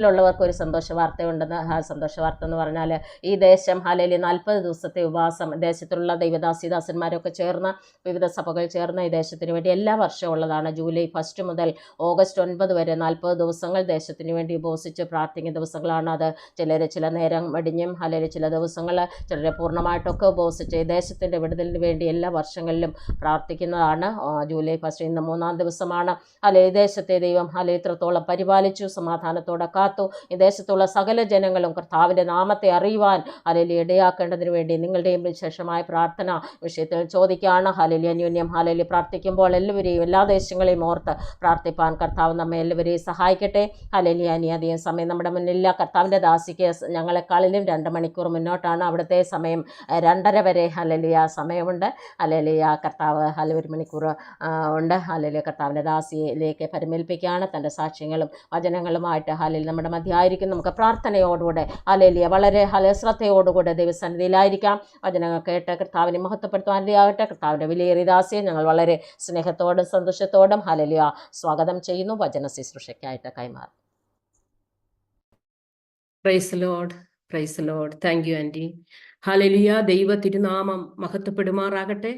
ുള്ളവർക്ക് ഒരു സന്തോഷ വാർത്തയുണ്ടെന്ന്. സന്തോഷ വാർത്ത എന്ന് പറഞ്ഞാൽ ഈ ദേശം ഹല്ലേലൂയ 40 ദിവസത്തെ ഉപവാസം ദേശത്തുള്ള ദൈവദാസിദാസന്മാരൊക്കെ ചേർന്ന് വിവിധ സഭകൾ ചേർന്ന് ഈ ദേശത്തിന് വേണ്ടി എല്ലാ വർഷവും ഉള്ളതാണ്. ജൂലൈ 1 മുതൽ ഓഗസ്റ്റ് 9 വരെ 40 ദിവസങ്ങൾ ദേശത്തിന് വേണ്ടി ഉപവസിച്ച് പ്രാർത്ഥിക്കുന്ന ദിവസങ്ങളാണ്. അത് ചില നേരം വെടിഞ്ഞും ഹല്ലേലൂയ ചില ദിവസങ്ങൾ ചിലരെ പൂർണ്ണമായിട്ടൊക്കെ ഉപവസിച്ച് ഈ ദേശത്തിൻ്റെ വിടുതലിന് വേണ്ടി എല്ലാ വർഷങ്ങളിലും പ്രാർത്ഥിക്കുന്നതാണ്. ജൂലൈ 1 ഇന്ന് 3-ാം ദിവസമാണ്. ഹല്ലേലൂയ ദേശത്തെ ദൈവം ഹല്ലേലൂയ ഇത്രത്തോളം പരിപാലിച്ചു, സമാധാനത്തോടെ കാത്തു. ഈ ദേശത്തുള്ള സകല ജനങ്ങളും കർത്താവിൻ്റെ നാമത്തെ അറിയുവാൻ ഹല്ലേലൂയ ഇടയാക്കേണ്ടതിന് വേണ്ടി നിങ്ങളുടെയും വിശേഷമായ പ്രാർത്ഥന വിഷയത്തിൽ ചോദിക്കുകയാണ്. ഹല്ലേലൂയ അന്യോന്യം ഹല്ലേലൂയ പ്രാർത്ഥിക്കുമ്പോൾ എല്ലാവരെയും എല്ലാ ദേശങ്ങളെയും ഓർത്ത് പ്രാർത്ഥിപ്പാൻ കർത്താവ് നമ്മെ എല്ലാവരെയും സഹായിക്കട്ടെ. ഹല്ലേലൂയ. ഇനി അധികം സമയം നമ്മുടെ മുന്നിലില്ല. കർത്താവിൻ്റെ ദാസിക്ക് ഞങ്ങളെക്കാളിലും 2 മണിക്കൂർ മുന്നോട്ടാണ്. അവിടുത്തെ സമയം 2:30 വരെ ഹല്ലേലൂയ സമയമുണ്ട്. ഹല്ലേലൂയ. കർത്താവ് 1 മണിക്കൂർ ഉണ്ട്. ഹല്ലേലൂയ. കർത്താവിൻ്റെ ദാസിയിലേക്ക് പരിമേൽപ്പിക്കുകയാണ്. തൻ്റെ സാക്ഷ്യങ്ങളും വചനങ്ങളുമായിട്ട് ഹല്ലേലൂയ നമ്മുടെ മധ്യമായിരിക്കും. നമുക്ക് പ്രാർത്ഥനയോടുകൂടെ ഹല്ലേലൂയ വളരെ ശ്രദ്ധയോടുകൂടെ ദൈവസന്നിധിയിലായിരിക്കാം. വചനങ്ങൾ കേട്ട് കർത്താവിനെ മഹത്വപ്പെടുത്തുവാൻ ഇടയാകട്ടെ. കർത്താവിൻ്റെ വിലയേറിയ ദാസിയെ ഞങ്ങൾ വളരെ സ്നേഹത്തോടും സന്തോഷത്തോടും ഹല്ലേലൂയ സ്വാഗതം ചെയ്യുന്നു. വചന ശുശ്രൂഷയ്ക്കായിട്ട് കൈമാറും. Praise lord, praise lord. Thank you aunty. Hallelujah. ദൈവ തിരുനാമം മഹത്വപ്പെടുമാറാകട്ടെ.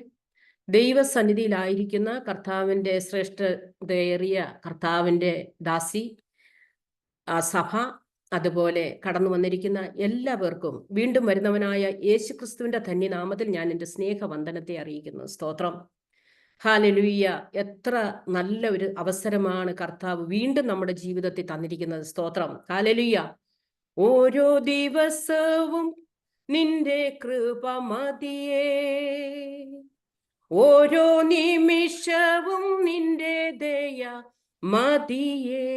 ദൈവസന്നിധിയിലായിരിക്കുന്ന കർത്താവിൻ്റെ ശ്രേഷ്ഠതയേറിയ കർത്താവിൻ്റെ ദാസി, ആ സഭ, അതുപോലെ കടന്നു വന്നിരിക്കുന്ന എല്ലാവർക്കും വീണ്ടും വരുന്നവനായ യേശുക്രിസ്തുവിന്റെ ധന്യനാമത്തിൽ ഞാൻ എൻ്റെ സ്നേഹവന്ദനത്തെ അറിയിക്കുന്നു. സ്തോത്രം. ഹല്ലേലൂയ. എത്ര നല്ല ഒരു അവസരമാണ് കർത്താവ് വീണ്ടും നമ്മുടെ ജീവിതത്തിൽ തന്നിരിക്കുന്നത്. സ്തോത്രം. ഹല്ലേലൂയ. ഓരോ ദിവസവും നിന്റെ കൃപ മതിയേ, ഓരോ നിമിഷവും നിന്റെ ദയ മതിയേ,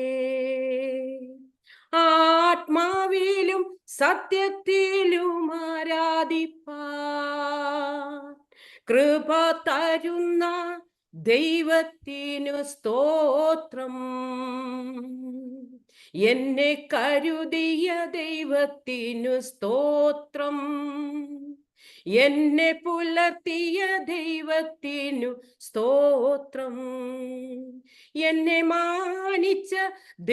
ആത്മാവിലും സത്യത്തിലും ആരാധിപ്പാൻ കൃപ തരുന്ന ദൈവത്തിനു സ്തോത്രം. എന്നെ കരുതിയ ദൈവത്തിനു സ്തോത്രം. എന്നെ പുലർത്തിയ ദൈവത്തിനു സ്തോത്രം. എന്നെ മാനിച്ച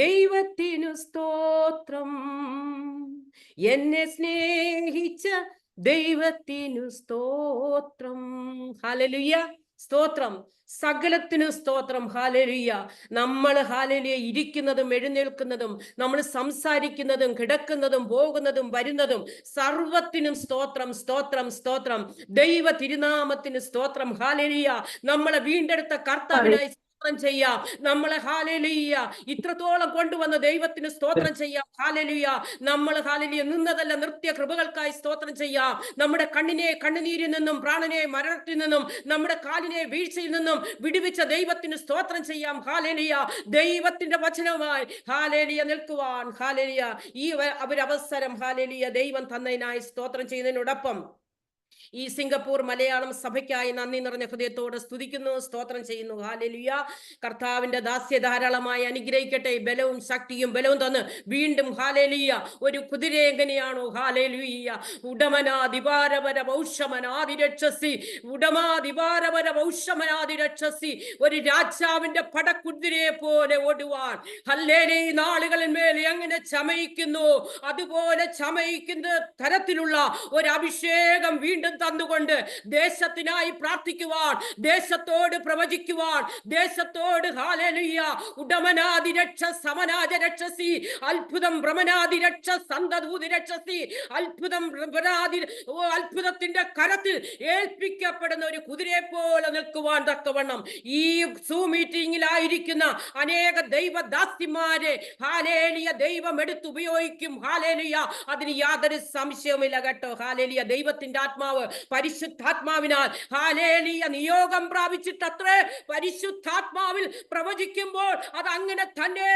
ദൈവത്തിനു സ്തോത്രം. എന്നെ സ്നേഹിച്ച ദൈവത്തിനു സ്തോത്രം. ഹല്ലേലൂയ. സ്തോത്രം. സകലത്തിനു സ്തോത്രം. ഹല്ലേലൂയ. നമ്മൾ ഹല്ലേലൂയ ഇരിക്കുന്നതും എഴുന്നേൽക്കുന്നതും നമ്മൾ സംസാരിക്കുന്നതും കിടക്കുന്നതും പോകുന്നതും വരുന്നതും സർവത്തിനും സ്തോത്രം, സ്തോത്രം, സ്തോത്രം. ദൈവ തിരുനാമത്തിന് സ്തോത്രം. ഹല്ലേലൂയ. നമ്മളെ വീണ്ടെടുത്ത കർത്താവിനായി സ്തോത്രം ചെയ്യാം. നമ്മളെ ഹല്ലേലൂയ ഇത്രത്തോളം കൊണ്ടുവന്ന ദൈവത്തിന് സ്തോത്രം ചെയ്യാം. ഹല്ലേലൂയ. നമ്മൾ ഹല്ലേലൂയ നിന്നതല്ല നിർത്തിയ കൃപകൾക്കായി സ്തോത്രം ചെയ്യാം. നമ്മുടെ കണ്ണിനെ കണ്ണുനീരിൽ നിന്നും, പ്രാണനെ മരണത്തിൽ നിന്നും, നമ്മുടെ കാലിനെ വീഴ്ചയിൽ നിന്നും വിടുവിച്ച ദൈവത്തിന് സ്തോത്രം ചെയ്യാം. ഹല്ലേലൂയ. ദൈവത്തിന്റെ വചനവുമായി ഹല്ലേലൂയ നിൽക്കുവാൻ ഹല്ലേലൂയ ഈ അവസരം ഹല്ലേലൂയ ദൈവം തന്നതിനായി സ്തോത്രം ചെയ്യുന്നതിനോടൊപ്പം ഈ സിംഗപ്പൂർ മലയാളം സഭയ്ക്കായി നന്ദി നിറഞ്ഞ ഹൃദയത്തോടെ സ്തുതിക്കുന്നു, സ്തോത്രം ചെയ്യുന്നു. ഹല്ലേലൂയ. കർത്താവിന്റെ ദാസ്യ ധാരാളമായി അനുഗ്രഹിക്കട്ടെ. ബലവും ശക്തിയും ബലവും തന്ന് വീണ്ടും ഹല്ലേലൂയ ഒരു കുതിര എങ്ങനെയാണോ ഹല്ലേലൂയ ഉടമനാദിവാരവര വൗഷമനാദിരക്ഷസി, ഉടമാദിവാരവര വൗഷമനാദിരക്ഷസി, ഒരു രാജാവിന്റെ പടക്കുതിരയെ പോലെ ഓടുവാൻ ഹല്ലേലൂയ നാളുകളിൽ മേൽ എങ്ങനെ ചമയിക്കുന്നു അതുപോലെ ചമയിക്കുന്ന തരത്തിലുള്ള ഒരു അഭിഷേകം വീണ്ടും തന്നുകൊണ്ട് ദേശത്തിനായി പ്രാർത്ഥിക്കുവാൻ, ദേശത്തോട് പ്രവചിക്കുവാൻ, ദേശത്തോട് ഹല്ലേലൂയ ഉടമനാദിരക്ഷ സമനാദിരക്ഷസി, അത്ഭുതം ഭ്രമനാദിരക്ഷ സന്തതൂതിരക്ഷസി, അത്ഭുതം അത്ഭുതത്തിന്റെ കരത്തിൽ ഏൽപ്പിക്കപ്പെടുന്ന ഒരു കുതിരയെ പോലെ നിൽക്കുവാൻ തക്കവണ്ണം ഈ സൂം മീറ്റിംഗിലായിരിക്കുന്ന അനേക ദൈവദാസിമാരെ ഹല്ലേലൂയ ദൈവം എടുത്തുപയോഗിക്കും. ഹല്ലേലൂയ. അതിന് യാതൊരു സംശയവുമില്ല കേട്ടോ. ഹല്ലേലൂയ. ദൈവത്തിന്റെ ആത്മാവ് പരിശുദ്ധാത്മാവിനാൽ ഹല്ലേലൂയ നിയോഗം പ്രാപിച്ചിട്ടത്രേ പരിശുദ്ധാത്മാവിൽ പ്രവചിക്കുമ്പോൾ അത് അങ്ങനെ തന്നെ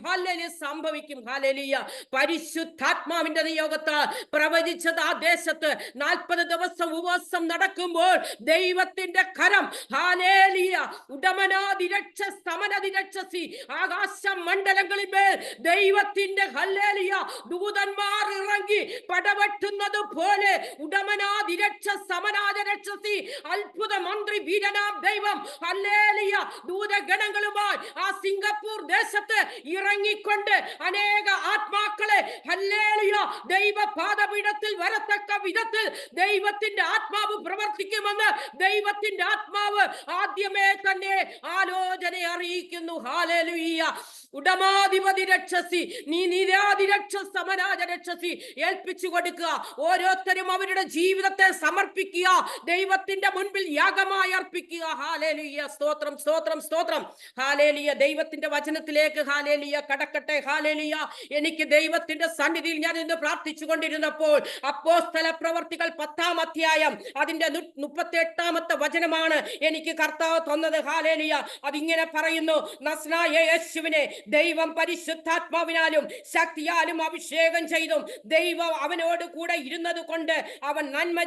ഹല്ലേലൂയ സംഭവിക്കും. ഹല്ലേലൂയ. പരിശുദ്ധാത്മാവിന്റെ നിയോഗത്താൽ പ്രവചിച്ചത് ആ ദേശത്ത് 40 ദിവസം ഉപവാസം നടക്കുമ്പോൾ ദൈവത്തിന്റെ കരം ഹല്ലേലൂയ ഉടമനാദിരക്ഷ സമനദിരക്ഷസി ആകാശ മണ്ഡലങ്ങളിൽ മേൽ ദൈവത്തിന്റെ ഹല്ലേലൂയ ദൂതന്മാർ ഇറങ്ങി പടവെട്ടുന്നത് പോലെ ഉടമനാദി ദിരക്ഷ സമനാജ രക്ഷസി അത്ഭുത മന്ത്രി വീരനാം ദൈവം ഹല്ലേലൂയ ദൂതഗണങ്ങളുമായി ആ സിംഗപ്പൂർ ദേശത്ത് ഇറങ്ങിക്കൊണ്ട് അനേക ആത്മാക്കളെ ഹല്ലേലൂയ ദൈവ പാദപീഠത്തിൽ വരത്തക്ക വിധത്തിൽ ദൈവത്തിന്റെ ആത്മാവ് പ്രവർത്തിക്കുമെന്ന് ദൈവത്തിന്റെ ആത്മാവ് ആദ്യമേ തന്നെ ആലോചന അറിയിക്കുന്നു. ഹല്ലേലൂയ. ഉടമാധിപതി രക്ഷസി നീ നിരാതി രക്ഷ സമരാജ രക്ഷസി ഏൽപ്പിച്ചു കൊടുക്കുക. ഓരോരുത്തരും അവരുടെ ജീവിതത്തെ സമർപ്പിക്കുക, ദൈവത്തിന്റെ മുൻപിൽ യാഗമായി അർപ്പിക്കുക. ഹല്ലേലൂയ. സ്തോത്രം സ്തോത്രം സ്തോത്രം. ഹല്ലേലൂയ. ദൈവത്തിന്റെ വചനത്തിലേക്ക് ഹല്ലേലൂയ കടക്കട്ടെ. ഹല്ലേലൂയ. എനിക്ക് ദൈവത്തിന്റെ സന്നിധിയിൽ ഞാൻ ഇന്ന് പ്രാർത്ഥിച്ചു കൊണ്ടിരുന്നപ്പോൾ അപ്പോസ്തല പ്രവർത്തികൾ 10-ാം അധ്യായം അതിന്റെ 38-ാമത്തെ വചനമാണ് എനിക്ക് കർത്താവ് തന്നത്. ഹല്ലേലൂയ. അതിങ്ങനെ പറയുന്നു, നസ്രായ യേശുവിനെ ദൈവം പരിശുദ്ധാത്മാവിനാലും ശക്തിയാലും അഭിഷേകം ചെയ്തും ദൈവം അവനോട് കൂടെ ഇരുന്നത് കൊണ്ട് അവൻ നന്മ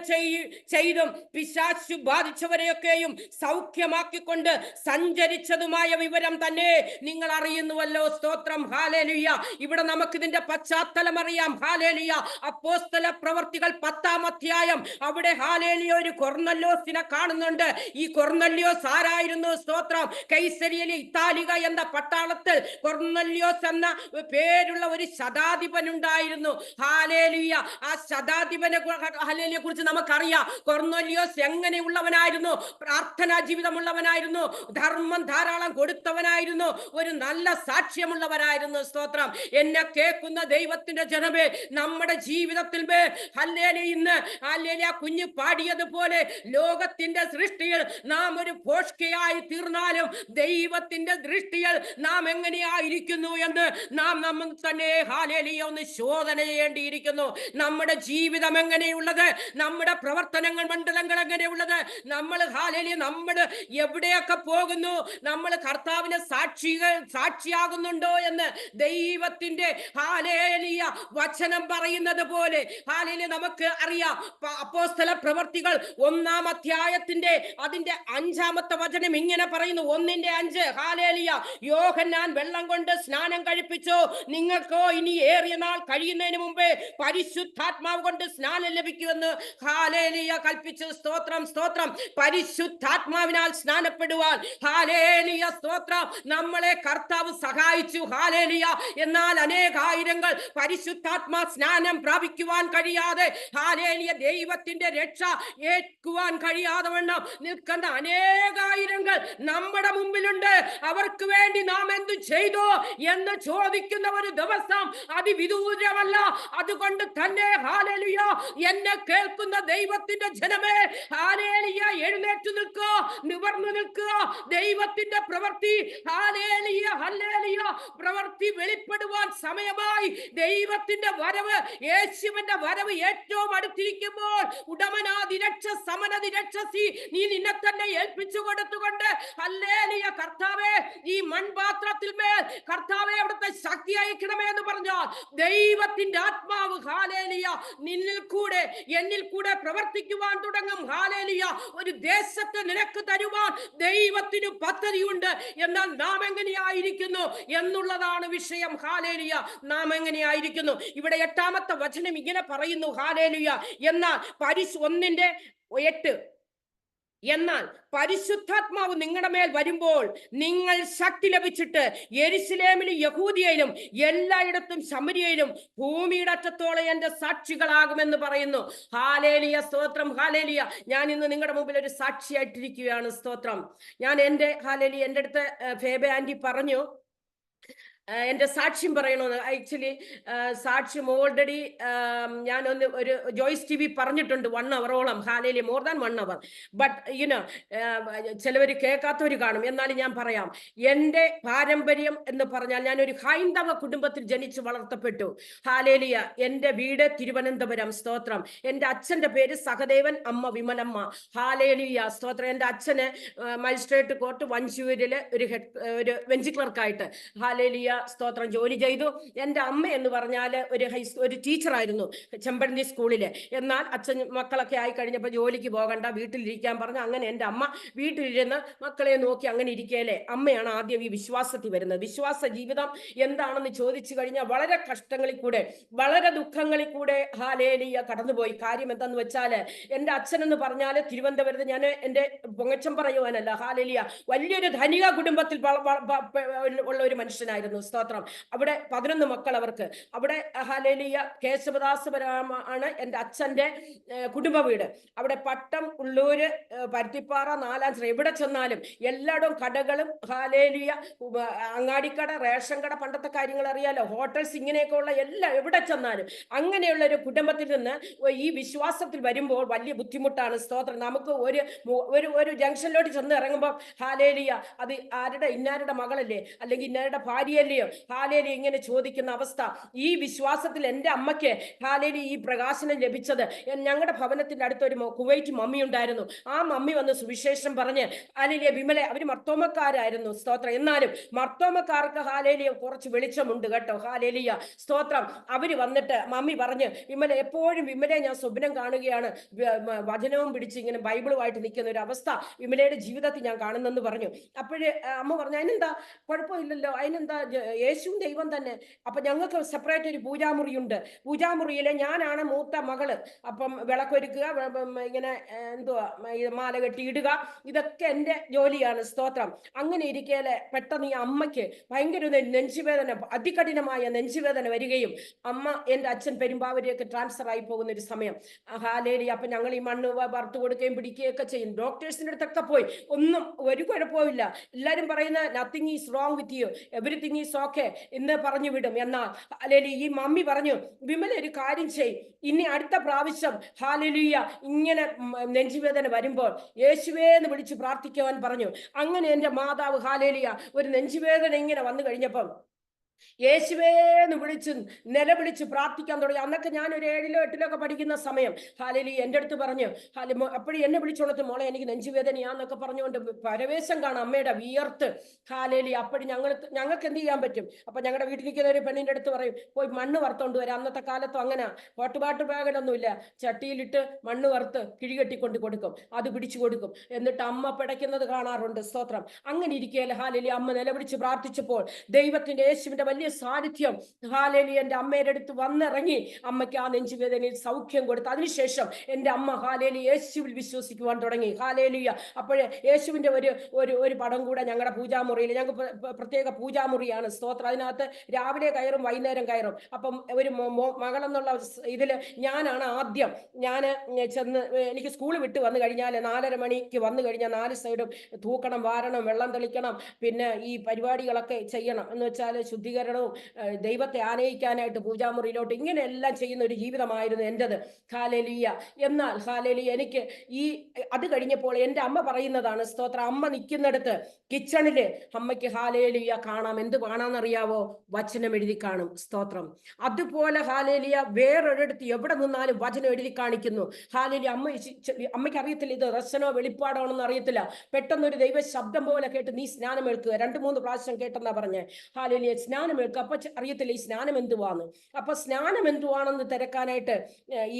ചെയ്തും പിശാചു ബാധിച്ചവരെയൊക്കെയും സൗഖ്യമാക്കിക്കൊണ്ട് സഞ്ചരിച്ചതുമായ വിവരം തന്നെ നിങ്ങൾ അറിയുന്നുവല്ലോ. സ്തോത്രം. ഹല്ലേലൂയ. ഇവിടെ നമുക്ക് ഇതിന്റെ പശ്ചാത്തലം അറിയാം. ഹല്ലേലൂയ. അപ്പോസ്തല പ്രവർത്തികൾ 10-ാം അധ്യായം അവിടെ ഹല്ലേലൂയ ഒരു കൊർന്നല്യോസിനെ കാണുന്നുണ്ട്. ഈ കൊർന്നല്യോസ് ആരായിരുന്നു? സ്തോത്രം. കൈസരിയയിലെ ഇത്താലിക എന്ന പട്ടാളത്തിൽ കൊർന്നല്യോസ് എന്ന പേരുള്ള ഒരു ശതാധിപൻ ഉണ്ടായിരുന്നു. ഹല്ലേലൂയ. ആ ശതാധിപനെ ഹല്ലേലൂയയെ കുറിച്ച് നമുക്കറിയാം. കൊർന്നല്യോസ് എങ്ങനെയുള്ളവനായിരുന്നു? പ്രാർത്ഥനാ ജീവിതമുള്ളവനായിരുന്നു, ധർമ്മം ധാരാളം കൊടുത്തവനായിരുന്നു, ഒരു നല്ല സാക്ഷ്യമുള്ളവനായിരുന്നു. സ്തോത്രം. എന്നെ കേൾക്കുന്ന ദൈവത്തിന്റെ ജനമേ, നമ്മുടെ ജീവിതത്തിൽ ഹല്ലേലൂയ ഇന്ന് ഹല്ലേലൂയ കുഞ്ഞു പാടിയതുപോലെ ലോകത്തിന്റെ സൃഷ്ടിയിൽ നാം ഒരു ഭോഷ്കയായി തീർന്നാലും ദൈവത്തിന്റെ ദൃഷ്ടിയിൽ നാം എങ്ങനെയായിരിക്കുന്നു എന്ന് നാം നമ്മൾ തന്നെ ഹല്ലേലൂയ ഒന്ന് ശോധന ചെയ്യേണ്ടിയിരിക്കുന്നു. നമ്മുടെ ജീവിതം എങ്ങനെയുള്ളത്, നമ്മുടെ പ്രവർത്തനങ്ങൾ മണ്ഡലങ്ങൾ എങ്ങനെയുള്ളത്, നമ്മൾ ഹല്ലേലൂയ നമ്മൾ എവിടെയൊക്കെ പോകുന്നു, നമ്മൾ കർത്താവിനെ സാക്ഷിയാകുന്നുണ്ടോ എന്ന് ദൈവത്തിന്റെ ഹല്ലേലൂയ വചനം പറയുന്നത് പോലെ ഹല്ലേലൂയ നമുക്ക് അറിയാം. അപ്പോസ്തല പ്രവർത്തികൾ 1-ാം അധ്യായത്തിന്റെ അതിന്റെ 5-ാമത്തെ വചനം ഇങ്ങനെ പറയുന്നു. 1:5. ഹല്ലേലൂയ. യോഹന്നാൻ വെള്ളം കൊണ്ട് സ്നാനം കഴിപ്പിച്ചു, നിങ്ങൾക്കോ ഇനി ഏറിയ നാൾ കഴിയുന്നതിന് മുമ്പേ പരിശുദ്ധാത്മാവ് കൊണ്ട് സ്നാനം ലഭിക്കുമെന്ന് ഹല്ലേലൂയ കൽപ്പിച്ചു. സ്തോത്രം സ്തോത്രം. പരിശുദ്ധാത്മാവിനാൽ സ്നാനപ്പെടുവാൻ ഹല്ലേലൂയ സ്തോത്രം നമ്മളെ കർത്താവ് സഹായിച്ചു. ഹല്ലേലൂയ. എന്നാൽ അനേകായിരങ്ങൾ പരിശുദ്ധാത്മാ സ്നാനം പ്രാപിക്കുവാൻ കഴിയാതെ ഹല്ലേലൂയ ദൈവത്തിന്റെ രക്ഷ ഏൽക്കുവാൻ കഴിയാതെ വണ്ണം നിൽക്കുന്ന അനേകായിരങ്ങൾ നമ്മുടെ മുമ്പിലുണ്ട്. അവർക്ക് വേണ്ടി നാം എന്തു ചെയ്തു എന്ന് ചോദിക്കുന്ന ഒരു ദിവസം അതിവിദൂരമല്ല. അതുകൊണ്ട് തന്നെ ഹല്ലേലൂയ എന്നെ കേൾക്കുന്ന ദൈവത്തിന്റെ ജനമേ, ഹല്ലേലൂയ എഴുന്നേറ്റ് നിൽക്കുക, നിവർന്നു നിൽക്കുക. ദൈവത്തിന്റെ പ്രവൃത്തി ഹല്ലേലൂയ ഹല്ലേലൂയ പ്രവൃത്തി വെളിപ്പെടുവാൻ സമയമായി. ദൈവത്തിന്റെ വരവ്, യേശുവിന്റെ വരവ് ഏറ്റവും അടുത്തിരിക്കുമ്പോൾ ഉടമനാദി രക്ഷ സമനതി രക്ഷസി നീ നിന്നെ തന്നെ ഏൽപ്പിച്ചു കൊടുത്തുകൊണ്ട് ഹല്ലേലൂയ കർത്താവേ ഈ മൺപാത്രത്തിൽ മേൽ കർത്താവേ അവിടുത്തെ ശക്തി അയക്കണമേ എന്ന് പറഞ്ഞാൽ ദൈവത്തിന്റെ ആത്മാവ് ഹല്ലേലൂയ നിന്നിൽ കൂടെ എന്നിൽ കൂടെ പ്രവർത്തിക്കുവാൻ തുടങ്ങും. ഹല്ലേലൂയ. ഒരു ദേശത്തെ നിനക്ക് തരുവാൻ ദൈവത്തിന് പദ്ധതിയുണ്ട്. എന്നാൽ നാം എങ്ങനെയായിരിക്കുന്നു എന്നുള്ളതാണ് വിഷയം. ഹല്ലേലൂയ. നാം എങ്ങനെയായിരിക്കുന്നു? ഇവിടെ 8-ാമത്തെ വചനം ഇങ്ങനെ പറയുന്നു. ഹല്ലേലൂയ. എന്നാൽ 1:8 എന്നാൽ പരിശുദ്ധാത്മാവ് നിങ്ങളുടെ മേൽ വരുമ്പോൾ നിങ്ങൾ ശക്തി ലഭിച്ചിട്ട് യെരുശലേമിലും യഹൂദിയയിലും എല്ലായിടത്തും ശമര്യയിലും ഭൂമിയുടെ അറ്റത്തോളം എന്റെ സാക്ഷികളാകുമെന്ന് പറയുന്നു. ഹല്ലേലൂയ സ്തോത്രം. ഹല്ലേലൂയ. ഞാൻ ഇന്ന് നിങ്ങളുടെ മുമ്പിൽ ഒരു സാക്ഷിയായിട്ടിരിക്കുകയാണ്. സ്തോത്രം. ഞാൻ എൻ്റെ ഹല്ലേലൂയ എൻ്റെ അടുത്ത് ഫേബ ആന്റി പറഞ്ഞു എന്റെ സാക്ഷ്യം പറയണമെന്ന്. ആക്ച്വലി സാക്ഷ്യം ഓൾറെഡി ഞാനൊന്ന് ഒരു ജോയ്സ് TV പറഞ്ഞിട്ടുണ്ട് 1 hour-ഓളം. ഹല്ലേലൂയ. More than 1 hour. But you know ചിലവർ കേൾക്കാത്തവർ കാണും. എന്നാലും ഞാൻ പറയാം. എൻ്റെ പാരമ്പര്യം എന്ന് പറഞ്ഞാൽ ഞാൻ ഒരു ഹൈന്ദവ കുടുംബത്തിൽ ജനിച്ചു വളർത്തപ്പെട്ടു. ഹല്ലേലൂയ. എൻ്റെ വീട് തിരുവനന്തപുരം. സ്തോത്രം. എൻ്റെ അച്ഛൻ്റെ പേര് സഹദേവൻ, അമ്മ വിമലമ്മ. ഹല്ലേലൂയ സ്തോത്രം. എൻ്റെ അച്ഛന് മജിസ്ട്രേറ്റ് കോർട്ട് വഞ്ചൂരിൽ ഒരു ബെഞ്ച് ക്ലർക്കായിട്ട് ഹല്ലേലൂയ സ്തോത്രം ജോലി ചെയ്തു. എൻ്റെ അമ്മ എന്ന് പറഞ്ഞാൽ ഒരു ടീച്ചറായിരുന്നു ചെമ്പഴന്തി സ്കൂളില്. എന്നാൽ അച്ഛൻ മക്കളൊക്കെ ആയി കഴിഞ്ഞപ്പോൾ ജോലിക്ക് പോകണ്ട, വീട്ടിലിരിക്കാൻ പറഞ്ഞു. അങ്ങനെ എൻ്റെ അമ്മ വീട്ടിലിരുന്ന് മക്കളെ നോക്കി അങ്ങനെ ഇരിക്കലേ അമ്മയാണ് ആദ്യം ഈ വിശ്വാസത്തിൽ വരുന്നത്. വിശ്വാസ ജീവിതം എന്താണെന്ന് ചോദിച്ചു കഴിഞ്ഞാൽ വളരെ കഷ്ടങ്ങളിൽ കൂടെ, വളരെ ദുഃഖങ്ങളിൽ കൂടെ ഹാലേലിയ കടന്നുപോയി. കാര്യം എന്താന്ന് വെച്ചാല് എൻ്റെ അച്ഛൻ എന്ന് പറഞ്ഞാൽ തിരുവനന്തപുരത്ത്, ഞാൻ എൻ്റെ പൊങ്ങച്ചം പറയുവാനല്ല, ഹാലേലിയ വലിയൊരു ധനിക കുടുംബത്തിൽ ഉള്ള ഒരു മനുഷ്യനായിരുന്നു. സ്തോത്രം. അവിടെ 11 മക്കൾ അവർക്ക്. അവിടെ ഹാലേലിയ കേശവദാസപുരം ആണ് എൻ്റെ അച്ഛൻ്റെ കുടുംബ വീട്. അവിടെ പട്ടം, ഉള്ളൂര്, പരുത്തിപ്പാറ, നാലാഞ്ചിറ എവിടെ ചെന്നാലും എല്ലായിടവും കടകളും ഹാലേലിയ അങ്ങാടിക്കട, റേഷൻ കട, പണ്ടത്തെ കാര്യങ്ങൾ അറിയാലോ, ഹോട്ടൽസ്, ഇങ്ങനെയൊക്കെ ഉള്ള എല്ലാം എവിടെ ചെന്നാലും. അങ്ങനെയുള്ള ഒരു കുടുംബത്തിൽ നിന്ന് ഈ വിശ്വാസത്തിൽ വരുമ്പോൾ വലിയ ബുദ്ധിമുട്ടാണ്. സ്തോത്രം. നമുക്ക് ഒരു ജംഗ്ഷനിലോട്ട് ചെന്ന് ഇറങ്ങുമ്പോൾ ഹാലേലിയ അത് ഇന്നാരുടെ മകളല്ലേ, അല്ലെങ്കിൽ ഇന്നാരുടെ ഭാര്യയല്ലയോ, ഹാലേലിയ ഇങ്ങനെ ചോദിക്കുന്ന അവസ്ഥ. ഈ വിശ്വാസത്തിൽ എൻ്റെ അമ്മയ്ക്ക് ഹാലേലിയ ഈ പ്രകാശനം ലഭിച്ചത്, ഞങ്ങളുടെ ഭവനത്തിന്റെ അടുത്തൊരു കുവൈറ്റ് മമ്മി ഉണ്ടായിരുന്നു. ആ മമ്മി വന്ന് സുവിശേഷം പറഞ്ഞ് ഹാലേലിയ വിമല, അവര് മർത്തോമക്കാരായിരുന്നു. സ്തോത്രം. എന്നാലും മർത്തോമക്കാർക്ക് ഹാലേലിയ കുറച്ച് വെളിച്ചമുണ്ട് കേട്ടോ. ഹാലേലിയ സ്തോത്രം. അവര് വന്നിട്ട് മമ്മി പറഞ്ഞ്, വിമല എപ്പോഴും വിമലയെ ഞാൻ സ്വപ്നം കാണുകയാണ്, വചനവും പിടിച്ച് ഇങ്ങനെ ബൈബിളുമായിട്ട് നിൽക്കുന്ന ഒരു അവസ്ഥ വിമലയുടെ ജീവിതത്തിൽ ഞാൻ കാണുന്നെന്ന് പറഞ്ഞു. അപ്പോഴേ അമ്മ പറഞ്ഞു, അതിനെന്താ കുഴപ്പമില്ലല്ലോ, അതിനെന്താ, യേശുവും ദൈവം തന്നെ. അപ്പൊ ഞങ്ങൾക്ക് സെപ്പറേറ്റ് ഒരു പൂജാമുറിയുണ്ട്. പൂജാമുറിയിലെ ഞാനാണ് മൂത്ത മകള്. അപ്പം വിളക്കൊരുക്കുക, ഇങ്ങനെ എന്തുവാ മാല കെട്ടിയിടുക, ഇതൊക്കെ എൻ്റെ ജോലിയാണ്. സ്തോത്രം. അങ്ങനെ ഇരിക്കലെ പെട്ടെന്ന് ഈ അമ്മയ്ക്ക് ഭയങ്കര നെഞ്ചുവേദന, അതികഠിനമായ നെഞ്ചുവേദന വരികയും അമ്മ എൻ്റെ അച്ഛൻ പെരുമ്പാവൂരേക്ക് ട്രാൻസ്ഫർ ആയി പോകുന്ന ഒരു സമയം. ഹാലേലി. അപ്പൊ ഞങ്ങൾ ഈ മണ്ണ് വറുത്ത് കൊടുക്കുകയും പിടിക്കുകയൊക്കെ ചെയ്യും. ഡോക്ടേഴ്സിന്റെ അടുത്തൊക്കെ പോയി, ഒന്നും ഒരു കുഴപ്പമില്ല. എല്ലാരും പറയുന്ന nothing is wrong with you, everything is okay എന്ന് പറഞ്ഞു വിടും. എന്നാൽ ഹാലേലി ഈ മമ്മി പറഞ്ഞു, വിമല ഒരു കാര്യം ചെയ്യും, ഇനി അടുത്ത പ്രാവശ്യം ഹാലേലൂയ ഇങ്ങനെ നെഞ്ചുവേദന വരുമ്പോൾ യേശുവേ എന്ന് വിളിച്ച് പ്രാർത്ഥിക്കുവാൻ പറഞ്ഞു. അങ്ങനെ എൻ്റെ മാതാവ് ഹാലേലിയ ഒരു നെഞ്ചുവേദന ഇങ്ങനെ വന്നു കഴിഞ്ഞപ്പം യേശുവേന്ന് വിളിച്ച് നിലവിളിച്ച് പ്രാർത്ഥിക്കാൻ തുടങ്ങി. അന്നൊക്കെ ഞാൻ ഒരു 7-ലോ 8-ലോ ഒക്കെ പഠിക്കുന്ന സമയം. ഹാലേലി എൻ്റെ അടുത്ത് പറഞ്ഞു, അപ്പോഴും എന്നെ വിളിച്ചോളത്ത്, മോളെ എനിക്ക് നെഞ്ചുവേദനയാന്നൊക്കെ പറഞ്ഞുകൊണ്ട് പരവേശം കാണാം അമ്മയുടെ വിയർത്ത്. ഹാലേലി. അപ്പോഴും ഞങ്ങൾക്ക് എന്ത് ചെയ്യാൻ പറ്റും? അപ്പൊ ഞങ്ങളുടെ വീട്ടിൽ നിൽക്കുന്ന ഒരു പെണ്ണിൻ്റെ അടുത്ത് പറയും, പോയി മണ്ണ് വറുത്തോണ്ട് വരാം. അന്നത്തെ കാലത്തും അങ്ങനെ ഹോട്ട് ബാഗിലൊന്നുമില്ല, ചട്ടിയിലിട്ട് മണ്ണ് വറുത്ത് കിഴികെട്ടിക്കൊണ്ട് കൊടുക്കും, അത് പിടിച്ചു കൊടുക്കും. എന്നിട്ട് അമ്മ പിടയ്ക്കുന്നത് കാണാറുണ്ട്. സ്തോത്രം. അങ്ങനെ ഇരിക്കുകയല്ലേ ഹാലേലി അമ്മ നിലവിളിച്ച് പ്രാർത്ഥിച്ചപ്പോൾ ദൈവത്തിന്റെ യേശുവിന്റെ വലിയ സാന്നിധ്യം ഹാലേലി എൻ്റെ അമ്മയുടെ അടുത്ത് വന്നിറങ്ങി അമ്മയ്ക്ക് ആ നെഞ്ചുവേദനയിൽ സൗഖ്യം കൊടുത്തു. അതിനുശേഷം എൻ്റെ അമ്മ ഹാലേലി യേശുവിൽ വിശ്വസിക്കുവാൻ തുടങ്ങി. ഹാലേലിയ. അപ്പോഴേ യേശുവിന്റെ ഒരു പടം കൂടെ ഞങ്ങളുടെ പൂജാമുറിയിൽ, ഞങ്ങൾക്ക് പ്രത്യേക പൂജാമുറിയാണ്. സ്തോത്രം. അതിനകത്ത് രാവിലെ കയറും, വൈകുന്നേരം കയറും. അപ്പം ഒരു മകളെന്നുള്ള ഇതില് ഞാനാണ് ആദ്യം. ഞാൻ ചെന്ന്, എനിക്ക് സ്കൂൾ വിട്ട് വന്നു കഴിഞ്ഞാൽ 4:30 മണിക്ക് വന്നു കഴിഞ്ഞാൽ 4 സൈഡും തൂക്കണം, വാരണം, വെള്ളം തെളിക്കണം, പിന്നെ ഈ പരിപാടികളൊക്കെ ചെയ്യണം. എന്ന് വെച്ചാൽ ശുദ്ധീകരണവും ദൈവത്തെ ആനയിക്കാനായിട്ട് പൂജാമുറിയിലോട്ട് ഇങ്ങനെ എല്ലാം ചെയ്യുന്ന ഒരു ജീവിതമായിരുന്നു എൻ്റെത്. ഹാലേലിയ. എന്നാൽ ഹാലേലിയ എനിക്ക് അത് കഴിഞ്ഞപ്പോൾ എൻ്റെ അമ്മ പറയുന്നതാണ്. സ്തോത്രം. അമ്മ നിൽക്കുന്നിടത്ത് കിച്ചണില് അമ്മയ്ക്ക് ഹാലേലിയ കാണാം. എന്ത് കാണാന്നറിയാവോ? വചനം എഴുതി കാണും. സ്തോത്രം. അതുപോലെ ഹാലേലിയ വേറൊരിടത്ത് എവിടെ നിന്നാലും വചനം എഴുതി കാണിക്കുന്നു. ഹാലേലിയ. അമ്മയ്ക്ക് അറിയത്തില്ല ഇത് റസനോ വെളിപ്പാടോ എന്ന് അറിയത്തില്ല. പെട്ടെന്നൊരു ദൈവ ശബ്ദം പോലെ കേട്ട്, നീ സ്നാനം ഏൽക്കുക. 2-3 പ്രാവശ്യം കേട്ടെന്നാ പറഞ്ഞേ. ഹാലേലിയ. സ്നാനം ഏൽക്കുക. അപ്പൊ അറിയത്തില്ല ഈ സ്നാനം എന്തുവാന്ന്. അപ്പൊ സ്നാനം എന്തുവാണെന്ന് തിരക്കാനായിട്ട്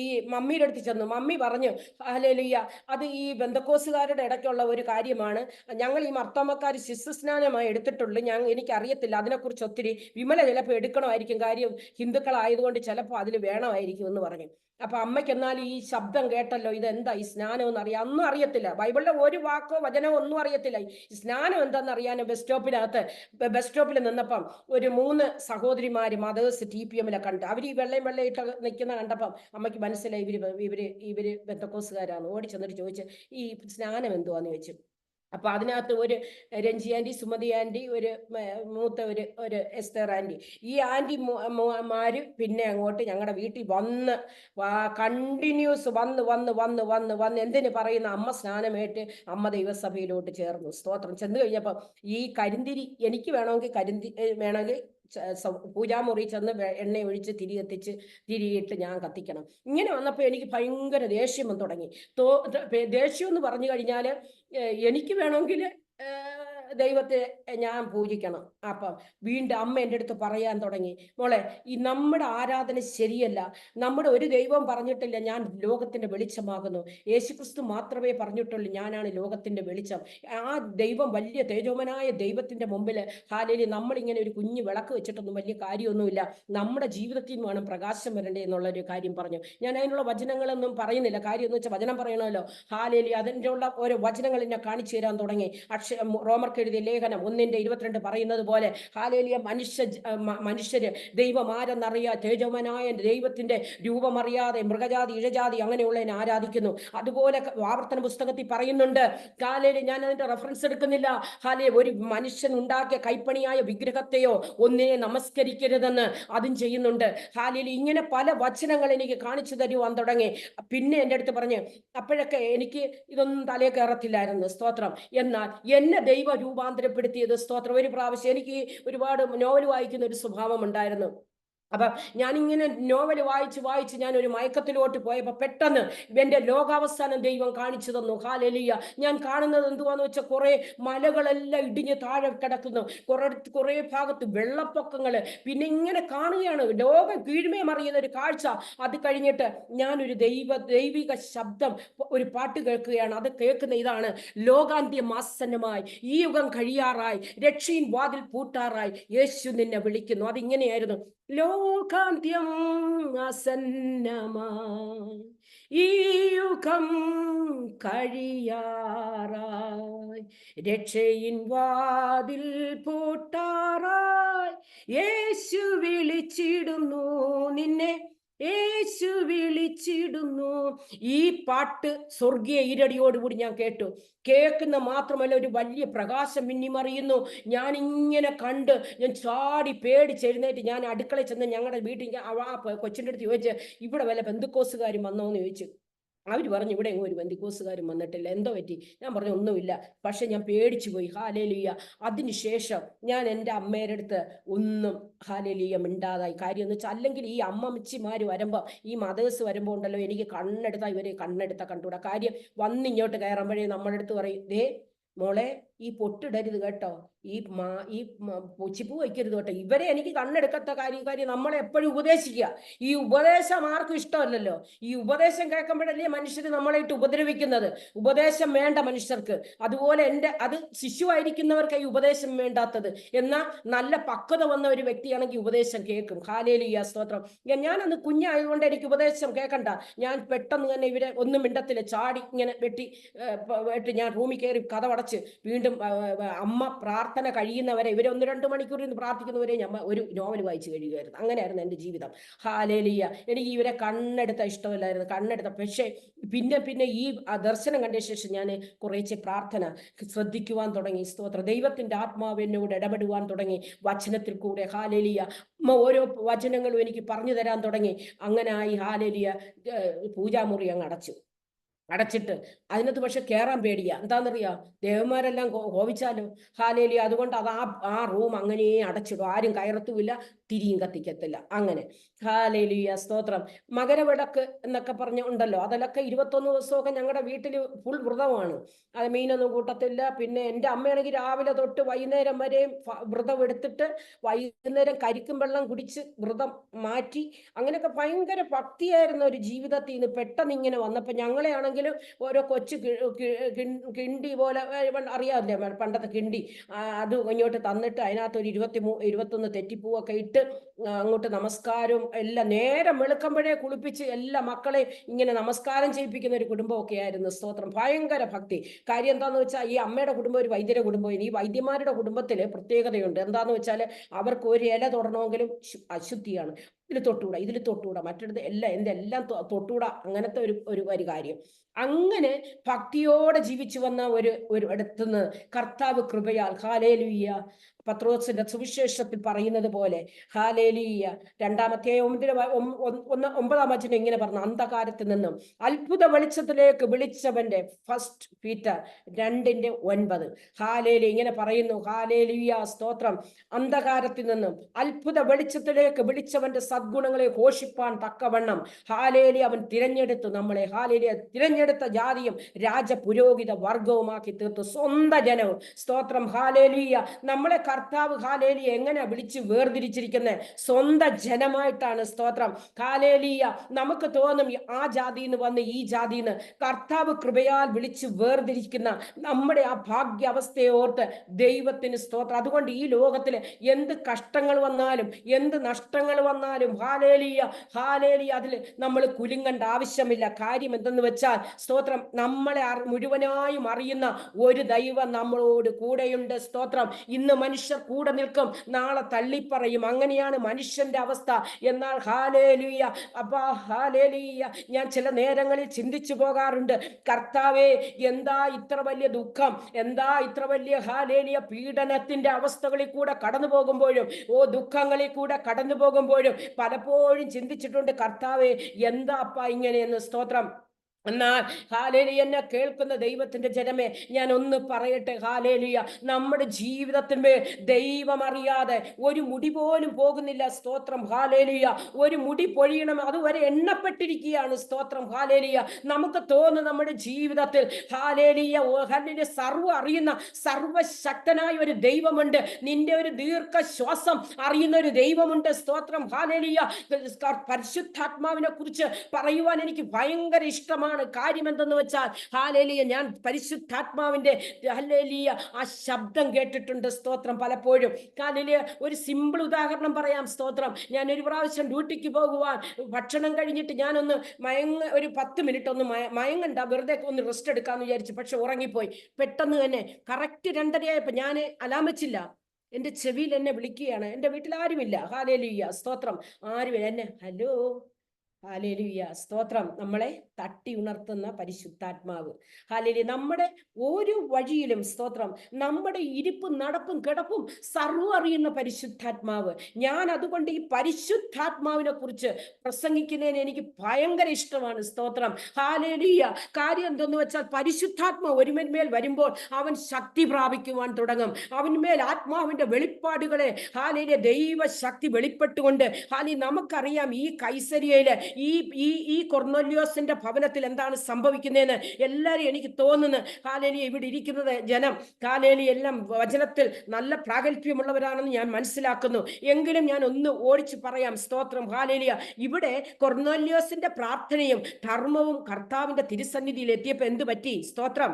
ഈ മമ്മിയുടെ അടുത്ത് ചെന്നു. മമ്മി പറഞ്ഞു, ഹാലേലിയ അത് ഈ ബന്ധക്കോസുകാരുടെ ഇടയ്ക്കുള്ള ഒരു കാര്യമാണ്. ഞങ്ങൾ ഈ മർത്തോമക്കാർ ശിശുസ്നാനമായി എടുത്തിട്ടുള്ളൂ. എനിക്കറിയത്തില്ല അതിനെക്കുറിച്ച് ഒത്തിരി. വിമല ചിലപ്പോൾ എടുക്കണമായിരിക്കും, കാര്യം ഹിന്ദുക്കളായതുകൊണ്ട് ചിലപ്പോൾ അതിൽ വേണമായിരിക്കും എന്ന് പറഞ്ഞു. അപ്പൊ അമ്മയ്ക്ക് എന്നാൽ ഈ ശബ്ദം കേട്ടല്ലോ, ഇതെന്താ ഈ സ്നാനം എന്ന് അറിയാം. ഒന്നും അറിയത്തില്ല, ബൈബിളിലെ ഒരു വാക്കോ വചനമോ ഒന്നും അറിയത്തില്ല. ഈ സ്നാനം എന്താണെന്ന് അറിയാൻ ബസ് സ്റ്റോപ്പിൽ നിന്നപ്പം ഒരു 3 സഹോദരിമാര് മദേഴ്സ് TPM കണ്ട്. അവർ ഈ വെള്ളയിട്ട് നിൽക്കുന്ന കണ്ടപ്പം അമ്മയ്ക്ക് മനസ്സിലായി ഇവര് ബെന്തക്കോസുകാരാണ്. ഓടി ചെന്നിട്ട് ചോദിച്ച്, ഈ സ്നാനം എന്തുവാന്ന് ചോദിച്ചു. അപ്പൊ അതിനകത്ത് ഒരു രഞ്ജി ആൻറ്റി, സുമതി ആൻറ്റി, ഒരു മൂത്ത ഒരു എസ്തർ ആൻറ്റി, ഈ ആൻറ്റിമാര് പിന്നെ അങ്ങോട്ട് ഞങ്ങളുടെ വീട്ടിൽ വന്ന് കണ്ടിന്യൂസ് വന്ന് എന്തിനു പറയുന്ന അമ്മ സ്നാനമേറ്റ് അമ്മ ദൈവസഭയിലോട്ട് ചേർന്നു. സ്തോത്രം. ചെന്ന് കഴിഞ്ഞപ്പം ഈ കരിന്തിരി എനിക്ക് വേണമെങ്കിൽ പൂജാമുറി ചെന്ന് എണ്ണ ഒഴിച്ച് തിരിയിട്ട് ഞാൻ കത്തിക്കണം. ഇങ്ങനെ വന്നപ്പോൾ എനിക്ക് ഭയങ്കര ദേഷ്യം തുടങ്ങി. ദേഷ്യം എന്ന് പറഞ്ഞു കഴിഞ്ഞാൽ എനിക്ക് വേണമെങ്കിൽ ദൈവത്തെ ഞാൻ പൂജിക്കണം. അപ്പം വീണ്ടും അമ്മ എൻ്റെ അടുത്ത് പറയാൻ തുടങ്ങി, മോളെ ഈ നമ്മുടെ ആരാധന ശരിയല്ല. നമ്മുടെ ഒരു ദൈവം പറഞ്ഞിട്ടില്ല ഞാൻ ലോകത്തിന്റെ വെളിച്ചമാകുന്നു. യേശുക്രിസ്തു മാത്രമേ പറഞ്ഞിട്ടുള്ളൂ ഞാനാണ് ലോകത്തിന്റെ വെളിച്ചം. ആ ദൈവം വലിയ തേജോമനായ ദൈവത്തിന്റെ മുമ്പിൽ ഹാലേലൂയ നമ്മളിങ്ങനെ ഒരു കുഞ്ഞു വിളക്ക് വെച്ചിട്ടൊന്നും വലിയ കാര്യമൊന്നുമില്ല. നമ്മുടെ ജീവിതത്തിൽ വേണം പ്രകാശം വരണ്ടേ എന്നുള്ളൊരു കാര്യം പറഞ്ഞു. ഞാൻ അതിനുള്ള വചനങ്ങളൊന്നും പറയുന്നില്ല. കാര്യം എന്ന് വെച്ചാൽ വചനം പറയണമല്ലോ. ഹാലേലൂയ അതിൻ്റെ ഉള്ള ഓരോ വചനങ്ങൾ എന്നെ കാണിച്ചു തരാൻ തുടങ്ങി. റോമർക്ക് എഴുതിയ ലേഖനം 1:22 പറയുന്നത് പോലെ ഹാലേലൂയ മനുഷ്യര് ദൈവം ആരെന്നറിയാ തേജോമനായ ദൈവത്തിന്റെ രൂപമറിയാതെ മൃഗജാതി ഇഴജാതി അങ്ങനെയുള്ളതിനെ ആരാധിക്കുന്നു. അതുപോലെ ആവർത്തന പുസ്തകത്തിൽ പറയുന്നുണ്ട്. ഹാലേലൂയ ഞാൻ അതിന്റെ റെഫറൻസ് എടുക്കുന്നില്ല. ഹാലേ ഒരു മനുഷ്യൻ ഉണ്ടാക്കിയ കൈപ്പണിയായ വിഗ്രഹത്തെയോ ഒന്നിനെ നമസ്കരിക്കരുതെന്ന് അതും ചെയ്യുന്നുണ്ട്. ഹാലേലൂയ ഇങ്ങനെ പല വചനങ്ങൾ എനിക്ക് കാണിച്ചു തരുവാൻ തുടങ്ങി. പിന്നെ എൻ്റെ അടുത്ത് പറഞ്ഞ് അപ്പോഴൊക്കെ എനിക്ക് ഇതൊന്നും തലേ കയറത്തില്ലായിരുന്നു. സ്തോത്രം. എന്നാൽ എന്നെ ദൈവ രൂപാന്തരപ്പെടുത്തിയത് സ്തോത്രം. ഒരു പ്രാവശ്യം എനിക്ക് ഒരുപാട് നോവൽ വായിക്കുന്ന ഒരു സ്വഭാവം ഉണ്ടായിരുന്നു. അപ്പം ഞാനിങ്ങനെ നോവൽ വായിച്ച് ഞാൻ ഒരു മയക്കത്തിലോട്ട് പോയപ്പോൾ പെട്ടെന്ന് എൻ്റെ ലോകാവസാനം ദൈവം കാണിച്ചു തന്നു. ഹാലേലൂയ. ഞാൻ കാണുന്നത് എന്തുവാന്ന് വെച്ചാൽ കുറേ മലകളെല്ലാം ഇടിഞ്ഞ് താഴെ കിടക്കുന്നു, കുറേ ഭാഗത്ത് വെള്ളപ്പൊക്കങ്ങൾ. പിന്നെ ഇങ്ങനെ കാണുകയാണ് ലോകം കീഴ്മേ മറിയുന്ന ഒരു കാഴ്ച. അത് കഴിഞ്ഞിട്ട് ഞാനൊരു ദൈവിക ശബ്ദം, ഒരു പാട്ട് കേൾക്കുകയാണ്. അത് കേൾക്കുന്ന ഇതാണ്: ലോകാന്ത്യം ആസന്നമായി, ഈ യുഗം കഴിയാറായി, രക്ഷീൻ വാതിൽ പൂട്ടാറായി, യേശു നിന്നെ വിളിക്കുന്നു. അതിങ്ങനെയായിരുന്നു: ലോകാന്ത്യം ആസന്നമായി, ഈ യുഗം കഴിയാറായി, രക്ഷയിൻ വാതിൽ പൂട്ടാറായി, യേശു വിളിച്ചിടുന്നു നിന്നെ, യേശു വിളിച്ചിടുന്നു. ഈ പാട്ട് സ്വർഗീയ ഈരടിയോടുകൂടി ഞാൻ കേട്ടു. കേൾക്കുന്ന മാത്രമല്ല, ഒരു വലിയ പ്രകാശം മിന്നിമറിയുന്നു. ഞാൻ ഇങ്ങനെ കണ്ട് ഞാൻ ചാടി പേടിച്ചെഴുന്നേറ്റ് ഞാൻ അടുക്കളയിൽ ചെന്ന് ഞങ്ങളുടെ വീട്ടിൽ കൊച്ചിൻ്റെ അടുത്ത് ചോദിച്ച്, ഇവിടെ വല്ല ബന്ധുക്കോസുകാരും വന്നോന്ന് ചോദിച്ചു. അവർ പറഞ്ഞു, ഇവിടെ എങ്ങും ഒരു ബന്ധുക്കോസുകാരും വന്നിട്ടില്ല. എന്തോ പറ്റി? ഞാൻ പറഞ്ഞു, ഒന്നുമില്ല. പക്ഷെ ഞാൻ പേടിച്ചു പോയി. ഹാലേലൂയ. അതിനുശേഷം ഞാൻ എൻ്റെ അമ്മയുടെ അടുത്ത് ഒന്നും ഹാലേലൂയ മിണ്ടാതായി. കാര്യം എന്ന് വെച്ചാൽ, അല്ലെങ്കിൽ ഈ അമ്മച്ചിമാർ വരുമ്പോൾ, ഈ മദേഴ്സ് വരുമ്പോൾ ഉണ്ടല്ലോ, എനിക്ക് കണ്ണെടുത്താൽ ഇവരെ കണ്ണെടുത്താൽ കാര്യം വന്നിങ്ങോട്ട് കയറുമ്പോഴേ നമ്മുടെ അടുത്ത് പറയും, ദേ മോളെ ഈ പൊട്ടിടരുത് കേട്ടോ, ഈ പൊച്ചിപ്പൂ വയ്ക്കരുത് കേട്ടോ. ഇവരെ എനിക്ക് കണ്ണെടുക്കത്ത കാര്യം നമ്മളെ എപ്പോഴും ഉപദേശിക്കുക. ഈ ഉപദേശം ആർക്കും ഇഷ്ടമല്ലല്ലോ. ഈ ഉപദേശം കേൾക്കുമ്പോഴല്ലേ മനുഷ്യർ നമ്മളെ ഇട്ട് ഉപദ്രവിക്കുന്നത്. ഉപദേശം വേണ്ട മനുഷ്യർക്ക്. അതുപോലെ അത് ശിശുവായിരിക്കുന്നവർക്ക് ഈ ഉപദേശം വേണ്ടാത്തത്. എന്നാൽ നല്ല പക്വത വന്ന ഒരു വ്യക്തിയാണെങ്കിൽ ഉപദേശം കേൾക്കും. ഹാലേലൂയ, സ്തോത്രം. ഞാനന്ന് കുഞ്ഞായതുകൊണ്ട് എനിക്ക് ഉപദേശം കേൾക്കണ്ട. ഞാൻ പെട്ടെന്ന് തന്നെ ഇവരെ ഒന്നും മിണ്ടത്തില്ല, ചാടി ഇങ്ങനെ വെട്ടി ഞാൻ റൂമിൽ കയറി കതവടച്ച് വീണ്ടും അമ്മ പ്രാർത്ഥന കഴിയുന്നവരെ, ഇവരെ 1-2 മണിക്കൂർ ഇരുന്ന് പ്രാർത്ഥിക്കുന്നവരെ ഞാൻ ഒരു നോവൽ വായിച്ച് കഴിയുമായിരുന്നു. അങ്ങനെയായിരുന്നു എൻ്റെ ജീവിതം. ഹാലേലൂയ. എനിക്ക് ഇവരെ കണ്ണെടുത്ത ഇഷ്ടമല്ലായിരുന്നു, കണ്ണെടുത്ത. പക്ഷേ പിന്നെ ഈ ദർശനം കണ്ട ശേഷം ഞാൻ കുറേശ്ശെ പ്രാർത്ഥന ശ്രദ്ധിക്കുവാൻ തുടങ്ങി. സ്തോത്രം. ദൈവത്തിൻ്റെ ആത്മാവ് എന്നോട് ഇടപെടുവാൻ തുടങ്ങി വചനത്തിൽ കൂടെ. ഹാലേലൂയ. ഓരോ വചനങ്ങളും എനിക്ക് പറഞ്ഞു തരാൻ തുടങ്ങി. അങ്ങനായി ഹാലേലൂയ. പൂജാമുറി അങ്ങ് അടച്ചിട്ട് അതിനകത്ത് പക്ഷെ കയറാൻ പേടിയാ. എന്താണെന്നറിയാം? ദേവന്മാരെല്ലാം കോപിച്ചാലോ. ഹാലേലൂയ. അതുകൊണ്ട് ആ റൂം അങ്ങനെ അടച്ചിടും. ആരും കയറത്തുമില്ല, തിരിയും കത്തിക്കത്തില്ല. അങ്ങനെ ഹാലേലൂയ, സ്തോത്രം. മകരവിളക്ക് എന്നൊക്കെ ഉണ്ടല്ലോ, അതിലൊക്കെ 21 ദിവസമൊക്കെ ഞങ്ങളുടെ വീട്ടിൽ ഫുൾ വ്രതമാണ്. അത് മീനൊന്നും കൂട്ടത്തില്ല. പിന്നെ എൻ്റെ അമ്മയാണെങ്കിൽ രാവിലെ തൊട്ട് വൈകുന്നേരം വരെയും വ്രതം എടുത്തിട്ട് വൈകുന്നേരം കരിക്കും വെള്ളം കുടിച്ച് വ്രതം മാറ്റി. അങ്ങനെയൊക്കെ ഭയങ്കര ഭക്തിയായിരുന്ന ഒരു ജീവിതത്തിൽ നിന്ന് പെട്ടെന്ന് ഇങ്ങനെ വന്നപ്പോൾ ഞങ്ങളെയാണെങ്കിൽ ഓരോ കൊച്ചു കിണ്ടി പോലെ അറിയാമല്ലേ, പണ്ടത്തെ കിണ്ടി, അത് ഇങ്ങോട്ട് തന്നിട്ട് അതിനകത്ത് ഒരു 21 തെറ്റിപ്പൂവൊക്കെ ഇട്ട് അങ്ങോട്ട് നമസ്കാരവും എല്ലാം നേരം വെളുക്കുമ്പോഴേ കുളിപ്പിച്ച് എല്ലാ മക്കളെ ഇങ്ങനെ നമസ്കാരം ചെയ്യിപ്പിക്കുന്ന ഒരു കുടുംബമൊക്കെ ആയിരുന്നു. സ്തോത്രം. ഭയങ്കര ഭക്തി. കാര്യം എന്താണെന്ന് വെച്ചാൽ, ഈ അമ്മയുടെ കുടുംബം ഒരു വൈദ്യരുടെ കുടുംബം. ഈ വൈദ്യന്മാരുടെ കുടുംബത്തിൽ പ്രത്യേകതയുണ്ട്. എന്താണെന്ന് വെച്ചാൽ, അവർക്ക് ഒരു ഇല തൊടണമെങ്കിലും അശുദ്ധിയാണ്. ഇതിൽ തൊട്ടുകൂടാ, മറ്റടുത്ത് എല്ലാം തൊട്ടുകൂടാ. അങ്ങനത്തെ ഒരു കാര്യം. അങ്ങനെ ഭക്തിയോടെ ജീവിച്ചു വന്ന ഒരു അടുത്തുനിന്ന് കർത്താവ് കൃപയാൽ, ഹാലേലൂയ, പത്രോസിന്റെ സുവിശേഷത്തിൽ പറയുന്നത് പോലെ, ഹാലേലൂയ, 2-ാം വചനം ഇങ്ങനെ പറഞ്ഞു: അന്ധകാരത്തിൽ നിന്നും അത്ഭുത വെളിച്ചത്തിലേക്ക് വിളിച്ചവന്റെ. 1 പീറ്റർ 2:9. ഹാലേലൂയ. ഇങ്ങനെ പറയുന്നു. ഹാലേലൂയ, സ്തോത്രം. അന്ധകാരത്തിൽ നിന്നും അത്ഭുത വെളിച്ചത്തിലേക്ക് വിളിച്ചവന്റെ സദ്ഗുണങ്ങളെ ഘോഷിപ്പാൻ തക്കവണ്ണം ഹാലേലി അവൻ തിരഞ്ഞെടുത്തു നമ്മളെ. ഹാലേലിയ തിരഞ്ഞെടുത്ത ജാതിയും രാജപുരോഹിത വർഗവുമാക്കി തീർത്തു, സ്വന്തം ജനവും. സ്തോത്രം. ഹാലേലിയ നമ്മളെ കർത്താവ് ഹാലേലിയ എങ്ങനെ വിളിച്ച് വേർതിരിച്ചിരിക്കുന്നത്? സ്വന്തം ജനമായിട്ടാണ്. സ്തോത്രം. ഹാലേലിയ നമുക്ക് തോന്നും ആ ജാതിന്ന് വന്ന് ഈ ജാതിന്ന്. കർത്താവ് കൃപയാൽ വിളിച്ച് വേർതിരിക്കുന്ന നമ്മുടെ ആ ഭാഗ്യാവസ്ഥയെ ഓർത്ത് ദൈവത്തിന് സ്തോത്രം. അതുകൊണ്ട് ഈ ലോകത്തിൽ എന്ത് കഷ്ടങ്ങൾ വന്നാലും എന്ത് നഷ്ടങ്ങൾ വന്നാലും ഹാലേലിയ ഹാലേലിയ അതിൽ നമ്മൾ കുലുങ്ങേണ്ട ആവശ്യമില്ല. കാര്യം എന്തെന്ന് വെച്ചാൽ സ്തോത്രം, നമ്മളെ മുഴുവനായും അറിയുന്ന ഒരു ദൈവം നമ്മളോട് കൂടെയുണ്ട്. സ്തോത്രം. ഇന്ന് മനുഷ്യർ കൂടെ നിൽക്കും, നാളെ തള്ളിപ്പറയും. അങ്ങനെയാണ് മനുഷ്യന്റെ അവസ്ഥ. എന്നാൽ ഹാലേലിയ അപ്പാ ഹാലേലിയ ഞാൻ ചില നേരങ്ങളിൽ ചിന്തിച്ചു പോകാറുണ്ട്, കർത്താവേ എന്താ ഇത്ര വലിയ ദുഃഖം, എന്താ ഇത്ര വലിയ ഹാലേലിയ പീഡനത്തിന്റെ അവസ്ഥകളിൽ കൂടെ കടന്നു പോകുമ്പോഴും ദുഃഖങ്ങളിൽ കൂടെ കടന്നു പോകുമ്പോഴും പലപ്പോഴും ചിന്തിച്ചിട്ടുണ്ട്, കർത്താവേ എന്താ അപ്പ ഇങ്ങനെയെന്ന്. സ്തോത്രം. എന്നാൽ ഹാലേലിയ എന്നെ കേൾക്കുന്ന ദൈവത്തിന്റെ ജനമേ, ഞാൻ ഒന്ന് പറയട്ടെ. ഹാലേലിയ നമ്മുടെ ജീവിതത്തിന്മേൽ ദൈവം അറിയാതെ ഒരു മുടി പോലും പോകുന്നില്ല. സ്തോത്രം. ഹാലേലിയ ഒരു മുടി പൊഴിയണം, അതുവരെ എണ്ണപ്പെട്ടിരിക്കുകയാണ്. സ്തോത്രം. ഹാലേലിയ നമുക്ക് തോന്നുന്നു നമ്മുടെ ജീവിതത്തിൽ ഹാലേലിയ ഹാലേലിയ സർവ്വ അറിയുന്ന സർവശക്തനായ ഒരു ദൈവമുണ്ട്. നിന്റെ ഒരു ദീർഘശ്വാസം അറിയുന്ന ഒരു ദൈവമുണ്ട്. സ്തോത്രം. ഹാലേലിയ പരിശുദ്ധാത്മാവിനെ കുറിച്ച് പറയുവാൻ എനിക്ക് ഭയങ്കര ഇഷ്ടമാണ്. കാര്യം എന്തെന്ന് വെച്ചാൽ ഹാലേലിയ ഞാൻ പരിശുദ്ധാത്മാവിന്റെ ഹാലേലിയ ആ ശബ്ദം കേട്ടിട്ടുണ്ട്. സ്തോത്രം. പലപ്പോഴും ഹാലേലിയ ഒരു സിമ്പിൾ ഉദാഹരണം പറയാം. സ്തോത്രം. ഞാൻ ഒരു പ്രാവശ്യം ഡ്യൂട്ടിക്ക് പോകുവാൻ ഭക്ഷണം കഴിഞ്ഞിട്ട് ഞാനൊന്ന് ഒരു 10 മിനിറ്റ് ഒന്ന് മയങ്ങണ്ട, വെറുതെ ഒന്ന് റെസ്റ്റ് എടുക്കാന്ന് വിചാരിച്ചു. പക്ഷെ ഉറങ്ങിപ്പോയി. പെട്ടെന്ന് തന്നെ കറക്റ്റ് 2:30 ഞാൻ അലാം വെച്ചില്ല, എൻ്റെ ചെവിയിൽ എന്നെ വിളിക്കുകയാണ്. എൻ്റെ വീട്ടിൽ ആരുമില്ല. ഹാലേലിയ സ്തോത്രം. ആരുമില്ല. എന്നെ ഹലോ ഹാലേലുയ സ്തോത്രം. നമ്മളെ തട്ടി ഉണർത്തുന്ന പരിശുദ്ധാത്മാവ്. ഹാലേലി നമ്മുടെ ഓരോ വഴിയിലും സ്തോത്രം, നമ്മുടെ ഇരിപ്പും നടപ്പും കിടപ്പും സർവ്വം അറിയുന്ന പരിശുദ്ധാത്മാവ്. ഞാൻ അതുകൊണ്ട് ഈ പരിശുദ്ധാത്മാവിനെ കുറിച്ച് പ്രസംഗിക്കുന്നതിന് എനിക്ക് ഭയങ്കര ഇഷ്ടമാണ്. സ്തോത്രം. ഹാലേലിയ കാര്യം എന്തെന്ന് വെച്ചാൽ പരിശുദ്ധാത്മാവ് ഒരുവന്മേൽ വരുമ്പോൾ അവൻ ശക്തി പ്രാപിക്കുവാൻ തുടങ്ങും. അവന്മേൽ ആത്മാവിന്റെ വെളിപ്പാടുകളെ ഹാലേലിയ ദൈവശക്തി വെളിപ്പെട്ടുകൊണ്ട് നമുക്കറിയാം ഈ കൈസരിയയില് ഈ കൊർന്നല്യോസിന്റെ ഭവനത്തിൽ എന്താണ് സംഭവിക്കുന്നതെന്ന് എല്ലാവരും എനിക്ക് തോന്നുന്നു. ഹാലേലിയ ഇവിടെ ഇരിക്കുന്നത് ജനം ഹാലേലിയ എല്ലാം വചനത്തിൽ നല്ല പ്രാഗൽഭ്യമുള്ളവരാണെന്ന് ഞാൻ മനസ്സിലാക്കുന്നു. എങ്കിലും ഞാൻ ഒന്ന് ഓടിച്ചു പറയാം. സ്തോത്രം. ഹാലേലിയ ഇവിടെ കൊർന്നല്യോസിന്റെ പ്രാർത്ഥനയും ധർമ്മവും കർത്താവിന്റെ തിരുസന്നിധിയിൽ എത്തിയപ്പോൾ എന്ത് പറ്റി? സ്തോത്രം.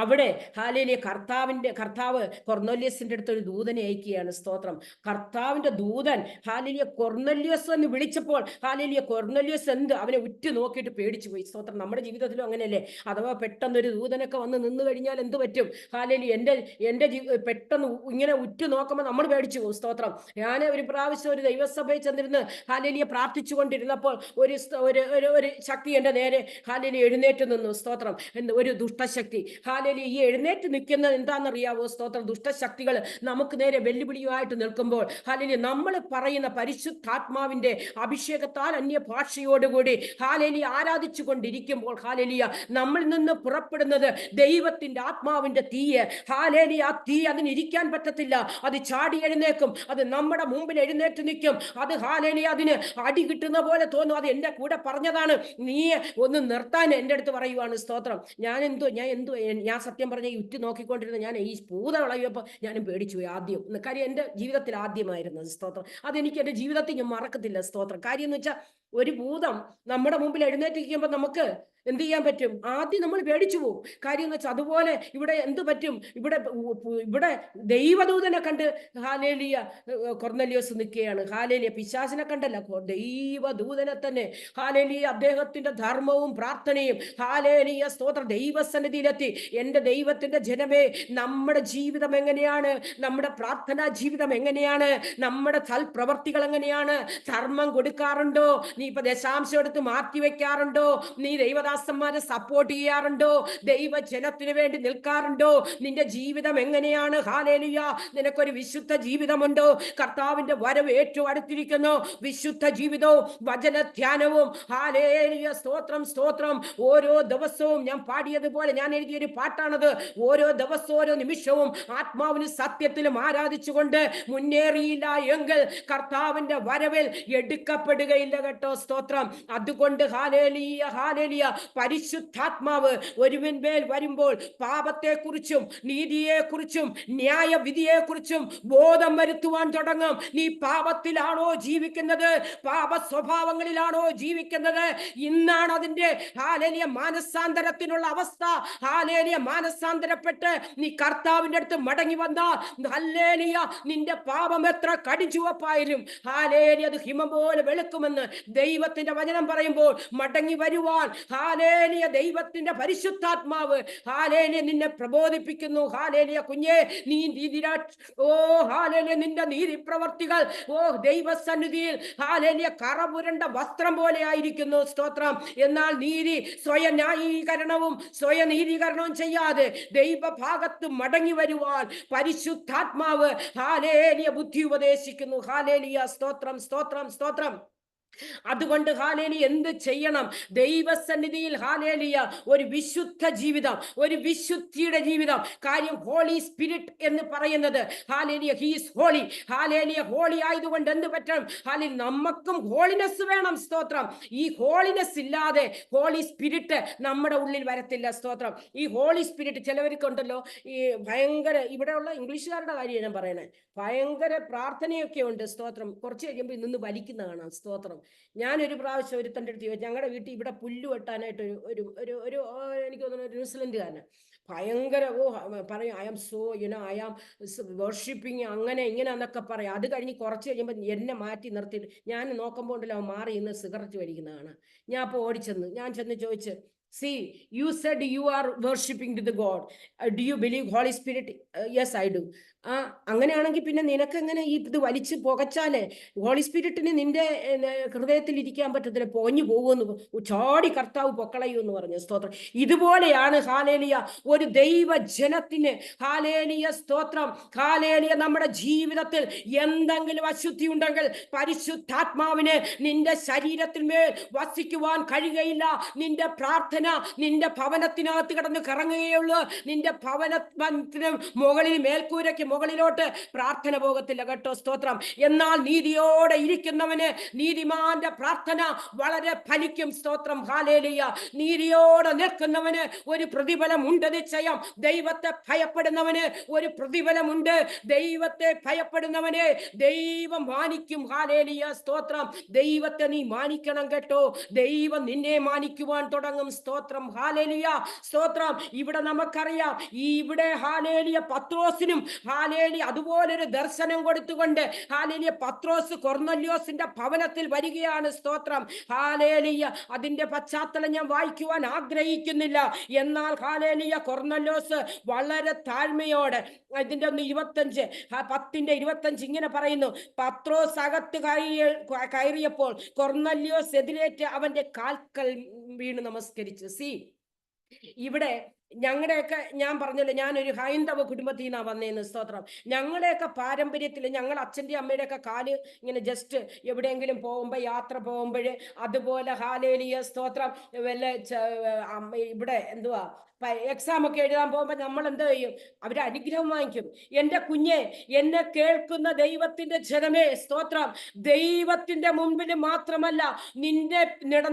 അവിടെ ഹാലേലിയ കർത്താവ് കൊർന്നല്യോസിന്റെ അടുത്ത് ഒരു ദൂതനെ അയക്കുകയാണ്. സ്തോത്രം. കർത്താവിന്റെ ദൂതൻ ഹാലേലിയ കൊർന്നല്യോസ് എന്ന് വിളിച്ചപ്പോൾ ഹാലേലിയ കൊർന്നല്യോസ് അവനെ ഉറ്റു നോക്കിയിട്ട് പേടിച്ചു പോയി. സ്തോത്രം. നമ്മുടെ ജീവിതത്തിലും അങ്ങനെയല്ലേ? അഥവാ പെട്ടെന്നൊരു ദൂതനൊക്കെ വന്ന് നിന്ന് കഴിഞ്ഞാൽ എന്ത് പറ്റും? ഹാലേലിയ എൻ്റെ പെട്ടെന്ന് ഇങ്ങനെ ഉറ്റു നോക്കുമ്പോൾ നമ്മൾ പേടിച്ചു പോകും. സ്തോത്രം. ഞാൻ ഒരു പ്രാവശ്യം ഒരു ദൈവസഭയിൽ ചെന്നിരുന്ന് ഹാലേലിയ പ്രാർത്ഥിച്ചു കൊണ്ടിരുന്നപ്പോൾ ഒരു ശക്തി എൻ്റെ നേരെ ഹാലേലിയ എഴുന്നേറ്റ് നിന്നു. സ്തോത്രം. ഒരു ദുഷ്ടശക്തി. ഹാലേലിയ ഈ എഴുന്നേറ്റ് നിൽക്കുന്നത് എന്താണെന്നറിയാവോ? സ്തോത്രം. ദുഷ്ടശക്തികൾ നമുക്ക് നേരെ വെല്ലുവിളിയുമായിട്ട് നിൽക്കുമ്പോൾ ഹാലേലിയ നമ്മൾ പറയുന്ന പരിശുദ്ധാത്മാവിന്റെ അഭിഷേകത്താൽ അന്യഭാഷയോടുകൂടി ഹാലേലിയ ആരാധിച്ചു കൊണ്ടിരിക്കുമ്പോൾ ഹാലേലിയ നമ്മളിൽ നിന്ന് പുറപ്പെടുന്നത് ദൈവത്തിന്റെ ആത്മാവിന്റെ തീയ്. ഹാലേലിയ ആ തീ അതിനിരിക്കാൻ പറ്റത്തില്ല, അത് ചാടി എഴുന്നേക്കും, അത് നമ്മുടെ മുമ്പിൽ എഴുന്നേറ്റ് നിൽക്കും. അത് ഹാലേലിയ അതിന് അടി കിട്ടുന്ന പോലെ തോന്നും. അത് എൻ്റെ കൂടെ പറഞ്ഞതാണ്, നീ ഒന്ന് നിർത്താൻ എൻ്റെ അടുത്ത് പറയുവാണ്. സ്തോത്രം. ഞാൻ സത്യം പറഞ്ഞ ഈ ഉറ്റു നോക്കിക്കൊണ്ടിരുന്ന ഞാൻ ഈ പൂത വിളയപ്പോൾ ഞാനും പേടിച്ചു പോയി ആദ്യം. കാര്യം എൻ്റെ ജീവിതത്തിൽ ആദ്യമായിരുന്നു. സ്തോത്രം. അതെനിക്ക് എൻ്റെ ജീവിതത്തിൽ ഞാൻ മറക്കത്തില്ല. സ്തോത്രം. കാര്യം എന്ന് വെച്ചാൽ ഒരു ഭൂതം നമ്മുടെ മുമ്പിൽ എഴുന്നേറ്റിരിക്കുമ്പോൾ നമുക്ക് എന്ത് ചെയ്യാൻ പറ്റും? ആദ്യം നമ്മൾ പേടിച്ചു പോകും. കാര്യം എന്ന് വെച്ചാൽ അതുപോലെ ഇവിടെ എന്ത് പറ്റും? ഇവിടെ ദൈവദൂതനെ കണ്ട് ഹാലേലിയ കൊർന്നല്യോസ് നിൽക്കുകയാണ്. ഹാലേലിയ പിശാചിനെ കണ്ടല്ല, ദൈവദൂതനെ തന്നെ. ഹാലേലിയ അദ്ദേഹത്തിന്റെ ധർമ്മവും പ്രാർത്ഥനയും ഹാലേലിയ സ്തോത്രം ദൈവസന്നിധിയിലെത്തി. എൻ്റെ ദൈവത്തിന്റെ ജനമേ, നമ്മുടെ ജീവിതം എങ്ങനെയാണ്? നമ്മുടെ പ്രാർത്ഥനാ ജീവിതം എങ്ങനെയാണ്? നമ്മുടെ സൽപ്രവർത്തികൾ എങ്ങനെയാണ്? ധർമ്മം കൊടുക്കാറുണ്ടോ? നീ ഇപ്പൊ ദശാംശം എടുത്ത് മാറ്റിവെക്കാറുണ്ടോ? നീ ദൈവദാസന്മാരെ സപ്പോർട്ട് ചെയ്യാറുണ്ടോ? ദൈവജനത്തിന് വേണ്ടി നിൽക്കാറുണ്ടോ? നിന്റെ ജീവിതം എങ്ങനെയാണ്? ഹാലേലുയ. നിനക്കൊരു വിശുദ്ധ ജീവിതമുണ്ടോ? കർത്താവിന്റെ വരവ് ഏറ്റവും അടുത്തിരിക്കുന്നു. വിശുദ്ധ ജീവിതവും വചന ധ്യാനവും. ഹാലേലുയ. സ്തോത്രം, സ്തോത്രം. ഓരോ ദിവസവും ഞാൻ പാടിയതുപോലെ, ഞാൻ എഴുതിയൊരു പാട്ടാണത്. ഓരോ ദിവസവും ഓരോ നിമിഷവും ആത്മാവിന് സത്യത്തിലും ആരാധിച്ചുകൊണ്ട് മുന്നേറിയില്ല എങ്കിൽ കർത്താവിന്റെ വരവിൽ എടുക്കപ്പെടുകയില്ല കേട്ടോ. സ്തോത്രം. അതുകൊണ്ട് ഹാലേലിയ, ഹാലേലിയ. പരിശുദ്ധാത്മാവ് ഒരുവന്മേൽ വരുമ്പോൾ പാപത്തെക്കുറിച്ചും നീതിയെക്കുറിച്ചും ന്യായവിധിയെക്കുറിച്ചും ബോധം വരുത്തുവാൻ തുടങ്ങും. നീ പാപത്തിലാണോ ജീവിക്കുന്നത്? പാപ സ്വഭാവങ്ങളിലാണോ ജീവിക്കുന്നത്? ഇന്നാണ് അതിന്റെ ഹാലേലിയ മാനസാന്തരത്തിനുള്ള അവസ്ഥ. ഹാലേലിയ. മാനസാന്തരപ്പെട്ട് നീ കർത്താവിന്റെ അടുത്ത് മടങ്ങി വന്നാൽ ഹല്ലേലിയ, നിന്റെ പാപം എത്ര കടിച്ചുവപ്പായാലും ഹാലേലിയ അത് ഹിമം പോലെ വെളുക്കുമെന്ന് ദൈവത്തിന്റെ വചനം പറയുമ്പോൾ മടങ്ങി വരുവാൻ ഹാലേലിയ ദൈവത്തിന്റെ പരിശുദ്ധാത്മാവ് ഹാലേലിയ നിന്നെ പ്രബോധിപ്പിക്കുന്നു. ഹാലേലിയ കുഞ്ഞേ, നീ ഓ ഹാലേലിയ നിന്റെ നീതി പ്രവർത്തികൾ ദൈവസന്നിധിയിൽ ഹാലേലിയ കറപുരണ്ട വസ്ത്രം പോലെ ആയിരിക്കുന്നു. സ്തോത്രം. എന്നാൽ നീതി സ്വയം ന്യായീകരണവും സ്വയം നീതീകരണവും ചെയ്യാതെ ദൈവഭാഗത്ത് മടങ്ങി വരുവാൻ പരിശുദ്ധാത്മാവ് ഹാലേലിയ ബുദ്ധി ഉപദേശിക്കുന്നു. ഹാലേലിയ. സ്തോത്രം, സ്തോത്രം, സ്തോത്രം. അതുകൊണ്ട് ഹാലേലിയ എന്ത് ചെയ്യണം? ദൈവസന്നിധിയിൽ ഹാലേലിയ ഒരു വിശുദ്ധ ജീവിതം, ഒരു വിശുദ്ധിയുടെ ജീവിതം. കാര്യം ഹോളി സ്പിരിറ്റ് എന്ന് പറയുന്നത് hallelujah he's holy. Hallelujah holy ആയതുകൊണ്ട് എന്ത് പറ്റണം? ഹാലേലിയ നമുക്കും ഹോളിനെസ് വേണം. സ്തോത്രം. ഈ ഹോളിനെസ് ഇല്ലാതെ ഹോളി സ്പിരിറ്റ് നമ്മുടെ ഉള്ളിൽ വരത്തില്ല. സ്തോത്രം. ഈ ഹോളി സ്പിരിറ്റ് ചിലവർക്കുണ്ടല്ലോ, ഈ ഭയങ്കര ഇവിടെയുള്ള ഇംഗ്ലീഷുകാരുടെ കാര്യം ഞാൻ പറയണേ, ഭയങ്കര പ്രാർത്ഥനയൊക്കെ ഉണ്ട്. സ്തോത്രം. കുറച്ച് കഴിയുമ്പോൾ നിന്ന് വലിക്കുന്ന കാണാം. സ്തോത്രം. ഞാനൊരു പ്രാവശ്യം ഒരുത്തൻ്റെ അടുത്ത് ചോദിച്ചു, ഞങ്ങളുടെ വീട്ടിൽ ഇവിടെ പുല്ല് വെട്ടാനായിട്ട് ഒരു ഒരു ഒരു എനിക്ക് തോന്നുന്നു ഒരു ന്യൂസിലൻഡുകാരന് ഭയങ്കര പറയും, I am so I am worshipping അങ്ങനെ ഇങ്ങനെ എന്നൊക്കെ പറയാം. അത് കഴിഞ്ഞ് കുറച്ച് കഴിയുമ്പോൾ എന്നെ മാറ്റി നിർത്തിയിട്ട് ഞാൻ നോക്കുമ്പോൾ ഉണ്ടല്ലോ മാറി ഇന്ന് സിഗരറ്റ് വലിക്കുന്നതാണ്. ഞാൻ അപ്പോൾ ഓടിച്ചെന്ന് ഞാൻ ചോദിച്ച്, see, you said you are worshipping to the God. Do you believe Holy Spirit? Yes, I do. അങ്ങനെയാണെങ്കിൽ പിന്നെ നിനക്ക് എങ്ങനെ ഇത് വലിച്ച് പുകച്ചാലേ ഹോളി സ്പിരിറ്റിന് നിന്റെ ഹൃദയത്തിൽ ഇരിക്കാൻ പറ്റത്തില്ല, പോഞ്ഞു പോകുമെന്ന് ചാടി കർത്താവ് പൊക്കളയുമെന്ന് പറഞ്ഞു. സ്തോത്രം. ഇതുപോലെയാണ് ഹാലേലിയ ഒരു ദൈവജനത്തിന്. ഹാലേലിയ. സ്തോത്രം. ഹാലേലിയ. നമ്മുടെ ജീവിതത്തിൽ എന്തെങ്കിലും അശുദ്ധി ഉണ്ടെങ്കിൽ പരിശുദ്ധാത്മാവിന് നിന്റെ ശരീരത്തിന്മേൽ വസിക്കുവാൻ കഴിയുകയില്ല. നിന്റെ പ്രാർത്ഥന നിന്റെ ഭവനത്തിനകത്ത് കിടന്ന് കറങ്ങുകയുള്ളൂ. നിന്റെ ഭവനത്തിന് മുകളിൽ മേൽക്കൂരയ്ക്ക് മുകളിലോട്ട് പ്രാർത്ഥന പോകത്തില്ല കേട്ടോ. സ്തോത്രം. എന്നാൽ നീതിയോടെ ഇരിക്കുന്നവന് നീതിമാന്റെ പ്രാർത്ഥന വളരെ ഫലിക്കും. സ്തോത്രം. ഹാലേലിയ. നീതിയോടെ നിൽക്കുന്നവന് ഒരു പ്രതിഫലമുണ്ട് നിശ്ചയം. ദൈവത്തെ ഭയപ്പെടുന്നവന് ഒരു പ്രതിഫലമുണ്ട്. ദൈവത്തെ ഭയപ്പെടുന്നവനെ ദൈവം മാനിക്കും. ഹാലേലിയ. സ്തോത്രം. ദൈവത്തെ നീ മാനിക്കണം കേട്ടോ. ദൈവം നിന്നെ മാനിക്കുവാൻ തുടങ്ങും. സ്തോത്രം. ഹാലേലിയ. സ്തോത്രം. ഇവിടെ നമുക്കറിയാം, ഇവിടെ ഹാലേലിയ പത്രോസിനും ഹാലേലിയ അതുപോലൊരു ദർശനം കൊടുത്തുകൊണ്ട് ഹാലേലിയ പത്രോസ് കൊർന്നല്യോസിന്റെ ഭവനത്തിൽ വരികയാണ്. സ്തോത്രം. ഹാലേലിയ. അതിന്റെ പശ്ചാത്തലം ഞാൻ വായിക്കുവാൻ ആഗ്രഹിക്കുന്നില്ല. എന്നാൽ ഹാലേലിയ കൊർന്നല്യോസ് വളരെ താഴ്മയോടെ ഇതിന്റെ 25 10:25 ഇങ്ങനെ പറയുന്നു, പത്രോസ് അകത്ത് കയറിയപ്പോൾ കൊർന്നല്യോസ് എതിരേറ്റ് അവന്റെ കാൽക്കൽ വീണ് നമസ്കരിച്ചു. ഇവിടെ ഞങ്ങളുടെയൊക്കെ ഞാൻ പറഞ്ഞല്ലോ, ഞാനൊരു ഹൈന്ദവ കുടുംബത്തിൽ നിന്നാണ് വന്നേന്ന്. സ്തോത്രം. ഞങ്ങളുടെയൊക്കെ പാരമ്പര്യത്തിൽ ഞങ്ങൾ അച്ഛൻ്റെ അമ്മയുടെയൊക്കെ കാല് ഇങ്ങനെ ജസ്റ്റ് എവിടെയെങ്കിലും പോകുമ്പോൾ യാത്ര പോകുമ്പോൾ അതുപോലെ ഹാലേലിയ. സ്തോത്രം. വല്ല ഇവിടെ എന്തുവാ എക്സാം ഒക്കെ എഴുതാൻ പോകുമ്പോൾ നമ്മൾ എന്താ ചെയ്യും? അവര് അനുഗ്രഹം വാങ്ങിക്കും. എൻ്റെ കുഞ്ഞെ, എന്നെ കേൾക്കുന്ന ദൈവത്തിന്റെ ജനമേ, സ്തോത്രം. ദൈവത്തിന്റെ മുൻപിൽ മാത്രമല്ല നിന്നെ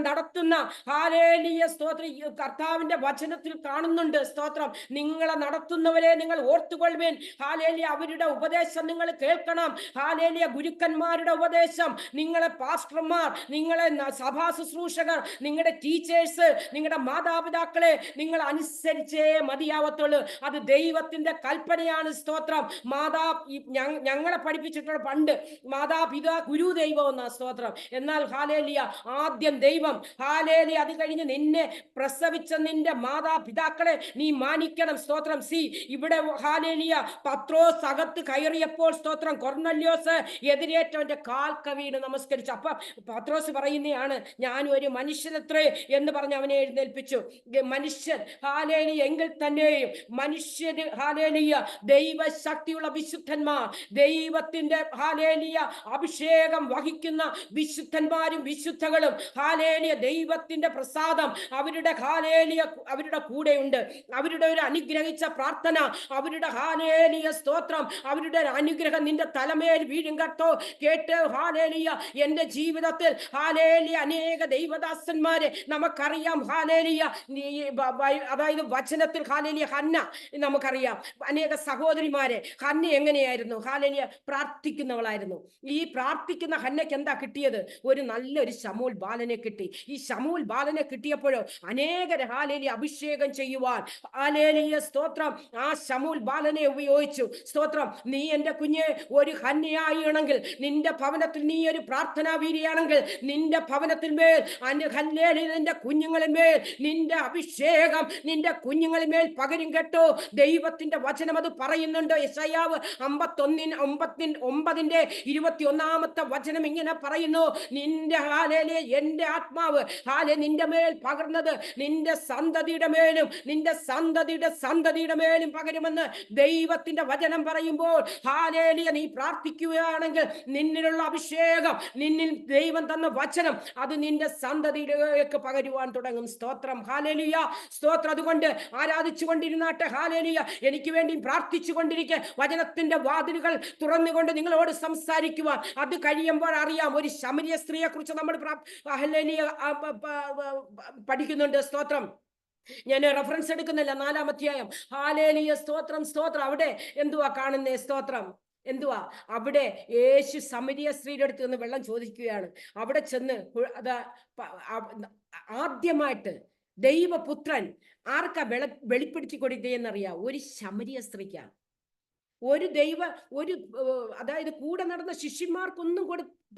നടത്തുന്ന ഹാലേലിയ സ്തോത്രം കർത്താവിന്റെ വചനത്തിൽ കാണുന്നുണ്ട്. സ്തോത്രം. നിങ്ങളെ നടത്തുന്നവരെ നിങ്ങൾ ഓർത്തുകൊള്ളുവേൻ. ഹാലേലിയ. അവരുടെ ഉപദേശം നിങ്ങൾ കേൾക്കണം. ഹാലേലിയ. ഗുരുക്കന്മാരുടെ ഉപദേശം, നിങ്ങളെ പാസ്റ്റർമാർ, നിങ്ങളെ സഭാ ശുശ്രൂഷകർ, നിങ്ങളുടെ ടീച്ചേഴ്സ്, നിങ്ങളുടെ മാതാപിതാക്കളെ നിങ്ങൾ അനുസരിച്ചേ മതിയാവത്തുള്ളൂ. അത് ദൈവത്തിന്റെ കൽപ്പനയാണ്. സ്തോത്രം. ഞങ്ങളെ പഠിപ്പിച്ചിട്ടുള്ള പണ്ട് മാതാപിതാ ഗുരു ദൈവം എന്നാ. സ്തോത്രം. എന്നാൽ ഹാലേലിയ ആദ്യം ദൈവം. ഹാലേലിയ. അത് കഴിഞ്ഞ് നിന്നെ പ്രസവിച്ച നിന്റെ മാതാപിതാക്കളെ നീ മാനിക്കണം. സ്തോത്രം. ഇവിടെ ഹാലേലിയ പത്രോസ് അകത്ത് കയറിയപ്പോൾ സ്തോത്രം കൊർന്നല്യോസ് എതിരേറ്റവന്റെ കാൽക്ക വീണ് നമസ്കരിച്ചു. അപ്പൊ പത്രോസ് പറയുന്നതാണ്, ഞാൻ ഒരു മനുഷ്യനത്രേ എന്ന് പറഞ്ഞ് അവനെ എഴുന്നേൽപ്പിച്ചു. മനുഷ്യൻ ഹാലേലിയ എങ്കിൽ തന്നെയും മനുഷ്യന് ഹാലേലിയ ദൈവശക്തിയുള്ള വിശുദ്ധന്മാർ, ദൈവത്തിന്റെ ഹാലേലിയ അഭിഷേകം വഹിക്കുന്ന വിശുദ്ധന്മാരും വിശുദ്ധകളും ഹാലേലിയ ദൈവത്തിന്റെ പ്രസാദം അവരുടെ ഹാലേലിയ അവരുടെ കൂടെയുണ്ട്. അവരുടെ ഒരു അനുഗ്രഹിച്ച പ്രാർത്ഥന, അവരുടെ ഹാലേലിയ സ്തോത്രം, അവരുടെ അനുഗ്രഹം നിന്റെ തലമേൽ വീഴും കേട്ട് ഹാലേലിയ. എന്റെ ജീവിതത്തിൽ ഹാലേലിയ അനേക ദൈവദാസന്മാരെ നമുക്കറിയാം. ഹാലേലിയ അതായത് വചനത്തിൽ ഹാലേലിയ ഹന്ന നമുക്കറിയാം. അനേക സഹോദരിമാരെ, ഹന്ന എങ്ങനെയായിരുന്നു? ഹാലേലിയ പ്രാർത്ഥിക്കുന്നവളായിരുന്നു. ഈ പ്രാർത്ഥിക്കുന്ന ഹന്നയ്ക്ക് എന്താ കിട്ടിയത്? നല്ലൊരു ശമൂൽ ബാലനെ കിട്ടി. ഈ ശമൂൽ ബാലനെ കിട്ടിയപ്പോഴോ അനേകരെ ഹാലേലിയ അഭിഷേകം ചെയ്യുവാൻ ഹാലേലിയ സ്തോത്രം ആ ശമൂൽ ബാലനെ ഉപയോഗിച്ചു. സ്തോത്രം. നീ എന്റെ കുഞ്ഞെ ഒരു ഹന്നയാണെങ്കിൽ, നിന്റെ ഭവനത്തിൽ നീ ഒരു പ്രാർത്ഥനാ വീരിയാണെങ്കിൽ, നിന്റെ ഭവനത്തിൽ മേൽ നിന്റെ കുഞ്ഞുങ്ങളിൽ മേൽ നിന്റെ അഭിഷേകം നിന്റെ കുഞ്ഞുങ്ങളിൽ മേൽ പകരും കേട്ടോ. ദൈവത്തിന്റെ വചനം അത് പറയുന്നുണ്ട്. യെശയ്യാവ് 51:21 വചനം ഇങ്ങനെ പറയുന്നു, നിന്റെ ഹാലേലിയ എന്റെ ആത്മാവ് നിന്റെ മേൽ പകർന്നത് നിന്റെ സന്തതിയുടെ മേലും നിന്റെ സന്തതിയുടെ മേലും പകരുമെന്ന് ദൈവത്തിന്റെ വചനം പറയുമ്പോൾ ഹാലേലിയ നീ പ്രാർത്ഥിക്കുകയാണെങ്കിൽ നിന്നിലുള്ള അഭിഷേകം, നിന്നിൽ ദൈവം തന്ന വചനം അത് നിന്റെ സന്തതിയിലേക്ക് പകരുവാൻ തുടങ്ങും. സ്തോത്രം. ഹാലേലിയ സ്തോത്രം. അതുകൊണ്ട് ആരാധിച്ചു കൊണ്ടിരുന്നാട്ടെ. ഹാലേലിയ എനിക്ക് വേണ്ടി പ്രാർത്ഥിച്ചു കൊണ്ടിരിക്കെ വചനത്തിന്റെ വാതിലുകൾ തുറന്നുകൊണ്ട് നിങ്ങളോട് സംസാരിക്കുവാൻ. അത് കഴിയുമ്പോൾ അറിയാം. ഒരു ശമരിയ സ്ത്രീയെ കുറിച്ച് നമ്മൾ പഠിക്കുന്നുണ്ട്. സ്തോത്രം. ഞാൻ റെഫറൻസ് എടുക്കുന്നില്ല. 4-ാം അധ്യായം. ഹാലേലിയ സ്തോത്രം സ്തോത്രം. അവിടെ എന്തുവാ കാണുന്നേ? സ്തോത്രം. എന്തുവാ അവിടെ? യേശു സമരിയ സ്ത്രീയുടെ അടുത്ത് നിന്ന് വെള്ളം ചോദിക്കുകയാണ്. അവിടെ ചെന്ന് ആദ്യമായിട്ട് ദൈവപുത്രൻ ആർക്കാ വെളിപ്പെടുത്തി കൊടുത്തതെന്നറിയാം? ഒരു ശമരിയ സ്ത്രീക്കാ. അതായത് കൂടെ നടന്ന ശിഷ്യന്മാർക്കൊന്നും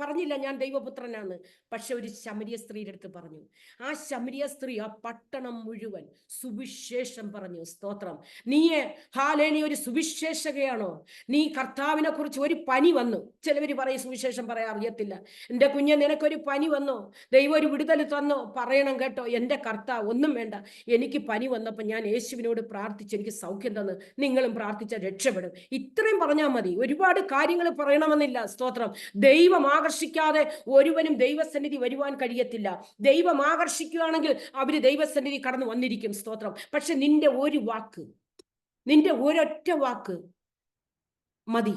പറഞ്ഞില്ല ഞാൻ ദൈവപുത്രനാണ്. പക്ഷെ ഒരു ശമരിയ സ്ത്രീയുടെ അടുത്ത് പറഞ്ഞു. ആ ശമരിയ സ്ത്രീ ആ പട്ടണം മുഴുവൻ സുവിശേഷം പറഞ്ഞു. സ്തോത്രം. നീയെ ഹാലേലിയ ഒരു സുവിശേഷകയാണോ? നീ കർത്താവിനെ കുറിച്ച് ഒരു പനി വന്നു. ചിലവര് പറയും സുവിശേഷം പറയാൻ അറിയത്തില്ല. എൻ്റെ കുഞ്ഞെ നിനക്കൊരു പനി വന്നോ? ദൈവം ഒരു വിടുതൽ തന്നോ? പറയണം കേട്ടോ. എൻ്റെ കർത്താവ് ഒന്നും വേണ്ട, എനിക്ക് പനി വന്നപ്പോൾ ഞാൻ യേശുവിനോട് പ്രാർത്ഥിച്ചു, എനിക്ക് സൗഖ്യം തന്നു. നിങ്ങളും പ്രാർത്ഥിച്ചാൽ രക്ഷപ്പെടും. ഇത്രയും പറഞ്ഞാൽ മതി. ഒരുപാട് കാര്യങ്ങൾ പറയണമെന്നില്ല. സ്തോത്രം. ദൈവം ആകർഷിക്കാതെ ഒരുവനും ദൈവസന്നിധി വരുവാൻ കഴിയത്തില്ല. ദൈവം ആകർഷിക്കുകയാണെങ്കിൽ അവര് ദൈവസന്നിധി കടന്നു വന്നിരിക്കും. സ്തോത്രം. പക്ഷെ നിന്റെ ഒരു വാക്ക്, നിന്റെ ഒരൊറ്റ വാക്ക് മതി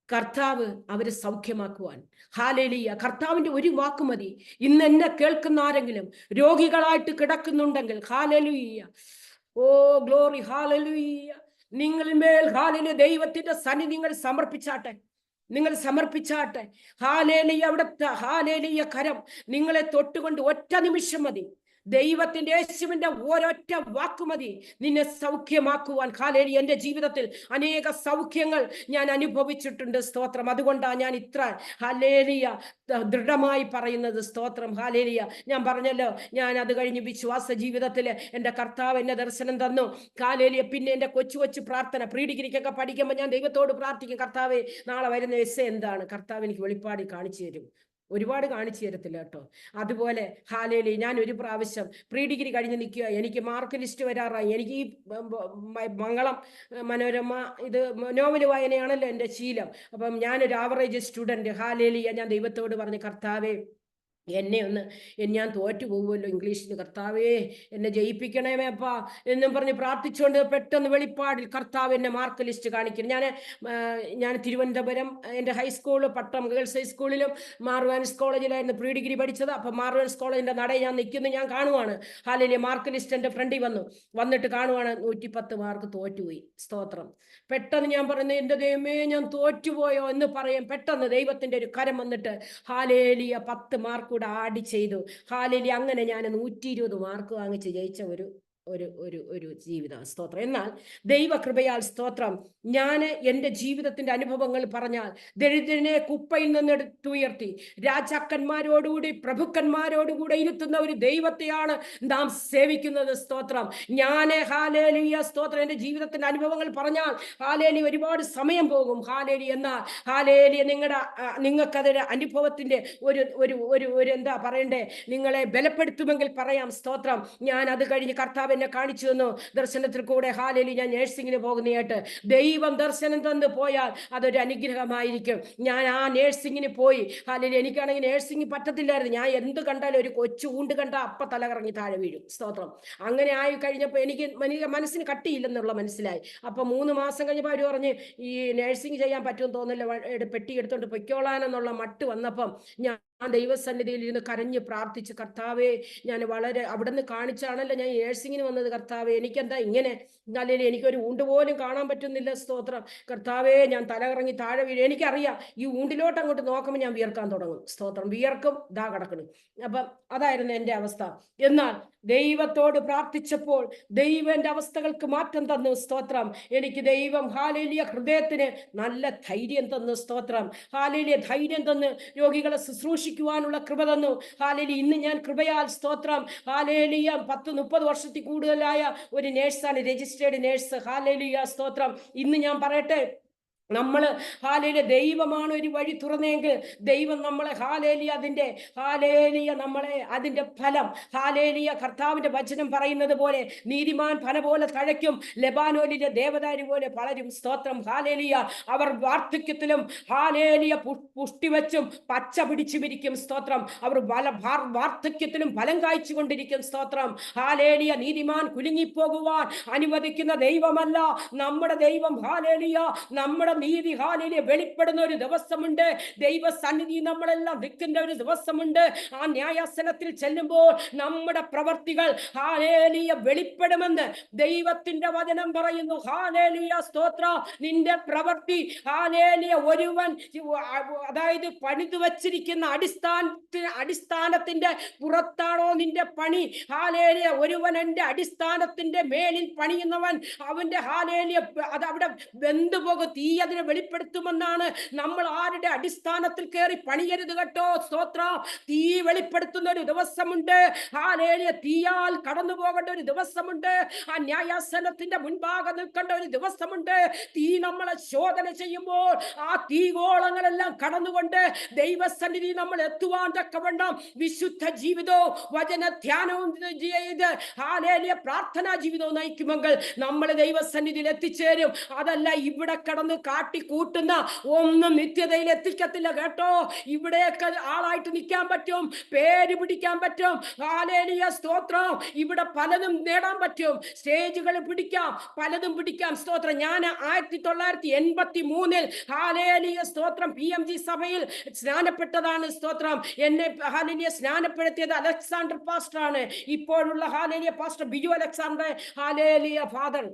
കർത്താവ് അവരെ സൗഖ്യമാക്കുവാൻ. ഹാലേലിയ. കർത്താവിന്റെ ഒരു വാക്ക് മതി. ഇന്ന് എന്നെ കേൾക്കുന്ന ആരെങ്കിലും രോഗികളായിട്ട് കിടക്കുന്നുണ്ടെങ്കിൽ ഹാലേലൂയ, ഓ ഗ്ലോറി, ഹാലേലൂയ, നിങ്ങളിൽ മേൽ ഹാലേലൂയ ദൈവത്തിന്റെ സന്നിധി നിങ്ങൾ സമർപ്പിച്ചാട്ടെ. ഹാലേലിയ. അവിടുത്തെ ഹാലേലിയ കരം നിങ്ങളെ തൊട്ടുകൊണ്ട് ഒറ്റ നിമിഷം മതി. ദൈവത്തിന്റെ യേശുവിന്റെ ഒരൊറ്റ വാക്കുമതി നിന്നെ സൗഖ്യമാക്കുവാൻ. ഹാലേലിയ. എൻ്റെ ജീവിതത്തിൽ അനേക സൗഖ്യങ്ങൾ ഞാൻ അനുഭവിച്ചിട്ടുണ്ട്. സ്തോത്രം. അതുകൊണ്ടാണ് ഞാൻ ഇത്ര ഹാലേലിയ ദൃഢമായി പറയുന്നത്. സ്തോത്രം. ഹാലേലിയ. ഞാൻ പറഞ്ഞല്ലോ, ഞാൻ അത് കഴിഞ്ഞ് വിശ്വാസ ജീവിതത്തിൽ എൻ്റെ കർത്താവ് എന്നെ ദർശനം തന്നു. ഹാലേലിയ. പിന്നെ എൻ്റെ കൊച്ചു പ്രാർത്ഥന പ്രീ ഡിഗ്രിക്കൊക്കെ പഠിക്കുമ്പോൾ ഞാൻ ദൈവത്തോട് പ്രാർത്ഥിക്കും, കർത്താവേ നാളെ വരുന്ന എസ്സേ എന്താണ്? കർത്താവ് എനിക്ക് വെളിപ്പാടി കാണിച്ചു തരും. ഒരുപാട് കാണിച്ചു തരത്തില്ല കേട്ടോ. അതുപോലെ ഹാലേലി ഞാൻ ഒരു പ്രാവശ്യം പ്രീ ഡിഗ്രി കഴിഞ്ഞ് നിൽക്കുക, എനിക്ക് മാർക്ക് ലിസ്റ്റ് വരാറായി. എനിക്ക് ഈ മംഗളം മനോരമ ഇത് നോവൽ വായനയാണല്ലോ എൻ്റെ ശീലം. അപ്പം ഞാനൊരു ആവറേജ് സ്റ്റുഡൻറ്റ്. ഹാലേലി ഞാൻ ദൈവത്തോട് പറഞ്ഞു, കർത്താവേ ഞാൻ തോറ്റു പോകുമല്ലോ ഇംഗ്ലീഷിന്, കർത്താവേ എന്നെ ജയിപ്പിക്കണമേ അപ്പാ എന്നും പറഞ്ഞ് പ്രാർത്ഥിച്ചുകൊണ്ട് പെട്ടെന്ന് വെളിപ്പാടിൽ കർത്താവ് എന്നെ മാർക്ക് ലിസ്റ്റ് കാണിക്കുന്നു. ഞാൻ തിരുവനന്തപുരം എൻ്റെ ഹൈസ്കൂൾ പട്ടം ഗേൾസ് ഹൈസ്കൂളിലും മാർവാൻസ് കോളേജിലായിരുന്നു പ്രീ ഡിഗ്രി പഠിച്ചത്. അപ്പം മാർവാൻസ് കോളേജിൻ്റെ നടയിൽ ഞാൻ നിൽക്കുന്നു, ഞാൻ കാണുവാണ് ഹാലേലൂയ മാർക്ക് ലിസ്റ്റ് എൻ്റെ ഫ്രണ്ടിൽ വന്നിട്ട് കാണുവാണ് 110 മാർക്ക് തോറ്റുപോയി. സ്തോത്രം. പെട്ടെന്ന് ഞാൻ പറയുന്നത്, എൻ്റെ ദൈവമേ ഞാൻ തോറ്റുപോയോ എന്ന് പറയും. പെട്ടെന്ന് ദൈവത്തിൻ്റെ ഒരു കരം വന്നിട്ട് ഹാലേലിയ 10 മാർക്ക് ആഡ് ചെയ്തു. ഹാലേലിയ. അങ്ങനെ ഞാൻ 120 മാർക്ക് വാങ്ങിച്ച് ജയിച്ച ഒരു ജീവിത സ്തോത്രം. എന്നാൽ ദൈവകൃപയാൽ സ്തോത്രം, ഞാൻ എൻ്റെ ജീവിതത്തിന്റെ അനുഭവങ്ങൾ പറഞ്ഞാൽ, ദരിദ്രനെ കുപ്പയിൽ നിന്ന് എടുത്തുയർത്തി രാജാക്കന്മാരോടുകൂടി പ്രഭുക്കന്മാരോടുകൂടെ ഇരുത്തുന്ന ഒരു ദൈവത്തെയാണ് നാം സേവിക്കുന്നത്. സ്തോത്രം. ഞാൻ ഹാലേലിയ സ്തോത്രം, എൻ്റെ ജീവിതത്തിന്റെ അനുഭവങ്ങൾ പറഞ്ഞാൽ ഹാലേലി ഒരുപാട് സമയം പോകും. ഹാലേലി. എന്നാൽ ഹാലേലിയ നിങ്ങൾക്കതൊരു അനുഭവത്തിന്റെ ഒരു എന്താ പറയണ്ടേ, നിങ്ങളെ ബലപ്പെടുത്തുമെങ്കിൽ പറയാം. സ്തോത്രം. ഞാൻ അത് കഴിഞ്ഞ് കർത്താവ് എന്നെ കാണിച്ചു തന്നു ദർശനത്തിൽ കൂടെ. ഹാലേലി. ഞാൻ നേഴ്സിങ്ങിന് പോകുന്നതായിട്ട് ദൈവം ദർശനം തന്നു പോയാൽ അതൊരു അനുഗ്രഹമായിരിക്കും. ഞാൻ ആ നേഴ്സിങ്ങിന് പോയി. ഹാലേലി. എനിക്കാണെങ്കിൽ നേഴ്സിംഗ് പറ്റത്തില്ലായിരുന്നു. ഞാൻ എന്ത് കണ്ടാലും ഒരു കൊച്ചു ഊണ്ട് കണ്ടാൽ അപ്പ തലകറങ്ങി താഴെ വീഴും. സ്തോത്രം. അങ്ങനെ ആയി കഴിഞ്ഞപ്പോൾ എനിക്ക് മനസ്സിന് കട്ടിയില്ലെന്നുള്ള മനസ്സിലായി. അപ്പൊ 3 മാസം കഴിഞ്ഞപ്പോൾ അവർ പറഞ്ഞ് ഈ നേഴ്സിംഗ് ചെയ്യാൻ പറ്റുമെന്ന് തോന്നില്ല, പെട്ടി എടുത്തോണ്ട് പൊയ്ക്കോളാനെന്നുള്ള മട്ട് വന്നപ്പം ഞാൻ ദൈവസന്നിധിയിൽ ഇരുന്ന് കരഞ്ഞ് പ്രാർത്ഥിച്ചു. കർത്താവേ, ഞാൻ വളരെ അവിടുന്ന് കാണിച്ചാണല്ലോ ഞാൻ നേഴ്സിങ്ങിന് വന്നത്. കർത്താവേ, എനിക്കെന്താ ഇങ്ങനെ, അല്ലെങ്കിൽ എനിക്കൊരു ഊണ്ട് പോലും കാണാൻ പറ്റുന്നില്ല. സ്തോത്രം. കർത്താവേ, ഞാൻ തലകറങ്ങി താഴെ വീഴും. എനിക്കറിയാം ഈ ഊണ്ടിലോട്ട് അങ്ങോട്ട് നോക്കുമ്പോൾ ഞാൻ വിയർക്കാൻ തുടങ്ങും. സ്തോത്രം. വിയർക്കും, ദാ കിടക്കണം. അപ്പം അതായിരുന്നു എൻ്റെ അവസ്ഥ. എന്നാൽ ദൈവത്തോട് പ്രാർത്ഥിച്ചപ്പോൾ ദൈവം എൻ്റെ അവസ്ഥകൾക്ക് മാറ്റം തന്നു. സ്തോത്രം. എനിക്ക് ദൈവം ഹാലേലിയ ഹൃദയത്തിന് നല്ല ധൈര്യം തന്നു. സ്തോത്രം. ഹാലേലിയ ധൈര്യം തന്ന് രോഗികളെ ശുശ്രൂഷിക്കുവാനുള്ള കൃപ തന്നു. ഹാലേലി. ഇന്ന് ഞാൻ കൃപയാൽ സ്തോത്രം ഹാലേലിയ 10-30 വർഷത്തിൽ കൂടുതലായ ഒരു നേഴ്സാണ്, രജിസ്റ്റേർഡ് നേഴ്സ്. ഹാലേലിയ സ്തോത്രം. ഇന്ന് ഞാൻ പറയട്ടെ, നമ്മള് ഹാലേലിയ ദൈവമാണ് ഒരു വഴി തുറന്നെങ്കിൽ ദൈവം നമ്മളെ ഹാലേലിയ നമ്മളെ അതിന്റെ ഫലം ഹാലേലിയ കർത്താവിന്റെ വചനം പറയുന്നത് പോലെ നീതിമാൻ പന പോലെ തഴയ്ക്കും, ലെബാനോനിലെ ദേവദാരി പോലെ പലരും. സ്തോത്രം. ഹാലേലിയ. അവർ വാർദ്ധക്യത്തിലും ഹാലേലിയ പുഷ്ടി വെച്ചും പച്ച പിടിച്ചുമിരിക്കും. സ്തോത്രം. അവർ വാർദ്ധക്യത്തിലും ഫലം കായ്ച്ചു കൊണ്ടിരിക്കും. സ്തോത്രം. ഹാലേലിയ. നീതിമാൻ കുലുങ്ങിപ്പോകുവാൻ അനുവദിക്കുന്ന ദൈവമല്ല നമ്മുടെ ദൈവം. ഹാലേലിയ. നമ്മുടെ നീതി ഹാലേലിയ വെളിപ്പെടുന്ന ഒരു ദിവസമുണ്ട്. ദൈവസന്നിധി നമ്മളെല്ലാം നിൽക്കുന്ന ഒരു ദിവസമുണ്ട്. ആ ന്യായാസനത്തിൽ ചെല്ലുമ്പോൾ നമ്മുടെ പ്രവർത്തികൾ ഹാലേലിയ വെളിപ്പെടുമെന്ന് ദൈവത്തിന്റെ വചനം പറയുന്നു. ഹാലേലിയ സ്തോത്ര. നിന്റെ പ്രവൃത്തി ഹാലേലിയ ഒരുവൻ അതായത് പണിതു വച്ചിരിക്കുന്ന അടിസ്ഥാനത്തിന്റെ പുറത്താണോ നിന്റെ പണി? ഹാലേലിയ. ഒരുവൻ എന്റെ അടിസ്ഥാനത്തിന്റെ മേലിൽ പണിയുന്നവൻ അവന്റെ ഹാലേലിയ അത് അവിടെ വെന്തുപോകും. തീ അതിനെ വെളിപ്പെടുത്തുമെന്നാണ്. നമ്മൾ ആരുടെ അടിസ്ഥാനത്തിൽ കയറി പണിയരുത് കേട്ടോ. സ്തോത്ര. തീ വെളിപ്പെടുത്തുന്ന ഒരു ദിവസമുണ്ട്. ഹാലേലിയ. തീയാൽ കടന്നു പോകേണ്ട ഒരു ദിവസമുണ്ട്. ആ ന്യായാസനത്തിന്റെ മുൻപാകെ നിൽക്കേണ്ട ഒരു ദിവസമുണ്ട്. തീ നമ്മളെ ശോധന ചെയ്യുമ്പോൾ ആ തീഗോളങ്ങളെല്ലാം കടന്നുകൊണ്ട് ദൈവസന്നിധി നമ്മൾ എത്തുവാൻ തക്കവണ്ണം വിശുദ്ധ ജീവിതവും വചന ധ്യാനവും ചെയ്ത് ഹാലേലിയ പ്രാർത്ഥനാ ജീവിതവും നയിക്കുമെങ്കിൽ നമ്മൾ ദൈവസന്നിധിയിൽ എത്തിച്ചേരും. അതല്ല ഇവിടെ കടന്ന് കാട്ടിക്കൂട്ടുന്ന ഒന്നും നിത്യതയിൽ എത്തിക്കത്തില്ല കേട്ടോ. ഇവിടെയൊക്കെ ആളായിട്ട് നിൽക്കാൻ പറ്റും, പേര് പിടിക്കാൻ പറ്റും. ഹാലേലിയ സ്തോത്രം. ഇവിടെ പലതും നേടാൻ പറ്റും. സ്റ്റേജുകൾ പിടിക്കാം, പലതും പിടിക്കാം. സ്തോത്രം. ഞാൻ 1983 ഹാലേലിയ സ്തോത്രം PMG സഭയിൽ സ്നാനപ്പെട്ടതാണ്. സ്തോത്രം. എന്നെ ഹാലേലിയ സ്നാനപ്പെടുത്തിയത് അലക്സാണ്ടർ പാസ്റ്റർ ആണ്. ഇപ്പോഴുള്ള hallelujah pastor Biju Alexander hallelujah father.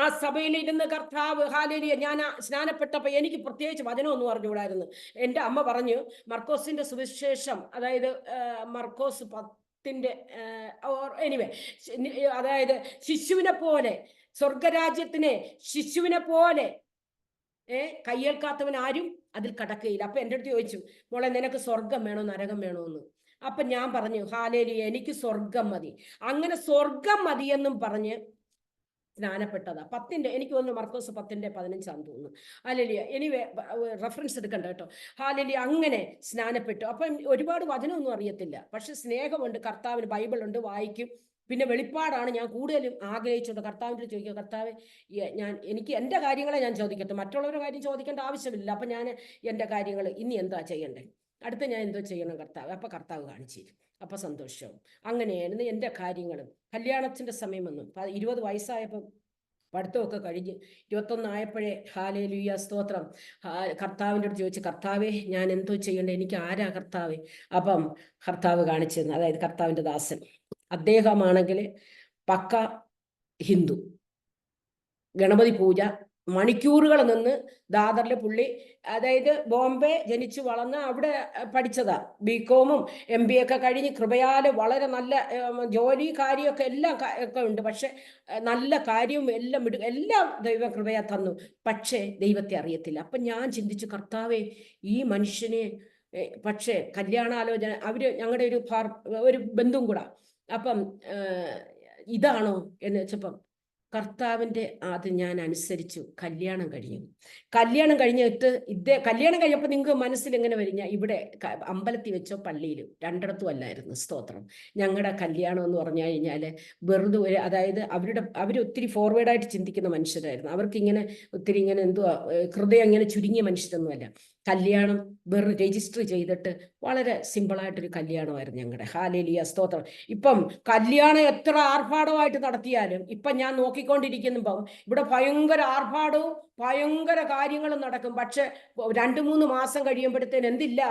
ആ സഭയിൽ ഇരുന്ന് കർത്താവ് ഹാലേലിയ ഞാൻ സ്നാനപ്പെട്ടപ്പോൾ എനിക്ക് പ്രത്യേകിച്ച് വചനമൊന്നും അറിഞ്ഞുകൂടായിരുന്നു. എൻ്റെ അമ്മ പറഞ്ഞു, മർക്കോസിന്റെ സുവിശേഷം, അതായത് മർക്കോസ് 10 എനിവേ, അതായത് ശിശുവിനെ പോലെ സ്വർഗരാജ്യത്തിനെ ശിശുവിനെ പോലെ കയ്യേൽക്കാത്തവൻ ആരും അതിൽ കടക്കുകയില്ല. അപ്പൊ എൻ്റെ അടുത്ത് ചോദിച്ചു, മോളെ നിനക്ക് സ്വർഗം വേണോ നരകം വേണോ എന്ന്. അപ്പൊ ഞാൻ പറഞ്ഞു, ഹാലേലിയ എനിക്ക് സ്വർഗം മതി. അങ്ങനെ സ്വർഗം മതി എന്നും പറഞ്ഞ് സ്നാനപ്പെട്ടതാ. 10 എനിക്ക് തോന്നുന്നു മർക്കോസ് 10:15 തോന്നുന്നു. ഹാലേലിയ. എനിവേ റെഫറൻസ് എടുക്കണ്ട കേട്ടോ. ഹാലേലിയ. അങ്ങനെ സ്നാനപ്പെട്ടു. അപ്പം ഒരുപാട് വചനമൊന്നും അറിയത്തില്ല, പക്ഷെ സ്നേഹമുണ്ട്. കർത്താവിന് ബൈബിൾ ഉണ്ട്, വായിക്കും. പിന്നെ വെളിപ്പാടാണ് ഞാൻ കൂടുതലും ആഗ്രഹിച്ചുകൊണ്ട് കർത്താവിൻ്റെ ചോദിക്കുക, കർത്താവ് എനിക്ക് എൻ്റെ കാര്യങ്ങളെ ഞാൻ ചോദിക്കട്ടെ, മറ്റുള്ളവരുടെ കാര്യം ചോദിക്കേണ്ട ആവശ്യമില്ല. അപ്പം ഞാൻ എൻ്റെ കാര്യങ്ങൾ ഇനി എന്താ ചെയ്യണ്ടേ, അടുത്ത ഞാൻ എന്തോ ചെയ്യണം കർത്താവ്. അപ്പം കർത്താവ് കാണിച്ചു തരും. അപ്പം സന്തോഷവും. അങ്ങനെയായിരുന്നു എൻ്റെ കാര്യങ്ങളും. കല്യാണത്തിൻ്റെ സമയം വന്നു. 20 വയസ്സായപ്പം പഠിത്തമൊക്കെ കഴിഞ്ഞ് 21 ആയപ്പോഴേ ഹാലേലൂയ സ്തോത്രം കർത്താവിൻ്റെ അടുത്ത് ചോദിച്ചു, കർത്താവേ ഞാൻ എന്തോ ചെയ്യണ്ടേ, എനിക്ക് ആരാ കർത്താവേ? അപ്പം കർത്താവ് കാണിച്ചു തന്നു. അതായത് കർത്താവിൻ്റെ ദാസൻ, അദ്ദേഹമാണെങ്കിൽ പക്ക ഹിന്ദു, ഗണപതി പൂജ മണിക്കൂറുകൾ നിന്ന് ദാദറിൽ പുള്ളി, അതായത് ബോംബെ ജനിച്ചു വളർന്ന് അവിടെ പഠിച്ചതാ. ബികോമും MBA ഒക്കെ കഴിഞ്ഞ് കൃപയാല് വളരെ നല്ല ജോലി കാര്യമൊക്കെ എല്ലാം ഒക്കെ ഉണ്ട്. പക്ഷെ നല്ല കാര്യവും എല്ലാം ദൈവ കൃപയാ തന്നു. പക്ഷേ ദൈവത്തെ അറിയത്തില്ല. അപ്പം ഞാൻ ചിന്തിച്ചു, കർത്താവേ, ഈ മനുഷ്യനെ പക്ഷേ കല്യാണാലോചന ഞങ്ങളുടെ ഒരു ബന്ധുവും കൂടാ. അപ്പം ഇതാണോ എന്ന് വെച്ചപ്പം കർത്താവിൻ്റെ അത് ഞാൻ അനുസരിച്ചു. കല്യാണം കഴിഞ്ഞിട്ട് കല്യാണം കഴിഞ്ഞപ്പോൾ നിങ്ങൾക്ക് മനസ്സിൽ എങ്ങനെ വരും? ഇവിടെ അമ്പലത്തിൽ വെച്ചോ പള്ളിയിലും രണ്ടിടത്തും അല്ലായിരുന്നു. സ്തോത്രം. ഞങ്ങളുടെ കല്യാണം എന്ന് പറഞ്ഞു കഴിഞ്ഞാൽ വെറുതെ അതായത് അവർ ഒത്തിരി ഫോർവേഡായിട്ട് ചിന്തിക്കുന്ന മനുഷ്യരായിരുന്നു. അവർക്കിങ്ങനെ ഒത്തിരി ഇങ്ങനെ എന്തുവാ ഹൃദയം ഇങ്ങനെ ചുരുങ്ങിയ മനുഷ്യരൊന്നുമല്ല. കല്യാണം വെറും രജിസ്റ്റർ ചെയ്തിട്ട് വളരെ സിമ്പിളായിട്ടൊരു കല്യാണമായിരുന്നു ഞങ്ങളുടെ. ഹല്ലേലൂയ, സ്തോത്രം. ഇപ്പം കല്യാണം എത്ര ആർഭാടമായിട്ട് നടത്തിയാലും ഇപ്പം ഞാൻ നോക്കിക്കൊണ്ടിരിക്കുമ്പം ഇവിടെ ഭയങ്കര ആർഭാടവും ഭയങ്കര കാര്യങ്ങളും നടക്കും. പക്ഷെ 2-3 മാസം കഴിയുമ്പോഴത്തേന് എന്തില്ല?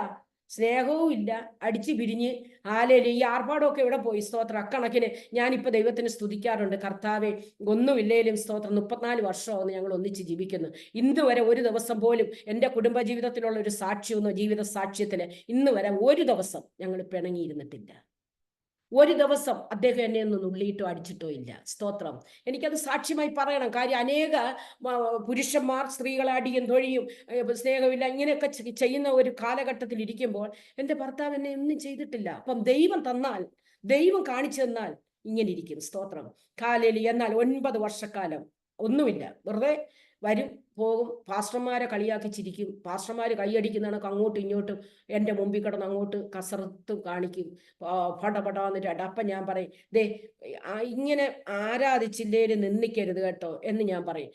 സ്നേഹവും ഇല്ല, അടിച്ചു പിരിഞ്ഞ്. ഹല്ലേലൂയ, ഈ ആർഭാടമൊക്കെ ഇവിടെ പോയി. സ്തോത്രം. അക്കണക്കിന് ഞാനിപ്പോൾ ദൈവത്തിന് സ്തുതിക്കാറുണ്ട്. കർത്താവെ, ഒന്നുമില്ലേലും സ്തോത്രം, 34 വർഷമാവുന്നു ഞങ്ങൾ ഒന്നിച്ച് ജീവിക്കുന്നു. ഇന്ന് വരെ ഒരു ദിവസം പോലും എൻ്റെ കുടുംബജീവിതത്തിലുള്ള ഒരു സാക്ഷ്യമൊന്നും, ജീവിത സാക്ഷ്യത്തിൽ ഇന്ന് വരെ ഒരു ദിവസം ഞങ്ങൾ പിണങ്ങിയിരുന്നിട്ടില്ല. ഒരു ദിവസം അദ്ദേഹം എന്നെ ഒന്ന് നുള്ളിയിട്ടോ അടിച്ചിട്ടോ ഇല്ല. സ്തോത്രം. എനിക്കത് സാക്ഷ്യമായി പറയണം. കാര്യം അനേക പുരുഷന്മാർ സ്ത്രീകളെ അടിയും തൊഴിയും സ്നേഹമില്ല ഇങ്ങനെയൊക്കെ ചെയ്യുന്ന ഒരു കാലഘട്ടത്തിൽ ഇരിക്കുമ്പോൾ എൻ്റെ ഭർത്താവ് എന്നെ ഒന്നും ചെയ്തിട്ടില്ല. അപ്പം ദൈവം തന്നാൽ, ദൈവം കാണിച്ചു തന്നാൽ ഇങ്ങനെ ഇരിക്കും. സ്തോത്രം. ഹല്ലേലൂയ. എന്നാൽ 9 വർഷക്കാലം ഒന്നുമില്ല, വെറുതെ വരും പോകും. പാസ്റ്റർമാരെ കളിയാക്കി ചിരിക്കും. പാസ്റ്റർമാർ കൈയടിക്കുന്ന കണക്ക് അങ്ങോട്ടും ഇങ്ങോട്ടും എൻ്റെ മുമ്പിൽ കിടന്ന് അങ്ങോട്ട് കസർത്ത് കാണിക്കും. പടപടാന്നിട്ട്. അപ്പം ഞാൻ പറയും, ഇങ്ങനെ ആരാധിച്ചില്ലേലും നിന്ദിക്കരുത് കേട്ടോ എന്ന് ഞാൻ പറയും.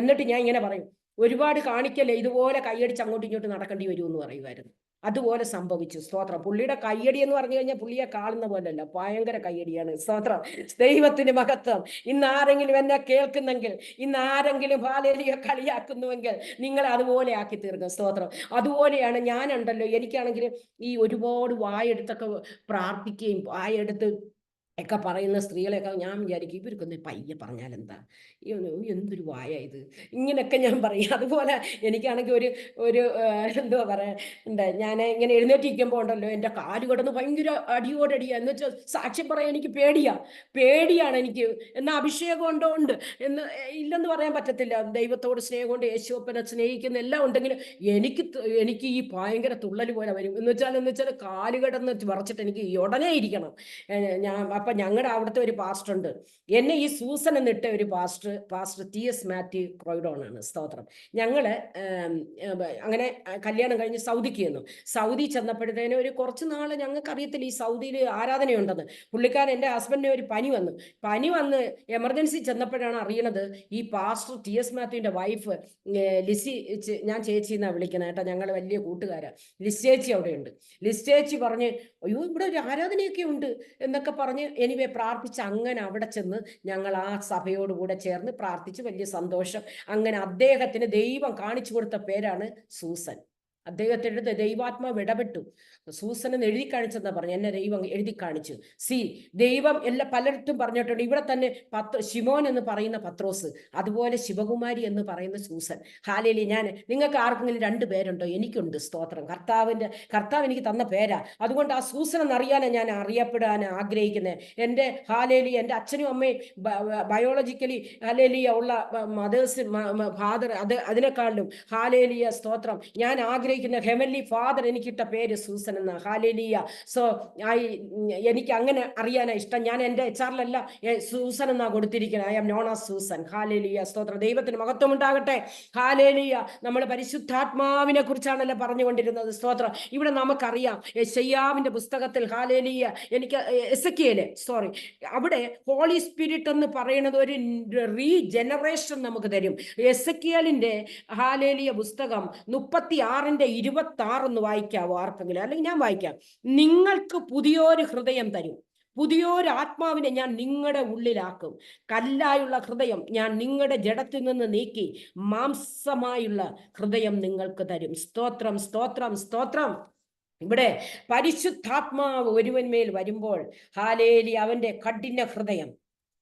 എന്നിട്ട് ഞാൻ ഇങ്ങനെ പറയും, ഒരുപാട് കാണിക്കല്ലേ, ഇതുപോലെ കൈയടിച്ച് അങ്ങോട്ടും ഇങ്ങോട്ടും നടക്കേണ്ടി വരുമെന്ന് പറയുമായിരുന്നു. അതുപോലെ സംഭവിച്ചു. സ്തോത്രം. പുള്ളിയുടെ കയ്യടി എന്ന് പറഞ്ഞു കഴിഞ്ഞാൽ പുള്ളിയെ കാണുന്ന പോലല്ല, ഭയങ്കര കയ്യടിയാണ്. സ്തോത്രം. ദൈവത്തിന് മഹത്വം. ഇന്ന് ആരെങ്കിലും എന്നെ കേൾക്കുന്നെങ്കിൽ, ഇന്ന് ആരെങ്കിലും ഹല്ലേലൂയ കളിയാക്കുന്നുവെങ്കിൽ നിങ്ങൾ അതുപോലെ ആക്കി തീർക്കും. സ്തോത്രം. അതുപോലെയാണ് ഞാനുണ്ടല്ലോ. എനിക്കാണെങ്കിൽ ഈ ഒരുപാട് വായെടുത്തൊക്കെ പ്രാർത്ഥിക്കുകയും വായെടുത്ത് ഒക്കെ പറയുന്ന സ്ത്രീകളെയൊക്കെ ഞാൻ വിചാരിക്കും, ഇവർക്കൊന്ന് പയ്യെ പറഞ്ഞാൽ എന്താ, എന്തൊരു വായ ഇത്, ഇങ്ങനെയൊക്കെ ഞാൻ പറയും. അതുപോലെ എനിക്കാണെങ്കിൽ ഒരു എന്തുവാ പറയാ, ഞാൻ ഇങ്ങനെ എഴുന്നേറ്റിരിക്കുമ്പോൾ ഉണ്ടല്ലോ എൻ്റെ കാല് കിടന്ന് ഭയങ്കര അടിയോടടിയാ. എന്ന് വെച്ചാൽ സാക്ഷ്യം പറയാൻ എനിക്ക് പേടിയാണ് എനിക്ക്. എന്നാൽ അഭിഷേകം ഉണ്ട് എന്ന് ഇല്ലെന്ന് പറയാൻ പറ്റത്തില്ല. ദൈവത്തോട് സ്നേഹം കൊണ്ട് യേശുവപ്പനെ സ്നേഹിക്കുന്ന എല്ലാം ഉണ്ടെങ്കിലും എനിക്ക് ഈ ഭയങ്കര തുള്ളൽ പോലെ വരും. എന്ന് വെച്ചാൽ കാല് കിടന്ന് വിറച്ചിട്ട് എനിക്ക് ഉടനെ ഇരിക്കണം. അപ്പം ഞങ്ങളുടെ അവിടുത്തെ ഒരു പാസ്റ്റർ ഉണ്ട്, എന്നെ ഈ സൂസൻ എന്നിട്ട ഒരു പാസ്റ്റർ TS മാത്യു ക്രോയ്ഡോൺ ആണ്. സ്തോത്രം. ഞങ്ങൾ അങ്ങനെ കല്യാണം കഴിഞ്ഞ് സൗദിക്ക് ചെന്നു. സൗദി ചെന്നപ്പോഴത്തേനും ഒരു കുറച്ച് നാൾ ഞങ്ങൾക്ക് അറിയത്തില്ല ഈ സൗദിയിൽ ആരാധനയുണ്ടെന്ന്. പുള്ളിക്കാരൻ എൻ്റെ ഹസ്ബൻഡിന് ഒരു പനി വന്ന് എമർജൻസി ചെന്നപ്പോഴാണ് അറിയണത് ഈ പാസ്റ്റർ TS മാത്യുവിൻ്റെ വൈഫ് ലിസി, ഞാൻ ചേച്ചി എന്നാണ് വിളിക്കുന്നത് കേട്ടോ, ഞങ്ങൾ വലിയ കൂട്ടുകാരാണ്. ലിസ് ചേച്ചി അവിടെയുണ്ട്. ലിസ് ചേച്ചി പറഞ്ഞ്, അയ്യോ ഇവിടെ ഒരു ആരാധനയൊക്കെ ഉണ്ട് എന്നൊക്കെ പറഞ്ഞ് എനിവേ പ്രാർത്ഥിച്ച് അങ്ങനെ അവിടെ ചെന്ന് ഞങ്ങൾ ആ സഭയോടുകൂടെ ചേർന്ന് പ്രാർത്ഥിച്ച് വലിയ സന്തോഷം. അങ്ങനെ അദ്ദേഹത്തിന് ദൈവം കാണിച്ചു കൊടുത്ത പേരാണ് സൂസൻ. അദ്ദേഹത്തിൻ്റെ ദൈവാത്മാവ് ഇടപെട്ടു. സൂസൻ എന്ന് എഴുതി കാണിച്ചെന്നാ പറഞ്ഞു. എന്നെ ദൈവം എഴുതി കാണിച്ചു. ദൈവം പലർക്കും പറഞ്ഞിട്ടുണ്ട്. ഇവിടെ തന്നെ ശിമോൻ എന്ന് പറയുന്ന പത്രോസ്, അതുപോലെ ശിവകുമാരി എന്ന് പറയുന്ന സൂസൻ. ഹല്ലേലൂയ. നിങ്ങൾക്ക് ആർക്കെങ്കിലും 2 പേരുണ്ടോ? എനിക്കുണ്ട്. സ്തോത്രം. കർത്താവ് എനിക്ക് തന്ന പേരാ. അതുകൊണ്ട് ആ സൂസൻ എന്നറിയാനാണ് ഞാൻ അറിയപ്പെടാൻ ആഗ്രഹിക്കുന്നത്. എൻ്റെ ഹല്ലേലൂയ, എൻ്റെ അച്ഛനും അമ്മയും ബയോളജിക്കലി ഹല്ലേലൂയ ഉള്ള മദേഴ്സ് ഫാദർ, അതിനെക്കാളും ഹല്ലേലൂയ സ്തോത്രം, ഞാൻ ആഗ്രഹിക്കുന്ന ഹെവൻലി ഫാദർ എനിക്കിട്ട പേര് സൂസൻ എന്ന. ഹല്ലേലൂയ. സോ എനിക്ക് അങ്ങനെ അറിയാനാ ഇഷ്ടം. ഞാൻ എൻ്റെ HR-ലല്ല സൂസൻ എന്നാ കൊടുത്തിരിക്കുന്നത്. I am known as Susan. Hallelujah സ്തോത്രം. ദൈവത്തിന് മഹത്വം ഉണ്ടാകട്ടെ. ഹല്ലേലൂയ. നമ്മൾ പരിശുദ്ധാത്മാവിനെ കുറിച്ചാണല്ലോ പറഞ്ഞുകൊണ്ടിരുന്നത്. സ്തോത്രം. ഇവിടെ നമുക്കറിയാം യെശയ്യാവിൻ്റെ പുസ്തകത്തിൽ ഹല്ലേലൂയ, എനിക്ക് അവിടെ ഹോളി സ്പിരിറ്റ് എന്ന് പറയുന്നത് ഒരു റീജനറേഷൻ നമുക്ക് തരും. എസെക്കിയേലിൻ്റെ ഹല്ലേലൂയ പുസ്തകം 36:26 ഒന്ന് വായിക്കാവോ ആർക്കെങ്കിലും? അല്ലെങ്കിൽ ഞാൻ വായിക്കാം. നിങ്ങൾക്ക് പുതിയൊരു ഹൃദയം തരും, പുതിയൊരു ആത്മാവിനെ ഞാൻ നിങ്ങളുടെ ഉള്ളിലാക്കും, കല്ലായുള്ള ഹൃദയം ഞാൻ നിങ്ങളുടെ ജഡത്തിൽ നിന്ന് നീക്കി മാംസമായുള്ള ഹൃദയം നിങ്ങൾക്ക് തരും. സ്തോത്രം, സ്തോത്രം, സ്തോത്രം. ഇവിടെ പരിശുദ്ധാത്മാവ് ഒരുവന്മേൽ വരുമ്പോൾ ഹല്ലേലൂയ, അവന്റെ കഠിന ഹൃദയം,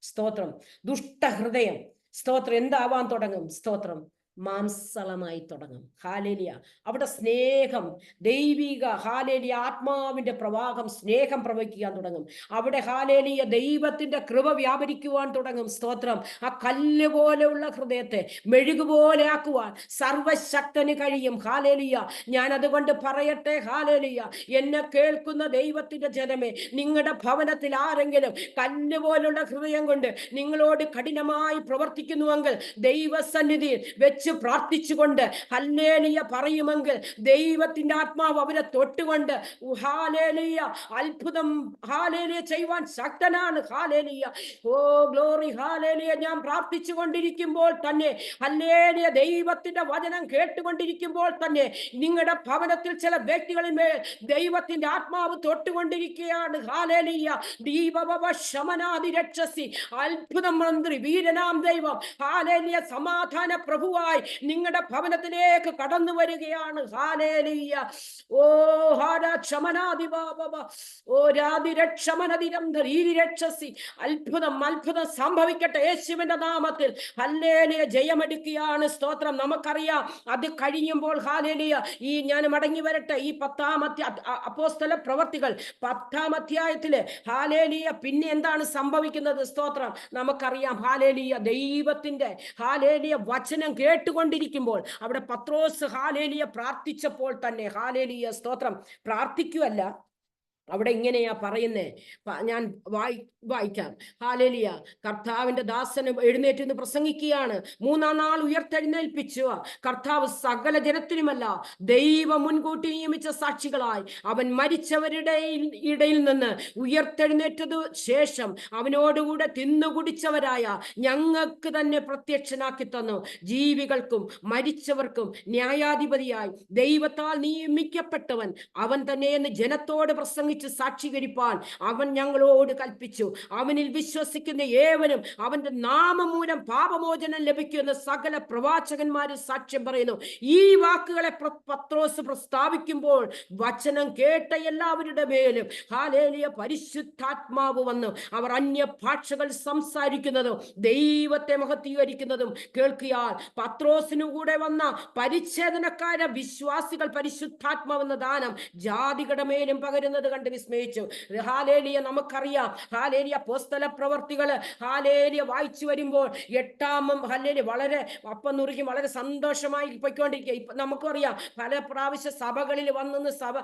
സ്തോത്രം, ദുഷ്ടഹൃദയം, സ്തോത്രം, എന്താവാൻ തുടങ്ങും? സ്തോത്രം, മാംസളമായി തുടങ്ങും. ഹാലേലിയ. അവിടെ സ്നേഹം, ദൈവിക ഹാലേലിയ ആത്മാവിന്റെ പ്രവാഹം, സ്നേഹം പ്രവഹിക്കാൻ തുടങ്ങും. അവിടെ ഹാലേലിയ ദൈവത്തിന്റെ കൃപ വ്യാപരിക്കുവാൻ തുടങ്ങും. സ്തോത്രം. ആ കല്ല് പോലെയുള്ള ഹൃദയത്തെ മെഴുകുപോലെ ആക്കുവാൻ സർവശക്തന് കഴിയും. ഹാലേലിയ. ഞാൻ അതുകൊണ്ട് പറയട്ടെ, ഹാലേലിയ, എന്നെ കേൾക്കുന്ന ദൈവത്തിന്റെ ജനമേ, നിങ്ങളുടെ ഭവനത്തിൽ ആരെങ്കിലും കല്ല് പോലുള്ള ഹൃദയം കൊണ്ട് നിങ്ങളോട് കഠിനമായി പ്രവർത്തിക്കുന്നുവെങ്കിൽ ദൈവസന്നിധിയിൽ വെച്ച് പ്രാർത്ഥിച്ചുകൊണ്ട് ഹല്ലേലൂയ പറയുമെങ്കിൽ ദൈവത്തിന്റെ ആത്മാവ് അവരെ തൊട്ടുകൊണ്ട് ഹാലേലൂയ അത്ഭുതം ഹാലേലൂയ ചെയ്യുവാൻ ശക്തനാണ്. ഹാലേലൂയ. Oh glory. ഹാലേലൂയ. ഞാൻ പ്രാർത്ഥിച്ചു കൊണ്ടിരിക്കുമ്പോൾ തന്നെ, ഹല്ലേലൂയ, ദൈവത്തിന്റെ വചനം കേട്ടുകൊണ്ടിരിക്കുമ്പോൾ തന്നെ നിങ്ങളുടെ ഭവനത്തിൽ ചില വ്യക്തികളിൽ മേൽ ദൈവത്തിന്റെ ആത്മാവ് തൊട്ടുകൊണ്ടിരിക്കുകയാണ്. ഹാലേലൂയ. ദീപവ ശമനാദി രക്ഷസി അത്ഭുതം മന്ത്രി വീരനാം ദൈവം ഹാലേലൂയ സമാധാന പ്രഭുവായി നിങ്ങളുടെ ഭവനത്തിലേക്ക് കടന്നു വരികയാണ്. ഹാലേലൂയ. ഓ ഹാരാ ക്ഷമനാദി ബാബ ഓ രാതിരക്ഷമനദിരം രക്ഷസി അത്ഭുതം അത്ഭുതം സംഭവിക്കട്ടെ യേശുവിന്റെ നാമത്തിൽ. ഹല്ലേലൂയ. ജയമെടുക്കുകയാണ്. സ്തോത്രം. നമുക്കറിയാം അത് കഴിയുമ്പോൾ ഹാലേലൂയ ഞാൻ മടങ്ങി വരട്ടെ. ഈ 10-ാം അപ്പോസ്തല പ്രവർത്തികൾ 10-ാം അധ്യായത്തില് ഹാലേലൂയ പിന്നെ എന്താണ് സംഭവിക്കുന്നത്? സ്തോത്രം. നമുക്കറിയാം ഹാലേലൂയ ദൈവത്തിന്റെ ഹാലേലൂയ വചനം കേട്ടുകൊണ്ടിരിക്കുമ്പോൾ അവിടെ പത്രോസ് ഹാലേലൂയ പ്രാർത്ഥിച്ചപ്പോൾ തന്നെ ഹാലേലൂയ സ്തോത്രം പ്രാർത്ഥിക്കുവല്ല, അവിടെ ഇങ്ങനെയാ പറയുന്നേ. ഞാൻ വായിക്കാം. ഹാലേലൂയ. കർത്താവിന്റെ ദാസന് എഴുന്നേറ്റ് നിന്ന് പ്രസംഗിക്കുകയാണ്. 3-ാം നാൾ ഉയർത്തെഴുന്നേൽപ്പിച്ചു കർത്താവ് സകല ജനത്തിനുമല്ല ദൈവം മുൻകൂട്ടി നിയമിച്ച സാക്ഷികളായി അവൻ മരിച്ചവരുടെ ഇടയിൽ നിന്ന് ഉയർത്തെഴുന്നേറ്റതു ശേഷം അവനോടുകൂടെ തിന്നുകുടിച്ചവരായ ഞങ്ങൾക്ക് തന്നെ പ്രത്യക്ഷനാക്കി തന്നു. ജീവികൾക്കും മരിച്ചവർക്കും ന്യായാധിപതിയായി ദൈവത്താൽ നിയമിക്കപ്പെട്ടവൻ അവൻ തന്നെ എന്ന് ജനത്തോട് പ്രസംഗിച്ചു സാക്ഷീകരിപ്പാൻ അവൻ ഞങ്ങളോട് കൽപ്പിച്ചു. അവനിൽ വിശ്വസിക്കുന്ന ഏവനും അവന്റെ നാമമൂലം പാപമോചനം ലഭിക്കുമെന്ന് സകല പ്രവാചകന്മാരും സാക്ഷ്യം പറയുന്നു. ഈ വാക്കുകളെ പത്രോസ് പ്രസ്താവിക്കുമ്പോൾ വചനം കേട്ട എല്ലാവരുടെ മേലും ഹാലേലൂയ പരിശുദ്ധാത്മാവ് വന്നു അവർ അന്യഭാഷകൾ സംസാരിക്കുന്നതും ദൈവത്തെ മഹത്വീകരിക്കുന്നതും കേൾക്കിയാൽ പത്രോസിനു കൂടെ വന്ന പരിച്ഛേദനക്കാര വിശ്വാസികൾ പരിശുദ്ധാത്മാവെന്ന ദാനം ജാതികളുടെ മേലും പകരുന്നത് കണ്ട് വിസ്മയിച്ചു. ഹാലേലൂയ. നമുക്കറിയാം ഹാലേലൂയ അപ്പോസ്തല പ്രവർത്തികൾ ഹാലേലൂയ വായിച്ചു വരുമ്പോൾ 8-ാം ഹല്ലേലൂയ വളരെ അപ്പം നുറുക്കി വളരെ സന്തോഷമായി പൊയ്ക്കൊണ്ടിരിക്കുക. ഇപ്പൊ നമുക്കറിയാം പല പ്രാവശ്യം സഭകളിൽ വന്ന് സഭ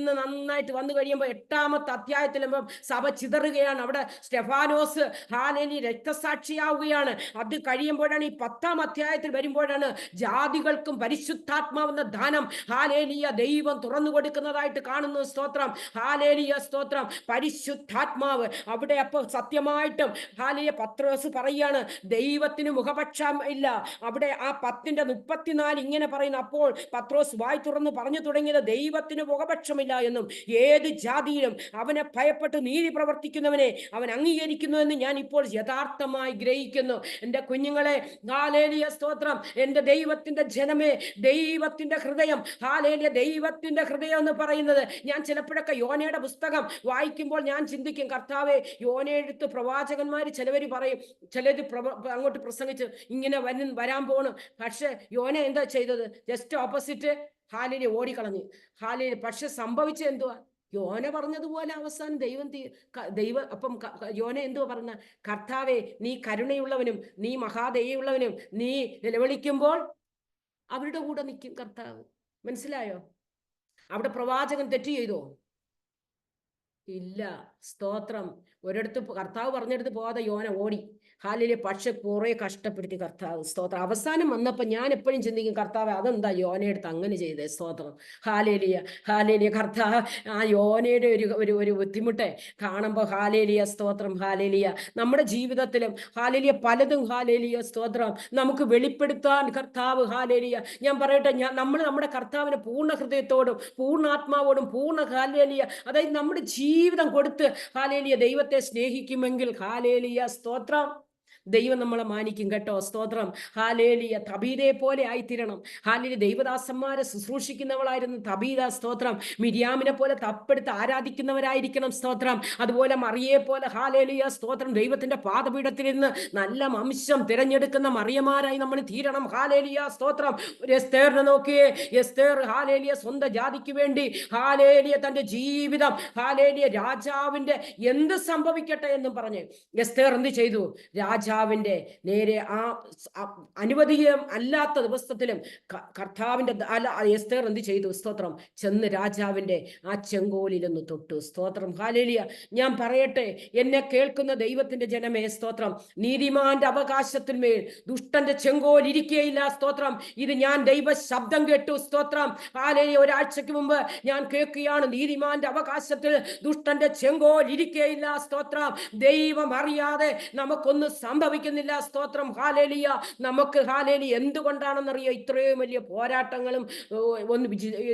നന്നായിട്ട് വന്നു കഴിയുമ്പോൾ 8-ാമത്തെ അധ്യായത്തിലും സഭ ചിതറുകയാണ്. അവിടെ സ്റ്റെഫാനോസ് ഹാലേലൂയ രക്തസാക്ഷിയാവുകയാണ്. അത് കഴിയുമ്പോഴാണ് ഈ 10-ാം അധ്യായത്തിൽ വരുമ്പോഴാണ് ജാതികൾക്കും പരിശുദ്ധാത്മാവെന്ന ദാനം ഹാലേലൂയ ദൈവം തുറന്നു കൊടുക്കുന്നതായിട്ട് കാണുന്നു. സ്തോത്രം. ഹാലേലൂയ സ്തോത്രം. പരിശുദ്ധാത്മാവ് അവിടെ അപ്പോൾ സത്യമായിട്ടും ഹാലേലൂയ പത്രോസ് പറയാണ് ദൈവത്തിന് മുഖപക്ഷം ഇല്ല. അവിടെ ആ 10:34 ഇങ്ങനെ പറയുന്നു. അപ്പോൾ പത്രോസ് വായി തുറന്ന് പറഞ്ഞു തുടങ്ങിയത് ദൈവത്തിന് മുഖപക്ഷമില്ല എന്നും ഏത് ജാതിയിലും അവനെ ഭയപ്പെട്ട് നീതി പ്രവർത്തിക്കുന്നവനെ അവൻ അംഗീകരിക്കുന്നു എന്ന് ഞാൻ ഇപ്പോൾ യഥാർത്ഥമായി ഗ്രഹിക്കുന്നു. എൻ്റെ കുഞ്ഞുങ്ങളെ ഹാലേലൂയ സ്തോത്രം. എൻ്റെ ദൈവത്തിന്റെ ജനമേ, ദൈവത്തിന്റെ ഹൃദയം ഹാലേലൂയ ദൈവത്തിന്റെ ഹൃദയം എന്ന് പറയുന്നത് ഞാൻ ചിലപ്പോഴൊക്കെ യോനയുടെ പുസ്തകം വായിക്കുമ്പോൾ ഞാൻ ചിന്തിക്കും, കർത്താവേ, യോനയെടുത്ത് പ്രവാചകന്മാർ ചിലവർ പറയും, ചിലർ അങ്ങോട്ട് പ്രസംഗിച്ച് ഇങ്ങനെ വരാൻ പോണു. പക്ഷെ യോന എന്താ ചെയ്തത്? ജസ്റ്റ് ഓപ്പോസിറ്റ് ഹാലേലൂയ ഓടിക്കളഞ്ഞു. ഹാലേലൂയ. പക്ഷെ സംഭവിച്ചത് എന്തുവാ? യോന പറഞ്ഞതുപോലെ അവസാനം ദൈവം അപ്പം യോന എന്തുവാ പറഞ്ഞ? കർത്താവേ, നീ കരുണയുള്ളവനും നീ മഹാദയുള്ളവനും നീ നിലവിളിക്കുമ്പോൾ അവരുടെ കൂടെ നിൽക്കും കർത്താവ്. മനസ്സിലായോ? അവിടെ പ്രവാചകൻ തെറ്റ് ചെയ്തോ? ഇല്ല. സ്തോത്രം. ഒരിടത്ത് കർത്താവ് പറഞ്ഞെടുത്ത് പോകാതെ യോന ഓടി. ഹാലേലൂയ. പക്ഷെ കുറെ കഷ്ടപ്പെടുത്തി കർത്താവ്. സ്തോത്രം. അവസാനം വന്നപ്പോൾ ഞാൻ എപ്പോഴും ചിന്തിക്കും, കർത്താവ് അതെന്താ യോനയെടുത്ത് അങ്ങനെ ചെയ്തേ? സ്തോത്രം. ഹാലേലൂയ. ഹാലേലൂയ. കർത്താവ് ആ യോനയുടെ ഒരു ബുദ്ധിമുട്ട് കാണുമ്പോൾ ഹാലേലൂയ സ്തോത്രം. ഹാലേലൂയ. നമ്മുടെ ജീവിതത്തിലും ഹാലേലൂയ പലതും ഹാലേലൂയ സ്തോത്രം നമുക്ക് വെളിപ്പെടുത്താൻ കർത്താവ് ഹാലേലൂയ. ഞാൻ പറയട്ടെ, നമ്മൾ നമ്മുടെ കർത്താവിനെ പൂർണ്ണ ഹൃദയത്തോടും പൂർണ്ണ ആത്മാവോടും പൂർണ്ണ ഹാലേലൂയ അതായത് നമ്മുടെ ജീവിതം കൊടുത്ത് ഹാലേലൂയ ദൈവത്തെ സ്നേഹിക്കുമെങ്കിൽ ഹാലേലൂയ സ്തോത്രം ദൈവം നമ്മളെ മാനിക്കും കേട്ടോ. സ്തോത്രം. ഹാലേലിയ. തബീതയെ പോലെ ആയിത്തീരണം. ഹാലേലിയ. ദൈവദാസന്മാരെ ശുശ്രൂഷിക്കുന്നവളായിരുന്നു തബീത. സ്തോത്രം. മിരിയാമിനെ പോലെ തപ്പെടുത്ത് ആരാധിക്കുന്നവരായിരിക്കണം. സ്തോത്രം. അതുപോലെ മറിയെ പോലെ ഹാലേലിയ. സ്തോത്രം. ദൈവത്തിന്റെ പാദപീഠത്തിൽ നിന്ന് നല്ല അംശം തിരഞ്ഞെടുക്കുന്ന മറിയമാരായി നമ്മൾ തീരണം. ഹാലേലിയ. സ്തോത്രം. ഒരു എസ്തേറിനെ നോക്കിയേ. എസ്തേർ ഹാലേലിയ സ്വന്തം ജാതിക്ക് വേണ്ടി ഹാലേലിയ തന്റെ ജീവിതം ഹാലേലിയ രാജാവിന്റെ എന്ത് സംഭവിക്കട്ടെ എന്നും പറഞ്ഞ് എസ്തേർ എന്ത് ചെയ്തു? രാജാവിന്റെ നേരെ ആ അനുവദീയം അല്ലാത്ത ദിവസത്തിലും കർത്താവിന്റെ എസ്തേർ എന്ത് ചെയ്തു? സ്തോത്രം. ചെന്ന് രാജാവിന്റെ ആ ചെങ്കോലിലൊന്ന് തൊട്ടു. സ്തോത്രം. ഹാലേലിയ. ഞാൻ പറയട്ടെ, എന്നെ കേൾക്കുന്ന ദൈവത്തിന്റെ ജനമേ, സ്തോത്രം. നീതിമാന്റെ അവകാശത്തിന്മേൽ ദുഷ്ടന്റെ ചെങ്കോൽ ഇരിക്കുകയില്ല. സ്തോത്രം. ഇത് ഞാൻ ദൈവ ശബ്ദം കേട്ടു. സ്തോത്രം. ഹാലേലിയ. ഒരാഴ്ചക്ക് മുമ്പ് ഞാൻ കേൾക്കുകയാണ്, നീതിമാന്റെ അവകാശത്തിൽ ദുഷ്ടന്റെ ചെങ്കോൽ ഇരിക്കുകയില്ല. സ്തോത്രം. ദൈവം അറിയാതെ നമുക്കൊന്നും സംഭവിക്കുന്നില്ല. സ്തോത്രം. ഹാലേലിയ. നമുക്ക് ഹാലേലിയ എന്തുകൊണ്ടാണെന്നറിയോ ഇത്രയും വലിയ പോരാട്ടങ്ങളും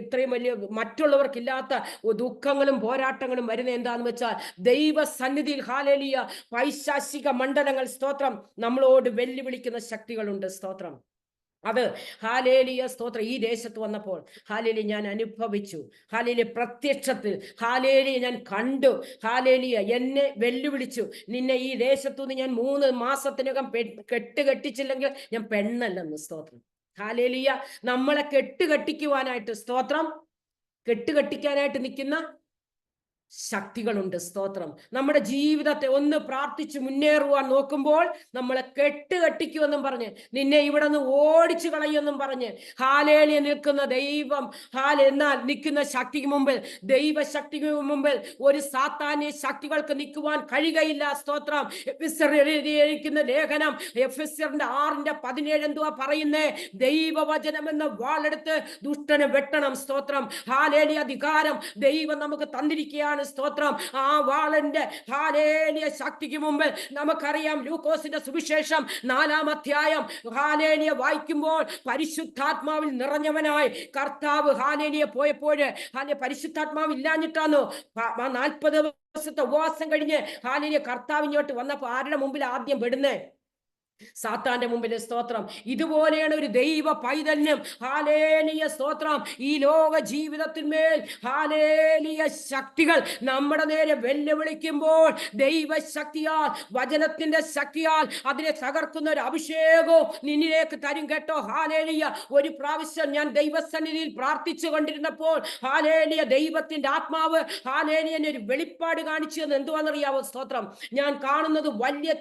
ഇത്രയും വലിയ മറ്റുള്ളവർക്കില്ലാത്ത ദുഃഖങ്ങളും പോരാട്ടങ്ങളും വരുന്നത് എന്താന്ന് വെച്ചാൽ ദൈവ സന്നിധിയിൽ ഹാലേലിയ പൈശാചിക മണ്ഡലങ്ങൾ സ്തോത്രം നമ്മളോട് വെല്ലുവിളിക്കുന്ന ശക്തികളുണ്ട്. സ്തോത്രം. അത് ഹാലേലിയ. സ്തോത്രം. ഈ ദേശത്ത് വന്നപ്പോൾ ഹാലേലിയ ഞാൻ അനുഭവിച്ചു. ഹാലേലിയ പ്രത്യക്ഷത്തിൽ ഹാലേലിയ ഞാൻ കണ്ടു. ഹാലേലിയ എന്നെ വെല്ലുവിളിച്ചു. നിന്നെ ഈ ദേശത്തുനിന്ന് ഞാൻ 3 മാസത്തിനകം കെട്ടിച്ചില്ലെങ്കിൽ ഞാൻ പെണ്ണല്ലെന്ന്. സ്തോത്രം. ഹാലേലിയ. നമ്മളെ കെട്ടിക്കുവാനായിട്ട് സ്തോത്രം കെട്ടിക്കാനായിട്ട് നിൽക്കുന്ന ശക്തികളുണ്ട്. സ്തോത്രം. നമ്മുടെ ജീവിതത്തെ ഒന്ന് പ്രാർത്ഥിച്ച് മുന്നേറുവാൻ നോക്കുമ്പോൾ നമ്മളെ കെട്ടിക്കുമെന്നും പറഞ്ഞ് നിന്നെ ഇവിടെ നിന്ന് ഓടിച്ചു കളയുമെന്നും പറഞ്ഞ് ഹാലേലിയ നിൽക്കുന്ന ദൈവം എന്നാൽ നിൽക്കുന്ന ശക്തിക്ക് മുമ്പിൽ, ദൈവശക്തിക്ക് മുമ്പിൽ ഒരു സാത്താന്യ ശക്തികൾക്ക് നിൽക്കുവാൻ കഴിയുകയില്ല. സ്തോത്രം. എഴുതിയിരിക്കുന്ന ലേഖനം എഫെസ്യറിന്റെ 6:17 എന്തുവാ പറയുന്നേ? ദൈവവചനം എന്ന വാളെടുത്ത് ദുഷ്ടനെ വെട്ടണം. സ്തോത്രം. ഹാലേലിയ. അധികാരം ദൈവം നമുക്ക് തന്നിരിക്കുകയാണ്. സ്തോത്രം. ആ വാളന്റെ ഹാലേലിയ ശക്തിക്ക് മുമ്പിൽ നമുക്കറിയാം, ലൂക്കോസിന്റെ സുവിശേഷം 4-ാം അധ്യായം ഹാലേലിയ വായിക്കുമ്പോൾ പരിശുദ്ധാത്മാവിൽ നിറഞ്ഞവനായി കർത്താവ് ഹാലേലിയ പോയപ്പോൾ പരിശുദ്ധാത്മാവ് ഇല്ലാഞ്ഞിട്ടാണോ 40 ദിവസത്തെ ഉപവാസം കഴിഞ്ഞ് ഹാലേലിയ കർത്താവ് ഇങ്ങോട്ട് വന്നപ്പോ ആരുടെ മുമ്പിൽ ആദ്യം പെടുന്നേ? സാത്താന്റെ മുമ്പിൽ. സ്തോത്രം. ഇതുപോലെയാണ് ഒരു ദൈവ പൈതന്യം. ഹാലേലിയ. സ്തോത്രം. ഈ ലോക ജീവിതത്തിന്മേൽ ഹാലേലിയ ശക്തികൾ നമ്മുടെ നേരെ വെല്ലുവിളിക്കുമ്പോൾ ദൈവശക്തിയാൽ, വചനത്തിന്റെ ശക്തിയാൽ അതിനെ തകർക്കുന്ന ഒരു അഭിഷേകവും നിന്നിലേക്ക് തരും കേട്ടോ. ഹാലേലിയ. ഒരു പ്രാവശ്യം ഞാൻ ദൈവസന്നിധിയിൽ പ്രാർത്ഥിച്ചു കൊണ്ടിരുന്നപ്പോൾ ഹാലേലിയ ദൈവത്തിന്റെ ആത്മാവ് ഹാലേലിയനെ ഒരു വെളിപ്പാട് കാണിച്ചു എന്ന് എന്തുവാണെന്നറിയാവോ? സ്തോത്രം. ഞാൻ കാണുന്നത് വലിയ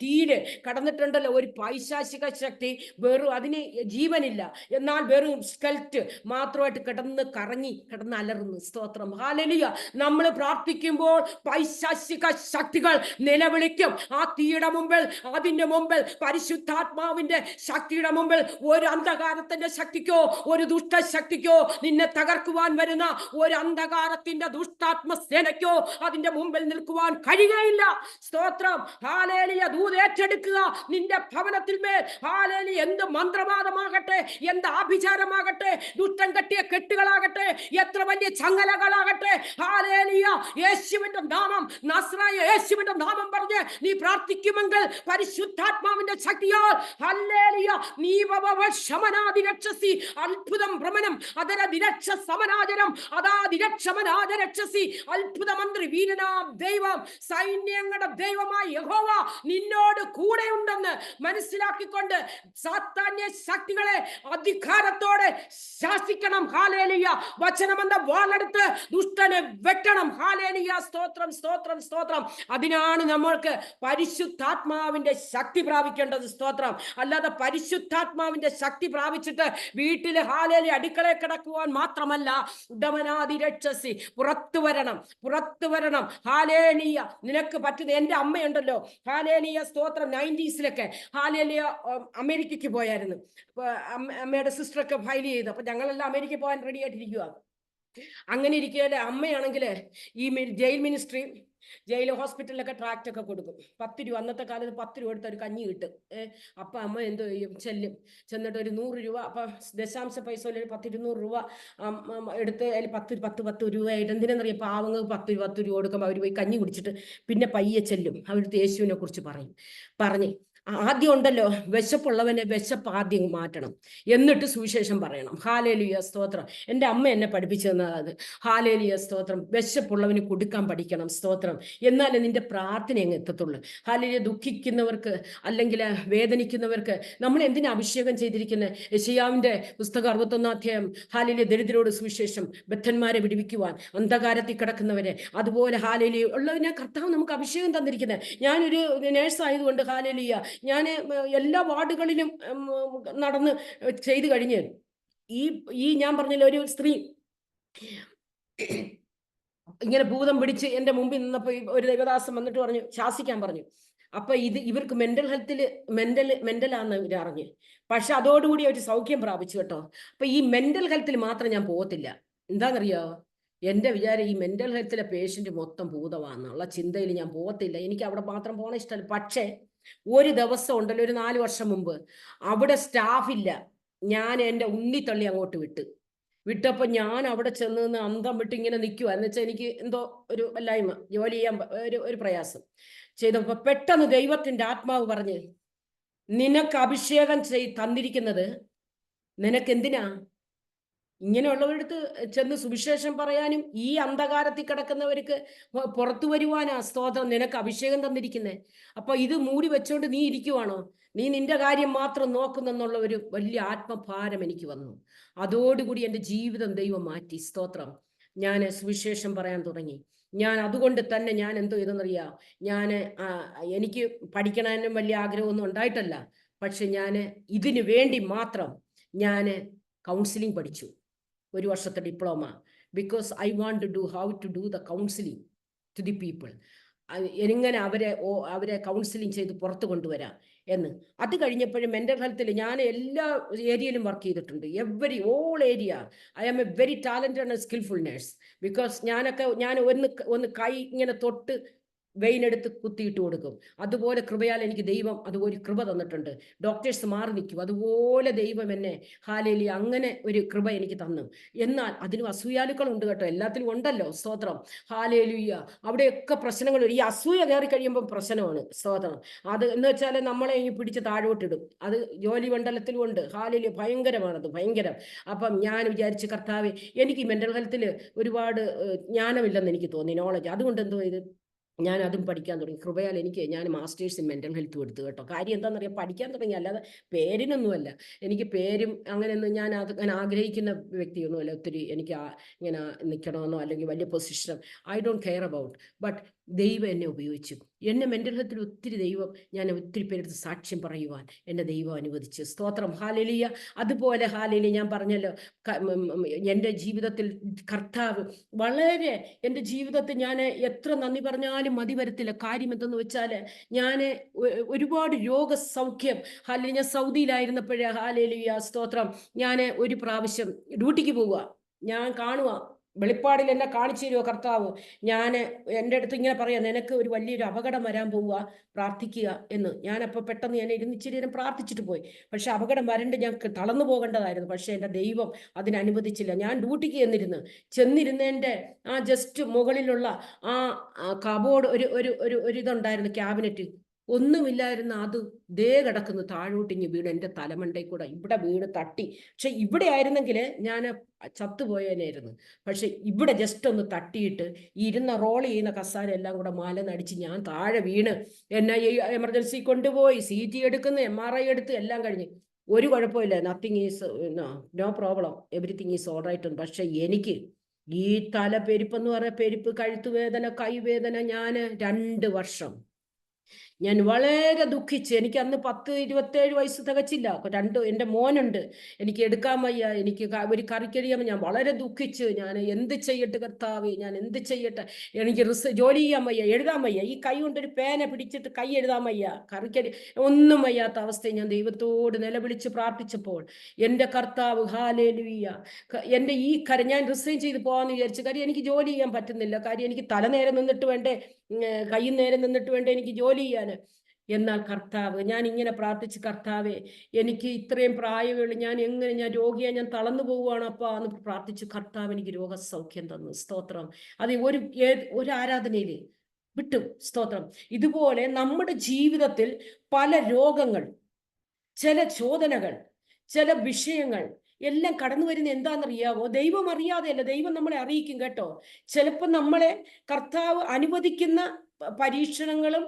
തീയില് കടന്നിട്ടുണ്ടല്ലോ ഒരു പൈശാചിക ശക്തി. വെറും അതിന് ജീവനില്ല, എന്നാൽ വെറും സ്കെൽറ്റ് മാത്രമായിട്ട് കിടന്ന് അലറുന്നു. സ്തോത്രം. ഹാലേലിയ. നമ്മൾ പ്രാർത്ഥിക്കുമ്പോൾ പൈശാചിക ശക്തികൾ നിലവിളിക്കും. ആ തീയുടെ മുമ്പിൽ, അതിന്റെ മുമ്പിൽ പരിശുദ്ധാത്മാവിന്റെ ശക്തിയുടെ മുമ്പിൽ ഒരു അന്ധകാരത്തിന്റെ ശക്തിക്കോ ഒരു ദുഷ്ടശക്തിക്കോ നിന്നെ തകർക്കുവാൻ വരുന്ന ഒരു അന്ധകാരത്തിന്റെ ദുഷ്ടാത്മ സേനയ്ക്കോ അതിന്റെ മുമ്പിൽ നിൽക്കുവാൻ കഴിയുകയില്ല. സ്തോത്രം. ഹാലേലിയ. ഏറ്റെടുക്കുക. നിന്റെ ഭവനത്തിൽ മേൽ ഹാലേലിയ എന്ത് മന്ത്രവാദമാകട്ടെ, എന്ത് ആഭിചാരമാകട്ടെ, ദുഷ്ടൻ കെട്ടിയ കെട്ടുകളാകട്ടെ, എത്ര വലിയ ചങ്ങലകളാകട്ടെ, ഹാലേലിയ യേശുവിന്റെ നാമം, നസ്രായ യേശുവിന്റെ നാമം പറഞ്ഞ് നീ പ്രാർത്ഥിക്കുമെങ്കിൽ പരിശുദ്ധാത്മാവിന്റെ ശക്തിയാൽ ഹല്ലേലിയ നീവവശമനാദിരക്ഷസി അത്ഭുതം ഭ്രമണം അതരദിരക്ഷ സമനാചരം അതാദിരക്ഷമനാദരക്ഷസി അത്ഭുത മന്ത്രി വീരനാം ദൈവം, സൈന്യങ്ങളുടെ ദൈവമായ യഹോവ നിന്നോട് കൂടെ ഉണ്ടെന്ന് മനസ്സിലാക്കിക്കൊണ്ട് സാത്താന്യ ശക്തികളെ അധികാരത്തോടെ ശാസിക്കണം. ഹാലേലിയ. വചനമെന്ന വാളെടുത്ത് ദുഷ്ടനെ വെട്ടണം. ഹാലേലിയ. സ്തോത്രം. സ്തോത്രം. സ്തോത്രം. അതിനാണ് നമ്മൾക്ക് പരിശുദ്ധാത്മാവിന്റെ ശക്തി പ്രാപിക്കേണ്ടത്. സ്തോത്രം. അല്ലാതെ പരിശുദ്ധാത്മാവിന്റെ ശക്തി പ്രാപിച്ചിട്ട് വീട്ടിൽ ഹാലേലിയ അടുക്കളയിൽ കിടക്കുവാൻ മാത്രമല്ല, ഉടമനാദിരക്ഷസി പുറത്തു വരണം. ഹാലേലിയ. നിനക്ക് പറ്റുന്ന എന്റെ അമ്മയുണ്ടല്ലോ ഹാലേലിയ. സ്തോത്രം. 90s ഹാലേലിയ അമേരിക്കയ്ക്ക് പോയായിരുന്നു. അമ്മയുടെ സിസ്റ്ററൊക്കെ ഫയൽ ചെയ്തു. അപ്പൊ ഞങ്ങളെല്ലാം അമേരിക്കയിൽ പോകാൻ റെഡി ആയിട്ടിരിക്കുക. അങ്ങനെ ഇരിക്കുകയല്ലേ അമ്മയാണെങ്കിൽ ഈ ജയിൽ മിനിസ്ട്രി ജയിൽ ഹോസ്പിറ്റലിലൊക്കെ ട്രാക്റ്റ് ഒക്കെ കൊടുക്കും. 10 രൂപ, അന്നത്തെ കാലത്ത് 10 രൂപ എടുത്ത് ഒരു കഞ്ഞി കിട്ടും. അപ്പം അമ്മ എന്തോ ചെയ്യും, ചെല്ലും, ചെന്നിട്ട് ഒരു 100 രൂപ, അപ്പം ദശാംശ പൈസ ഒരു 10 200 രൂപ എടുത്ത് അതിൽ 10 രൂപയായിട്ട് എന്തിനെന്നറിയാം, പാവങ്ങൾക്ക് 10 രൂപ കൊടുക്കുമ്പോൾ അവർ പോയി കഞ്ഞി കുടിച്ചിട്ട് പിന്നെ പയ്യെ ചെല്ലും, അവിടുത്തെ യേശുവിനെ കുറിച്ച് പറഞ്ഞ് ആദ്യം ഉണ്ടല്ലോ, വിശപ്പുള്ളവനെ വിശപ്പ് ആദ്യം മാറ്റണം, എന്നിട്ട് സുവിശേഷം പറയണം. ഹാലേലുയ സ്തോത്രം. എൻ്റെ അമ്മ എന്നെ പഠിപ്പിച്ചു തന്നത് അത്. ഹാലേലുയ സ്തോത്രം. വിശപ്പുള്ളവന് കൊടുക്കാൻ പഠിക്കണം. സ്തോത്രം. എന്നാലേ നിന്റെ പ്രാർത്ഥന അങ്ങ് എത്തത്തുള്ളൂ. ഹാലേലുയ. ദുഃഖിക്കുന്നവർക്ക് അല്ലെങ്കിൽ വേദനിക്കുന്നവർക്ക് നമ്മൾ എന്തിനാ അഭിഷേകം ചെയ്തിരിക്കുന്നത്? യെശയ്യാവിൻ്റെ പുസ്തകം 61-ാം അധ്യായം. ഹാലേലുയ. ദരിദ്രരോട് സുവിശേഷം, ബദ്ധന്മാരെ വിടുവിക്കുവാൻ, അന്ധകാരത്തിൽ കിടക്കുന്നവരെ, അതുപോലെ ഹാലേലുയ ഉള്ളതിനെ കർത്താവ് നമുക്ക് അഭിഷേകം തന്നിരിക്കുന്നത്. ഞാനൊരു നേഴ്സായതുകൊണ്ട് ഹാലേലുയ ഞാൻ എല്ലാ വാർഡുകളിലും നടന്ന് ചെയ്തു കഴിഞ്ഞ് ഈ ഞാൻ പറഞ്ഞില്ല, ഒരു സ്ത്രീ ഇങ്ങനെ ഭൂതം പിടിച്ച് എൻ്റെ മുമ്പിൽ നിന്നപ്പോൾ ഒരു ദൈവദാസൻ വന്നിട്ട് പറഞ്ഞു, ശാസിക്കാൻ പറഞ്ഞു. അപ്പൊ ഇവർക്ക് മെന്റലാന്ന് ഇവർ അറിഞ്ഞ്. പക്ഷെ അതോടുകൂടി അവർ സൗഖ്യം പ്രാപിച്ചു കേട്ടോ. അപ്പൊ ഈ മെന്റൽ ഹെൽത്തിൽ മാത്രം ഞാൻ പോകത്തില്ല. എന്താണെന്നറിയോ, എൻ്റെ വിചാരം ഈ മെന്റൽ ഹെൽത്തിലെ പേഷ്യന്റ് മൊത്തം ഭൂതമാണെന്നുള്ള ചിന്തയിൽ ഞാൻ പോകത്തില്ല. എനിക്ക് അവിടെ മാത്രം പോകണ ഇഷ്ടമല്ല. പക്ഷേ ഒരു ദിവസം ഉണ്ടല്ലോ, ഒരു 4 വർഷം മുമ്പ് അവിടെ സ്റ്റാഫില്ല. ഞാൻ എൻ്റെ ഉണ്ണിത്തള്ളി അങ്ങോട്ട് വിട്ടപ്പോൾ ഞാൻ അവിടെ ചെന്ന് നിന്ന് അന്തം വിട്ട് ഇങ്ങനെ നിൽക്കുക. എന്ന് വെച്ചാൽ എനിക്ക് എന്തോ ഒരു വല്ലായ്മ, ജോലി ചെയ്യാൻ ഒരു പ്രയാസം ചെയ്തപ്പോൾ പെട്ടെന്ന് ദൈവത്തിൻ്റെ ആത്മാവ് പറഞ്ഞ്, നിനക്ക് അഭിഷേകം തന്നിരിക്കുന്നത് നിനക്കെന്തിനാ? ഇങ്ങനെയുള്ളവരടുത്ത് ചെന്ന് സുവിശേഷം പറയാനും ഈ അന്ധകാരത്തിൽ കിടക്കുന്നവർക്ക് പുറത്തു വരുവാനാ സ്തോത്രം നിനക്ക് അഭിഷേകം തന്നിരിക്കുന്നത്. അപ്പൊ ഇത് മൂടി വെച്ചോണ്ട് നീ ഇരിക്കുവാണോ? നീ നിന്റെ കാര്യം മാത്രം നോക്കുന്നെന്നുള്ള ഒരു വലിയ ആത്മഭാരം എനിക്ക് വന്നു. അതോടുകൂടി എൻ്റെ ജീവിതം ദൈവം മാറ്റി. സ്തോത്രം. ഞാൻ സുവിശേഷം പറയാൻ തുടങ്ങി. ഞാൻ അതുകൊണ്ട് തന്നെ ഞാൻ എന്തോ ഇതെന്നറിയാം, എനിക്ക് പഠിക്കണമെന്നും വലിയ ആഗ്രഹമൊന്നും ഉണ്ടായിട്ടല്ല. പക്ഷെ ഞാൻ ഇതിനു വേണ്ടി മാത്രം ഞാൻ കൗൺസിലിംഗ് പഠിച്ചു, 1 വർഷത്തെ diploma. Because I want to do how to do the counselling to the people. എങ്ങനെ അവരെ കൗൺസിലിംഗ് ചെയ്ത് പുറത്ത് കൊണ്ടുവരാം എന്ന്. അത് കഴിഞ്ഞപ്പോഴും മെൻ്റൽ ഹെൽത്തിൽ ഞാൻ എല്ലാ ഏരിയയിലും വർക്ക് ചെയ്തിട്ടുണ്ട്. All area. I am a very talented and skilful nurse. Because ഞാൻ ഒന്ന് കൈ ഇങ്ങനെ തൊട്ട് വെയിനെടുത്ത് കുത്തിയിട്ട് കൊടുക്കും. അതുപോലെ കൃപയാൽ എനിക്ക് ദൈവം അതുപോലെ കൃപ തന്നിട്ടുണ്ട്. ഡോക്ടേഴ്സ് മാറി നിൽക്കും, അതുപോലെ ദൈവം എന്നെ ഹാലേലി അങ്ങനെ ഒരു കൃപ എനിക്ക് തന്നു. എന്നാൽ അതിനും അസൂയാലുക്കളുണ്ട് കേട്ടോ, എല്ലാത്തിലും ഉണ്ടല്ലോ. സ്തോത്രം. ഹാലേലുയ്യ. അവിടെയൊക്കെ പ്രശ്നങ്ങൾ. ഈ അസൂയ കയറി കഴിയുമ്പോൾ പ്രശ്നമാണ്. സ്തോത്രം. അത് എന്ന് വെച്ചാൽ നമ്മളെ ഈ പിടിച്ച് താഴോട്ടിടും. അത് ജോലി മണ്ഡലത്തിലും ഉണ്ട്. ഹാലേലി. ഭയങ്കരമാണത്, ഭയങ്കരം. അപ്പം ഞാൻ വിചാരിച്ച്, കർത്താവേ, എനിക്ക് മെൻ്റൽ ഹെൽത്തിൽ ഒരുപാട് ജ്ഞാനമില്ലെന്ന് എനിക്ക് തോന്നി, നോളജ്. അതുകൊണ്ട് എന്തോ ഇത് ഞാൻ അതും പഠിക്കാൻ തുടങ്ങി. കൃപയാൽ ഞാൻ മാസ്റ്റേഴ്സ് ഇൻ മെൻ്റൽ ഹെൽത്ത് എടുത്തു കേട്ടോ. കാര്യം എന്താണെന്നറിയാം, പഠിക്കാൻ തുടങ്ങി, അല്ലാതെ പേരിനൊന്നുമല്ല. എനിക്ക് പേരും അങ്ങനെയൊന്നും ഞാൻ ആഗ്രഹിക്കുന്ന വ്യക്തിയൊന്നുമല്ല. ഒത്തിരി എനിക്ക് ഇങ്ങനെ നിൽക്കണമെന്നോ അല്ലെങ്കിൽ വലിയ പൊസിഷനോ I don't care about. But ദൈവം എന്നെ ഉപയോഗിച്ചു. എന്നെ മെൻ്റൽ ഹെൽത്തിൽ ഒത്തിരി ഞാൻ ഒത്തിരി പേരെടുത്ത് സാക്ഷ്യം പറയുവാൻ എൻ്റെ ദൈവം അനുവദിച്ചു. സ്തോത്രം. ഹാലേലിയ. അതുപോലെ ഹാലേലിയ, ഞാൻ പറഞ്ഞല്ലോ, എൻ്റെ ജീവിതത്തിൽ കർത്താവ് വളരെ, എൻ്റെ ജീവിതത്തിൽ ഞാൻ എത്ര നന്ദി പറഞ്ഞാലും മതി വരത്തില്ല. കാര്യം എന്തെന്ന് വെച്ചാൽ ഞാൻ ഒരുപാട് രോഗസൗഖ്യം. ഹാലേലിയ. ഞാൻ സൗദിയിലായിരുന്നപ്പോഴേ ഹാലേലിയ സ്തോത്രം, ഞാൻ ഒരു പ്രാവശ്യം ഡ്യൂട്ടിക്ക് പോവുക, ഞാൻ കാണുക, വെളിപ്പാടിൽ എന്നെ കാണിച്ചു തരുമോ കർത്താവ്. എൻ്റെ അടുത്ത് ഇങ്ങനെ പറയാം, നിനക്ക് ഒരു വലിയൊരു അപകടം വരാൻ പോവുക, പ്രാർത്ഥിക്കുക എന്ന്. ഞാനപ്പോൾ പെട്ടെന്ന് ഞാൻ ഇച്ചിരി നേരം പ്രാർത്ഥിച്ചിട്ട് പോയി. പക്ഷെ അപകടം വരണ്ട്, ഞങ്ങൾക്ക് തളർന്നു പോകേണ്ടതായിരുന്നു. പക്ഷെ എൻ്റെ ദൈവം അതിനനുവദിച്ചില്ല. ഞാൻ ഡ്യൂട്ടിക്ക് ചെന്നിരുന്നതിൻ്റെ ജസ്റ്റ് മുകളിലുള്ള കബോർഡ് ഒരു ഇതുണ്ടായിരുന്നു, ക്യാബിനറ്റ് ഒന്നുമില്ലായിരുന്നു. അത് കിടക്കുന്നു, താഴോട്ടിഞ്ഞ് വീണ് എൻ്റെ തലമണ്ടയിൽ കൂടെ ഇവിടെ വീണ് തട്ടി. പക്ഷെ ഇവിടെ ആയിരുന്നെങ്കിൽ ഞാൻ ചത്തുപോയേനായിരുന്നു. പക്ഷെ ഇവിടെ ജസ്റ്റ് ഒന്ന് തട്ടിയിട്ട് റോൾ ചെയ്യുന്ന കസാര എല്ലാം കൂടെ മലനടിച്ച് ഞാൻ താഴെ വീണ്. എന്നെ എമർജൻസി കൊണ്ടുപോയി, CT എടുക്കുന്നു, MRI എടുത്ത്, എല്ലാം കഴിഞ്ഞ്. ഒരു കുഴപ്പമില്ല, nothing is no problem, everything is all right. പക്ഷെ എനിക്ക് ഈ തലപ്പെരുപ്പെന്ന് പറഞ്ഞ പെരുപ്പ്, കഴുത്തുവേദന, കൈവേദന, ഞാൻ 2 വർഷം ഞാൻ വളരെ ദുഃഖിച്ച്. എനിക്ക് അന്ന് 27 വയസ്സ് തികച്ചില്ല. എൻ്റെ മോനുണ്ട്. എനിക്ക് എടുക്കാൻ വയ്യ. എനിക്ക് ഒരു കറിക്കരിയാൻ ഞാൻ വളരെ ദുഃഖിച്ച്. ഞാൻ എന്ത് ചെയ്യട്ടെ കർത്താവേ, ഞാൻ എന്ത് ചെയ്യട്ടെ? എനിക്ക് ജോലി ചെയ്യാൻ വയ്യ, എഴുതാൻ വയ്യ. ഈ കൈ കൊണ്ടൊരു പേന പിടിച്ചിട്ട് കൈ എഴുതാൻ വയ്യ, കറിക്കരി ഒന്നും വയ്യാത്ത അവസ്ഥയിൽ ഞാൻ ദൈവത്തോട് നിലവിളിച്ച് പ്രാർത്ഥിച്ചപ്പോൾ എൻ്റെ കർത്താവ്, ഹാലേലൂയ, എൻ്റെ ഈ ഞാൻ റിസൈൻ ചെയ്ത് പോകാമെന്ന് വിചാരിച്ചു. കാര്യം എനിക്ക് ജോലി ചെയ്യാൻ പറ്റുന്നില്ല. കാര്യം എനിക്ക് തലനേരം നിന്നിട്ട് വേണ്ടേ, കൈ നേരെ നിന്നിട്ട് വേണ്ടേ എനിക്ക് ജോലി ചെയ്യാൻ. എന്നാൽ കർത്താവ്, ഞാൻ ഇങ്ങനെ പ്രാർത്ഥിച്ച്, കർത്താവേ, എനിക്ക് ഇത്രയും പ്രായമുള്ളൂ, ഞാൻ രോഗിയാ, ഞാൻ തളർന്നു പോവുകയാണ് അപ്പാ എന്ന് പ്രാർത്ഥിച്ചു. കർത്താവ് എനിക്ക് രോഗസൗഖ്യം തന്നു. സ്തോത്രം. അത് ഒരു ആരാധനയിൽ വിട്ടു. സ്തോത്രം. ഇതുപോലെ നമ്മുടെ ജീവിതത്തിൽ പല രോഗങ്ങൾ, ചില ചോദനകൾ, ചില വിഷയങ്ങൾ എല്ലാം കടന്നു വരുന്ന എന്താണെന്നറിയാവോ? ദൈവം അറിയാതെയല്ല, ദൈവം നമ്മളെ അറിയിക്കും കേട്ടോ. ചിലപ്പോൾ നമ്മളെ കർത്താവ് അനുവദിക്കുന്ന പരീക്ഷണങ്ങളും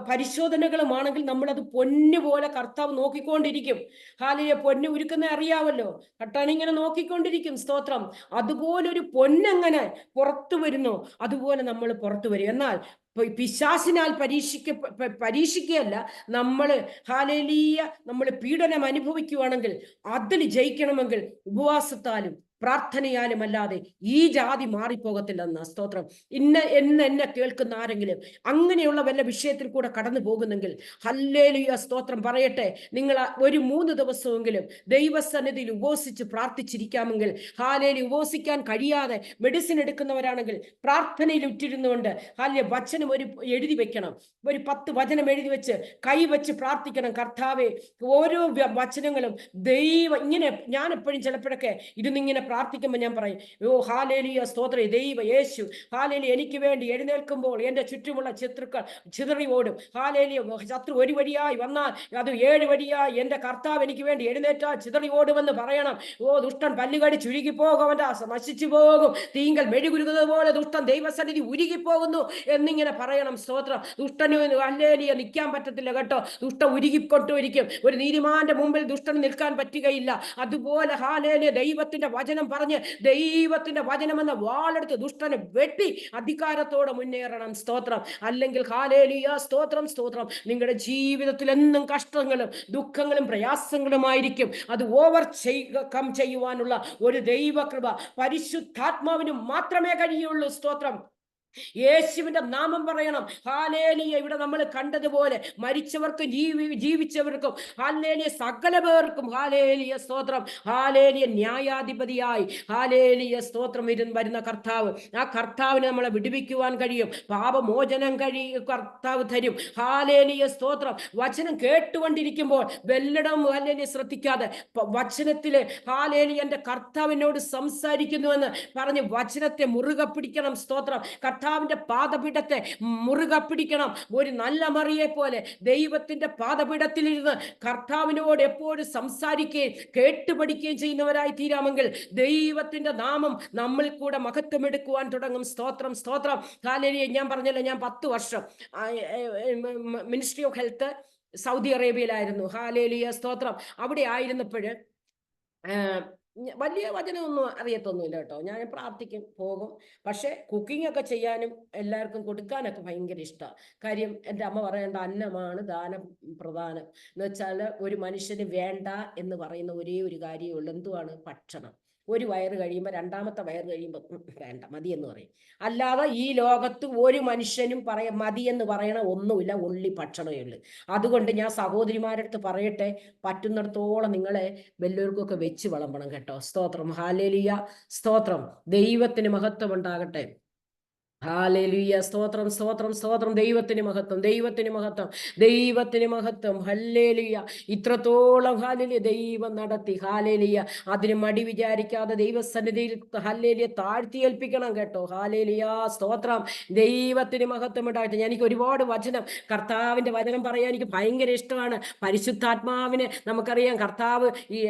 പരിശോധനകളുമാണെങ്കിൽ നമ്മളത് പൊന്നു പോലെ കർത്താവ് നോക്കിക്കൊണ്ടിരിക്കും. ഹാലിയെ പൊന്ന് ഉരുക്കുന്ന അറിയാവല്ലോ, കട്ടാണിങ്ങനെ നോക്കിക്കൊണ്ടിരിക്കും. സ്തോത്രം. അതുപോലൊരു പൊന്നെങ്ങനെ പുറത്തു വരുന്നോ അതുപോലെ നമ്മൾ പുറത്തു വരും. എന്നാൽ പിശാചിനാൽ പരീക്ഷിക്കുകയല്ല നമ്മൾ, ഹാലേലൂയ, നമ്മൾ പീഡനം അനുഭവിക്കുകയാണെങ്കിൽ അതിൽ ജയിക്കണമെങ്കിൽ ഉപവാസത്താലും പ്രാർത്ഥനയാലും അല്ലാതെ ഈ ജാതി മാറിപ്പോകത്തില്ലെന്ന. സ്തോത്രം. എന്നെ കേൾക്കുന്ന ആരെങ്കിലും അങ്ങനെയുള്ള വല്ല വിഷയത്തിൽ കൂടെ കടന്നു പോകുന്നെങ്കിൽ ഹല്ലേലൂയ, സ്തോത്രം പറയട്ടെ. നിങ്ങൾ ഒരു 3 ദിവസമെങ്കിലും ദൈവസന്നിധിയിൽ ഉപവസിച്ച് പ്രാർത്ഥിച്ചിരിക്കാമെങ്കിൽ, ഹാലേലൂയ, ഉപവസിക്കാൻ കഴിയാതെ മെഡിസിൻ എടുക്കുന്നവരാണെങ്കിൽ പ്രാർത്ഥനയിൽ ഉറ്റിരുന്നുകൊണ്ട് ഹാലേലൂയ വചനം എഴുതി വെക്കണം. ഒരു 10 വചനം എഴുതി വെച്ച് കൈവച്ച് പ്രാർത്ഥിക്കണം. കർത്താവേ, ഓരോ വചനങ്ങളും ദൈവം ഇങ്ങനെ, ഞാൻ എപ്പോഴും ചിലപ്പോഴൊക്കെ ഇരുന്നിങ്ങനെ പ്രാർത്ഥിക്കുമ്പോൾ ഞാൻ പറയും, ഓ ഹാലേലൂയ, സ്തോത്രം, ദൈവ യേശു, ഹാലേലൂയ, എനിക്ക് വേണ്ടി എഴുന്നേൽക്കുമ്പോൾ എൻ്റെ ചുറ്റുമുള്ള ശത്രുക്കൾ ചിതറി ഓടും. ഹാലേലൂയ, ശത്രു ഒരു വഴിയായി വന്നാൽ അത് 7 വഴിയായി എൻ്റെ കർത്താവ് എനിക്ക് വേണ്ടി എഴുന്നേറ്റാൽ ചിതറി ഓടുമെന്ന് പറയണം. ഓ ദുഷ്ടൻ പല്ലുകടി ചുരുങ്ങിപ്പോകും, അവൻ്റെ നശിച്ചു പോകും, തീങ്കൽ മെഴുകുരുന്നത് പോലെ ദുഷ്ടൻ ദൈവസന്നിധി ഉരുകിപ്പോകുന്നു എന്നിങ്ങനെ പറയണം. സ്തോത്രം. ദുഷ്ടന് ഹല്ലേലൂയ നിൽക്കാൻ പറ്റത്തില്ല കേട്ടോ. ദുഷ്ടൻ ഉരുകിക്കൊണ്ടിരിക്കും. ഒരു നീതിമാന്റെ മുമ്പിൽ ദുഷ്ടന് നിൽക്കാൻ പറ്റുകയില്ല. അതുപോലെ ഹാലേലൂയ ദൈവത്തിന്റെ വചനം പറഞ്ഞ് ദൈവത്തിന്റെ വചനമെന്ന വാളെടുത്ത് ദുഷ്ടനെ വെട്ടി അധികാരത്തോടെ മുന്നേറണം. സ്തോത്രം. അല്ലെങ്കിൽ ഹാലേലൂയ, സ്തോത്രം, സ്തോത്രം, നിങ്ങളുടെ ജീവിതത്തിൽ എന്നും കഷ്ടങ്ങളും ദുഃഖങ്ങളും പ്രയാസങ്ങളുമായിരിക്കും. അത് ഓവർകം ചെയ്യുവാനുള്ള ഒരു ദൈവകൃപ പരിശുദ്ധാത്മാവിന് മാത്രമേ കഴിയുള്ളൂ. സ്തോത്രം. യേശുവിന്റെ നാമം പറയണം. ഹാലേലൂയ. ഇവിടെ നമ്മൾ കണ്ടതുപോലെ മരിച്ചവർക്കും ജീവിച്ചവർക്കും ഹാലേലൂയ സകല പേർക്കും ഹാലേലൂയ, സ്തോത്രം, ഹാലേലൂയ ന്യായാധിപതിയായി ഹാലേലൂയ, സ്തോത്രം വരുന്ന കർത്താവ്. ആ കർത്താവിനെ നമ്മളെ വിടുവിക്കുവാൻ കഴിയും. പാപമോചനം കർത്താവ് തരും. ഹാലേലൂയ, സ്തോത്രം. വചനം കേട്ടുകൊണ്ടിരിക്കുമ്പോൾ വെല്ലടം ഹാലേലൂയ ശ്രദ്ധിക്കാതെ വചനത്തില് ഹാലേലൂയ എൻ്റെ കർത്താവിനോട് സംസാരിക്കുന്നുവെന്ന് പറഞ്ഞ് വചനത്തെ മുറുകെ പിടിക്കണം. സ്തോത്രം. കർത്താവിന്റെ പാദപീഠത്തെ മുറുകെ പിടിക്കണം. ഒരു നല്ല മറിയെ പോലെ ദൈവത്തിന്റെ പാദപീഠത്തിലിരുന്ന് കർത്താവിനോട് എപ്പോഴും സംസാരിക്കുകയും കേട്ടുപഠിക്കുകയും ചെയ്യുന്നവരായി തീരാമെങ്കിൽ ദൈവത്തിന്റെ നാമം നമ്മളിൽ കൂടെ മഹത്വമെടുക്കുവാൻ തുടങ്ങും. സ്തോത്രം, സ്തോത്രം. ഹാലേലൂയ. ഞാൻ പറഞ്ഞല്ലോ, ഞാൻ 10 വർഷം മിനിസ്ട്രി ഓഫ് ഹെൽത്ത് സൗദി അറേബ്യയിലായിരുന്നു. ഹാലേലൂയ, സ്തോത്രം. അവിടെ ആയിരുന്നപ്പോൾ വലിയ വചനമൊന്നും അറിയത്തൊന്നുമില്ല കേട്ടോ. ഞാൻ പ്രാർത്ഥിക്കും, പോകും. പക്ഷെ കുക്കിംഗ് ഒക്കെ ചെയ്യാനും എല്ലാവർക്കും കൊടുക്കാനൊക്കെ ഭയങ്കര ഇഷ്ടമാണ്. കാര്യം എൻ്റെ അമ്മ പറയേണ്ട അന്നമാണ് ദാനം പ്രധാനം എന്ന് വെച്ചാൽ ഒരു മനുഷ്യന് വേണ്ട എന്ന് പറയുന്ന ഒരേ ഒരു കാര്യമേ ഉള്ളൂ. എന്തുവാണ്? ഭക്ഷണം. ഒരു വയറ് കഴിയുമ്പോൾ രണ്ടാമത്തെ വയറ് കഴിയുമ്പോൾ വേണ്ട, മതി എന്ന് പറയും. അല്ലാതെ ഈ ലോകത്ത് ഒരു മനുഷ്യനും മതി എന്ന് പറയണ ഒന്നുമില്ല, ഒള്ളി ഭക്ഷണമേ ഉള്ളൂ. അതുകൊണ്ട് ഞാൻ സഹോദരിമാരടുത്ത് പറയട്ടെ, പറ്റുന്നിടത്തോളം നിങ്ങളെ വല്ലവർക്കൊക്കെ വെച്ച് വിളമ്പണം കേട്ടോ. സ്തോത്രം. ഹാലേലൂയ, സ്തോത്രം. ദൈവത്തിന് മഹത്വം ഉണ്ടാകട്ടെ. ഹാലേലൂയ, സ്തോത്രം, സ്തോത്രം, സ്തോത്രം. ദൈവത്തിന് മഹത്വം, ദൈവത്തിന് മഹത്വം, ദൈവത്തിന് മഹത്വം. ഹല്ലേലൂയ. ഇത്രത്തോളം ഹാലേലൂയ ദൈവം നടത്തി. ഹാലേലൂയ. അതിന് മടി വിചാരിക്കാതെ ദൈവസന്നിധിയിൽ ഹല്ലേലൂയ താഴ്ത്തി ഏൽപ്പിക്കണം കേട്ടോ. ഹാലേലൂയ, സ്തോത്രം. ദൈവത്തിന് മഹത്വം ഉണ്ടാകട്ടെ. എനിക്ക് ഒരുപാട് വചനം, കർത്താവിന്റെ വചനം പറയാൻ എനിക്ക് ഭയങ്കര ഇഷ്ടമാണ്. പരിശുദ്ധാത്മാവിന് നമുക്കറിയാം, കർത്താവ് ഈ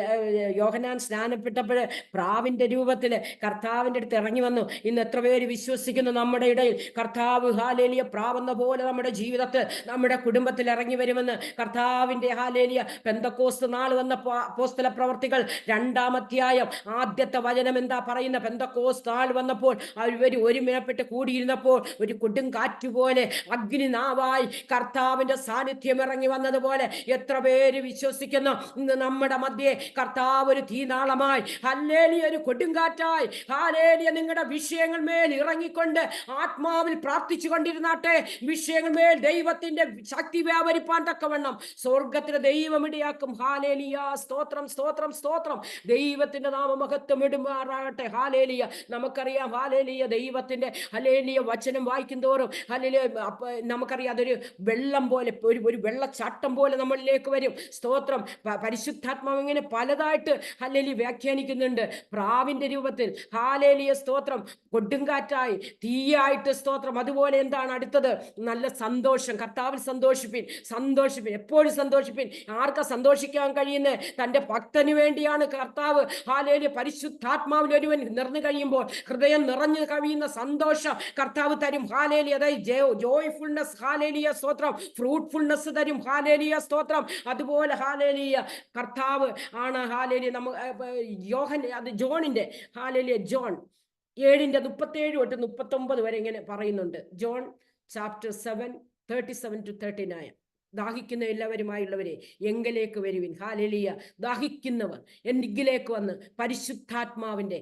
യോഹന്നാൻ സ്നാനപ്പെട്ടപ്പോൾ പ്രാവിന്റെ രൂപത്തിൽ കർത്താവിന്റെ അടുത്ത് ഇറങ്ങി വന്നു. ഇന്ന് എത്ര പേര് വിശ്വസിക്കുന്നു നമ്മുടെ നമ്മുടെ ഇടയിൽ കർത്താവ് ഹാലേലിയ പ്രാവുന്ന പോലെ നമ്മുടെ ജീവിതത്തിൽ നമ്മുടെ കുടുംബത്തിൽ ഇറങ്ങി വരുമെന്ന് കർത്താവിന്റെ ഹാലേലിയ പെന്തക്കോസ്ത് നാൾ വന്നപ്പോൾ അപ്പോസ്തല പ്രവർത്തികൾ 2-ാം അധ്യായം ആദ്യത്തെ വചനം എന്താ പറയുന്ന? പെന്തക്കോസ്ത് നാൾ വന്നപ്പോൾ അവർ ഒരുമയപ്പെട്ട് കൂടിയിരുന്നപ്പോൾ ഒരു കൊടുങ്കാറ്റുപോലെ അഗ്നിനാവായി കർത്താവിന്റെ സാന്നിധ്യം ഇറങ്ങി വന്നതുപോലെ എത്ര പേര് വിശ്വസിക്കുന്നു? ഇന്ന് നമ്മുടെ മധ്യേ കർത്താവ് ഒരു തീനാളമായി, ഹല്ലേലിയ ഒരു കൊടുങ്കാറ്റായി, ഹാലേലിയ നിങ്ങളുടെ വിഷയങ്ങൾ മേൽ ഇറങ്ങിക്കൊണ്ട് ആത്മാവിൽ പ്രാർത്ഥിച്ചു കൊണ്ടിരുന്നാട്ടെ. വിഷയങ്ങൾ മേൽ ദൈവത്തിന്റെ ശക്തി വ്യാപരിപ്പാൻ തക്കവണ്ണം സ്വർഗത്തിലെ ദൈവം ഇടയാക്കും. ഹാലേലിയ, സ്തോത്രം സ്തോത്രം സ്തോത്രം. ദൈവത്തിന്റെ നാമമഹത്വം ഇടുമാറാകട്ടെ. ഹാലേലിയ. നമുക്കറിയാം ഹാലേലിയ ദൈവത്തിന്റെ ഹല്ലേലിയ വചനം വായിക്കും തോറും ഹല്ലേലിയ നമുക്കറിയാം അതൊരു വെള്ളം പോലെ, ഒരു വെള്ളച്ചാട്ടം പോലെ നമ്മളിലേക്ക് വരും. സ്തോത്രം. പരിശുദ്ധാത്മാവ് ഇങ്ങനെ പലതായിട്ട് ഹല്ലേലിയ വ്യാഖ്യാനിക്കുന്നുണ്ട്. പ്രാവിന്റെ രൂപത്തിൽ, ഹാലേലിയ സ്തോത്രം, കൊടുങ്കാറ്റായി, തീയായിട്ട്, സ്തോത്രം. അതുപോലെ എന്താണ് അടുത്തത്? നല്ല സന്തോഷം. കർത്താവിൽ സന്തോഷിപ്പിൻ, സന്തോഷിപ്പിൻ, എപ്പോഴും സന്തോഷിപ്പിൻ. ആർക്കാ സന്തോഷിക്കാൻ കഴിയുന്നത്? തന്റെ ഭക്തന് വേണ്ടിയാണ് കർത്താവ് ഹാലേലിയ പരിശുദ്ധാത്മാവിൽ ഒരുവൻ നിറഞ്ഞു കഴിയുമ്പോൾ ഹൃദയം നിറഞ്ഞു കഴിയുന്ന സന്തോഷം കർത്താവ് തരും. ഹാലേലിയ, അതായത് ജോയ്ഫുൾനെസ്, ഹാലേലിയ സ്തോത്രം, ഫ്രൂട്ട്ഫുൾനെസ് തരും. ഹാലേലിയ സ്തോത്രം. അതുപോലെ ഹാലേലിയ കർത്താവ് ആണ് ഹാലേലിയ അത് ജോണിന്റെ ഹാലേലിയ ജോൺ 7:37 തൊട്ട് 39 വരെ ഇങ്ങനെ പറയുന്നുണ്ട്. John chapter 7:37-39. ദാഹിക്കുന്ന എല്ലാവരുമായുള്ളവരെ എങ്കിലേക്ക് വരുവിൻ. ഹാലേലിയ. ദാഹിക്കുന്നവർ എന്നിലേക്ക് വന്ന് പരിശുദ്ധാത്മാവിന്റെ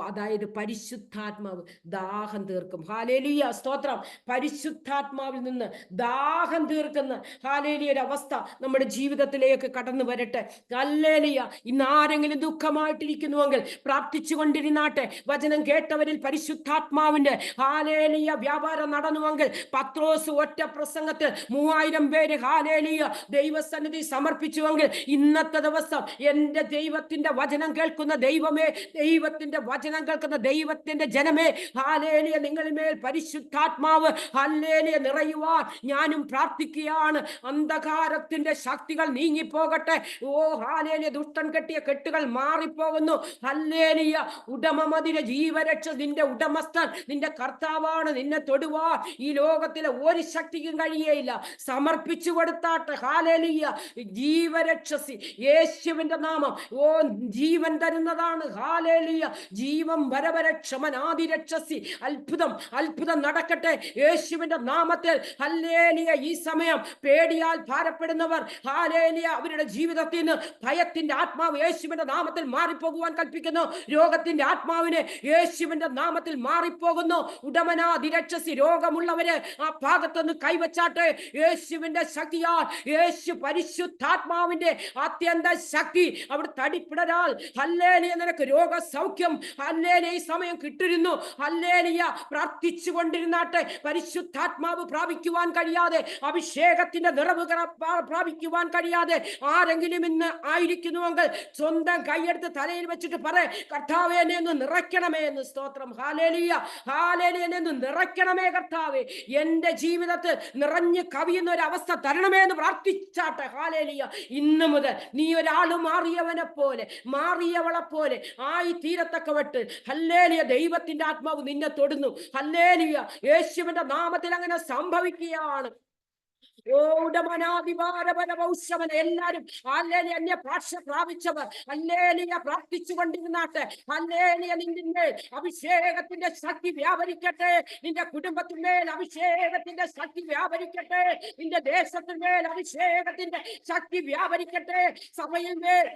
അതായത് പരിശുദ്ധാത്മാവ് ദാഹം തീർക്കും. ഹാലേലിയ സ്തോത്രം. പരിശുദ്ധാത്മാവിൽ നിന്ന് ദാഹം തീർക്കുന്ന ഹാലേലിയ ഒരു അവസ്ഥ നമ്മുടെ ജീവിതത്തിലേക്ക് കടന്നു വരട്ടെ. ഹല്ലേലിയ. ഇന്ന് ആരെങ്കിലും ദുഃഖമായിട്ടിരിക്കുന്നുവെങ്കിൽ പ്രാർത്ഥിച്ചു കൊണ്ടിരുന്നാട്ടെ. വചനം കേട്ടവരിൽ പരിശുദ്ധാത്മാവിന്റെ ഹാലേലിയ വ്യാപാരം നടന്നുവെങ്കിൽ പത്രോസ് ഒറ്റ പ്രസംഗത്തിൽ 3000 പേര് ഹാലേലിയ ദൈവസന്നിധി സമർപ്പിച്ചുവെങ്കിൽ ഇന്നത്തെ ദിവസം എന്റെ ദൈവത്തിന്റെ വചനം കേൾക്കുന്ന ദൈവമേ, ദൈവത്തിന്റെ വചനം കേൾക്കുന്ന ദൈവത്തിന്റെ ജനമേ, ഹാലേലിയ നിങ്ങളിൽ മേൽ പരിശുദ്ധാത്മാവ് ഹല്ലേലിയ നിറയുവാൻ ഞാനും പ്രാർത്ഥിക്കുകയാണ്. അന്ധകാരത്തിന്റെ ശക്തികൾ നീങ്ങിപ്പോകട്ടെ. ഓ ഹാലേലിയ, ദുഷ്ടൻ കെട്ടിയ കെട്ടുകൾ മാറിപ്പോകുന്നു. ഹല്ലേലിയ. ഉടമമതിരെ ജീവരക്ഷ നിന്റെ ഉടമസ്ഥൻ നിന്റെ കർത്താവാണ്. നിന്നെ തൊടുവാൻ ഈ ലോകത്തിലെ ഒരു ശക്തിക്കും കഴിയേ ഇല്ല. സമർപ്പിച്ചു കൊടുത്താട്ടെ. ഹാലേലിയ. ജീവരക്ഷസി യേശുവിന്റെ നാമം ജീവൻ തരുന്നതാണ്. ഹാലേലിയ. ജീവൻ വരവരക്ഷമനാദിരക്ഷസി. അത്ഭുതം അത്ഭുതം നടക്കട്ടെ യേശുവിന്റെ നാമത്തിൽ. ഹല്ലേലിയ. ഈ സമയം പേടിയാൽ ഭാരപ്പെടുന്നവർ ഹാലേലിയ അവരുടെ ജീവിതത്തിൽ നിന്ന് ഭയത്തിന്റെ ആത്മാവ് യേശുവിന്റെ നാമത്തിൽ മാറിപ്പോകുവാൻ കൽപ്പിക്കുന്നു. രോഗത്തിന്റെ ആത്മാവിനെ യേശുവിന്റെ നാമത്തിൽ മാറിപ്പോകുന്നു. ഉടമനാദിരക്ഷസി രോഗമുള്ളവര് ആ ഭാഗത്തൊന്ന് കൈവച്ചാട്ടെ. യേശുവിന്റെ ശക്തിയാൽ, യേശു പരിശുദ്ധാത്മാവിന്റെ അത്യന്ത ശക്തി അവിടെ തടിപ്പിടരാൽ ഹല്ലേലിയ നിനക്ക് രോഗസൗഖ്യം ഹല്ലേലിയ ഈ സമയം കിട്ടിരുന്നു. ഹല്ലേലിയ. പ്രാർത്ഥിച്ചു കൊണ്ടിരുന്നാട്ടെ. പരിശുദ്ധാത്മാവ് പ്രാപിക്കുവാൻ കഴിയാതെ, അഭിഷേകത്തിന്റെ നിറവ് പ്രാപിക്കുവാൻ കഴിയാതെ ആരെങ്കിലും ഇന്ന് ആയിരിക്കുന്നുവെങ്കിൽ സ്വന്തം കൈയെടുത്ത് തലയിൽ വെച്ചിട്ട് പറ, കർത്താവേ എന്നെ ഒന്ന് നിറയ്ക്കണമേ എന്ന്. സ്തോത്രം. ഹാലേലിയ. ഹാലേലിയ എന്നെ ഒന്ന് നിറയ്ക്കണമേ കർത്താവേ. എന്റെ ജീവിതത്തിൽ നിറഞ്ഞ് കവിയുന്ന ഒരു അവസ്ഥ തരണമേ എന്ന് പ്രാർത്ഥിച്ചാട്ടെ. ഹാലേലിയ. ഇന്ന് മുതൽ നീ ഒരാൾ മാറിയവനെ പോലെ, മാറിയവളെ പോലെ ആയി തീരത്തക്കവട്ട് ഹല്ലേലിയ ദൈവത്തിന്റെ ആത്മാവ് നിന്നെ തൊടുന്നു. ഹല്ലേലിയ. യേശുവിന്റെ നാമത്തിൽ അങ്ങനെ സംഭവിക്കുകയാണ്. എല്ലാരും ഹല്ലേലൂയ അന്യ ഭാഷ പ്രാപിച്ചവർ ഹല്ലേലൂയ പ്രാർത്ഥിച്ചു കൊണ്ടിരുന്നാട്ടെ. ഹല്ലേലൂയ നിന്റെ അഭിഷേകത്തിന്റെ ശക്തി വ്യാപരിക്കട്ടെ. നിന്റെ കുടുംബത്തിന്മേൽ അഭിഷേകത്തിന്റെ ശക്തി വ്യാപരിക്കട്ടെ. നിന്റെ ദേശത്തിന്മേൽ അഭിഷേകത്തിന്റെ ശക്തി വ്യാപരിക്കട്ടെ. സഭയിൽ മേൽ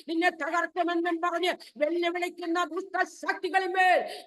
നിന്നെ തകർക്കുമെന്നും പറഞ്ഞ് വെല്ലുവിളിക്കുന്ന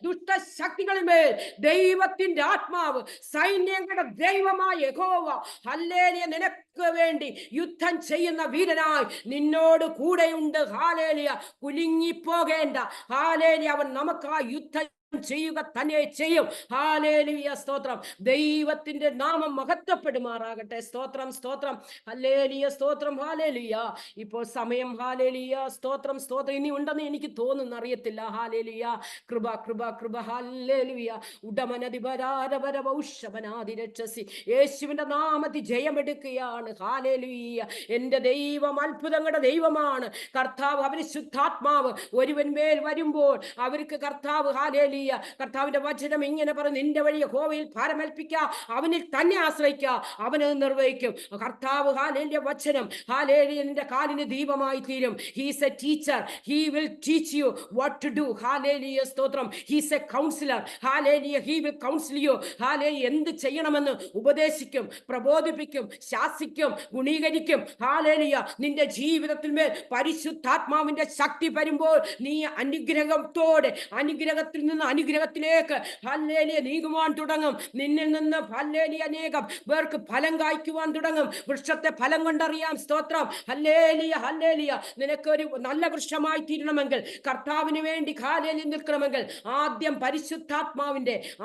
ദുഷ്ടശക്തികളിന്മേൽ ദൈവത്തിന്റെ ആത്മാവ് സൈന്യങ്ങളുടെ ദൈവമായ യഹോവ ഹല്ലേലൂയ നിനക്ക് വേണ്ടി യുദ്ധം ചെയ്യുന്ന വീരനായി നിന്നോട് കൂടെയുണ്ട്. ഹാലേലിയ. കുലുങ്ങിപ്പോകേണ്ട. ഹാലേലിയ. അവൻ നമുക്കാ യുദ്ധം ചെയ്യുക തന്നെ ചെയ്യും. ഹല്ലേലൂയ, സ്തോത്രം. ദൈവത്തിന്റെ നാമം മഹത്വപ്പെടുമാറാകട്ടെ. സ്തോത്രം, സ്തോത്രം. ഹല്ലേലൂയ, സ്തോത്രം. ഹല്ലേലൂയ. ഇപ്പോൾ സമയം, ഹല്ലേലൂയ, സ്തോത്രം, സ്തോത്രം, ഇനി ഉണ്ടെന്ന് എനിക്ക് തോന്നുന്നു, അറിയത്തില്ല. ഹല്ലേലൂയ. കൃപ, കൃപ, കൃപ. ഹല്ലേലൂയ. ഉടമനതിപരാരപരവൗഷവനാതിരക്ഷസി. യേശുവിന്റെ നാമത്തിൽ ജയമെടുക്കുകയാണ്. ഹല്ലേലൂയ. എന്റെ ദൈവം അത്ഭുതങ്ങളുടെ ദൈവമാണ്. കർത്താവ്, അവന് ശുദ്ധാത്മാവ് ഒരുവന്മേൽ വരുമ്പോൾ അവർക്ക് കർത്താവ്, ഹല്ലേലൂയ, കർത്താവിന്റെ വചനം ഇങ്ങനെ പറഞ്ഞു, നിന്റെ വഴി യഹോവയിൽ ഭാരമേൽപ്പിക്കുക, അവനിൽ തന്നെ ആശ്രയിക്കുക, അവന് നിർവഹിക്കും. കർത്താവ്, ഹല്ലേലൂയ, വചനം, ഹല്ലേലൂയ, നിന്റെ കാലിന് ദീപമായി തീരും. He's a teacher, he will teach you what to do. ഹല്ലേലൂയ, സ്തോത്രം. ഹീസ് എ കൗൺസിലർ, ഹല്ലേലൂയ, ഹി വിൽ കൗൺസിൽ യു. ഹല്ലേലൂയ, എന്ത് ചെയ്യണമെന്ന് ഉപദേശിക്കും, പ്രബോധിപ്പിക്കും, ശാസിക്കും, ഗുണീകരിക്കും. ഹല്ലേലൂയ, നിന്റെ ജീവിതത്തിൽ മേൽ പരിശുദ്ധാത്മാവിന്റെ ശക്തി വരുമ്പോൾ നീ അനുഗ്രഹത്തോടെ, അനുഗ്രഹത്തിൽ നിന്ന് അനുഗ്രഹത്തിലേക്ക്, ഹല്ലേലൂയ, നീങ്ങുവാൻ തുടങ്ങും. നിന്നിൽ നിന്ന്, ഹല്ലേലൂയ, അനേകം പേർക്ക് ഫലം കായ്ക്കുവാൻ തുടങ്ങും. വൃക്ഷത്തെ ഫലം കൊണ്ടറിയാം. സ്തോത്രം. Hallelujah, hallelujah. നിനക്കൊരു നല്ല വൃക്ഷമായി തീരണമെങ്കിൽ, കർത്താവിന് വേണ്ടി ഹല്ലേലൂയ നിൽക്കണമെങ്കിൽ, ആദ്യം പരിശുദ്ധാത്മാവിന്റെ ആ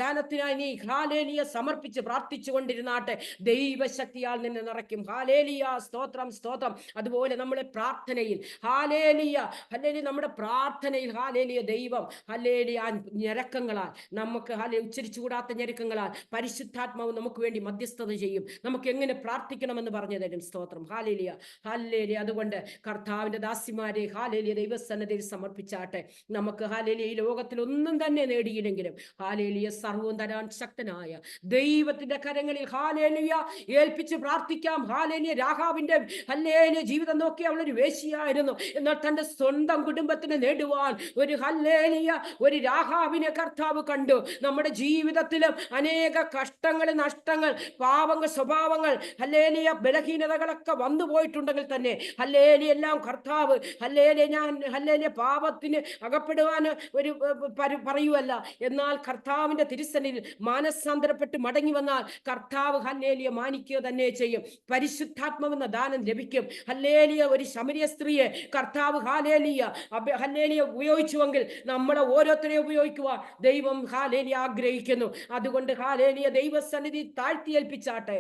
ദാനത്തിനായി നീ ഹല്ലേലൂയ സമർപ്പിച്ച് പ്രാർത്ഥിച്ചു കൊണ്ടിരുന്നാട്ടെ. ദൈവശക്തിയാൽ നിന്നെ നിറയ്ക്കും. ഹല്ലേലൂയ, സ്തോത്രം, സ്തോത്രം. അതുപോലെ നമ്മുടെ പ്രാർത്ഥനയിൽ, ഹല്ലേലൂയ, ഹല്ലേലൂയ, നമ്മുടെ പ്രാർത്ഥനയിൽ, ഹല്ലേലൂയ, ദൈവം, ഹല്ലേലൂയ, ഞരക്കങ്ങളാൽ, നമുക്ക് ഉച്ചരിച്ചുകൂടാത്ത ഞരക്കങ്ങളാൽ പരിശുദ്ധാത്മാവ് നമുക്ക് വേണ്ടി മധ്യസ്ഥത ചെയ്യും. നമുക്ക് എങ്ങനെ പ്രാർത്ഥിക്കണമെന്ന് പറഞ്ഞു തരും. സ്തോത്രം. Hallelujah, hallelujah. അതുകൊണ്ട് കർത്താവിന്റെ ദാസിമാരെ, ഹല്ലേലൂയ, ദൈവസന്നിധിയിൽ സമർപ്പിച്ചാട്ടെ. നമുക്ക്, ഹല്ലേലൂയ, ഈ ലോകത്തിൽ ഒന്നും തന്നെ നേടിയില്ലെങ്കിലും, ഹല്ലേലൂയ, സർവ്വം തരാൻ ശക്തനായ ദൈവത്തിന്റെ കരങ്ങളിൽ, ഹല്ലേലൂയ, ഏൽപ്പിച്ച് പ്രാർത്ഥിക്കാം. ഹല്ലേലൂയ, രാഹാബിന്റെ, ഹല്ലേലൂയ, ജീവിതം നോക്കി അവളൊരു വേശ്യയായിരുന്നു. എന്നാൽ തന്റെ സ്വന്തം കുടുംബത്തിന് നേടുവാൻ ഒരു, ഹല്ലേലൂയ, ഒരു രാഹാബിനെ കർത്താവ് കണ്ടു. നമ്മുടെ ജീവിതത്തിലും അനേക കഷ്ടങ്ങൾ, നഷ്ടങ്ങൾ, പാപങ്ങൾ, സ്വഭാവങ്ങൾ, ഹല്ലേലൂയ, ബലഹീനതകളൊക്കെ വന്നു പോയിട്ടുണ്ടെങ്കിൽ തന്നെ, ഹല്ലേലൂയ, എല്ലാം കർത്താവ്, ഹല്ലേലൂയ, ഞാൻ, ഹല്ലേലൂയ, പാപത്തിന് അകപ്പെടുവാൻ ഒരു പറയുവല്ല. എന്നാൽ കർത്താവിന്റെ തിരുസന്നിധിയിൽ മാനസാന്തരപ്പെട്ട് മടങ്ങി വന്നാൽ കർത്താവ്, ഹല്ലേലൂയ, മാനിക്കുക തന്നെ ചെയ്യും. പരിശുദ്ധാത്മാവെന്ന ദാനം ലഭിക്കും. ഹല്ലേലൂയ, ഒരു ശമരിയ സ്ത്രീയെ കർത്താവ്, ഹല്ലേലൂയ, ഹല്ലേലൂയ, ഉപയോഗിച്ചുവെങ്കിൽ നമ്മളെ ഓരോരുത്തരെയും ഉപയോഗിക്കുവാൻ ദൈവം, ഹല്ലേലൂയ, ആഗ്രഹിക്കുന്നു. അതുകൊണ്ട്, ഹല്ലേലൂയ, ദൈവസന്നിധി താഴ്ത്തിയേൽപ്പിച്ചാട്ടെ.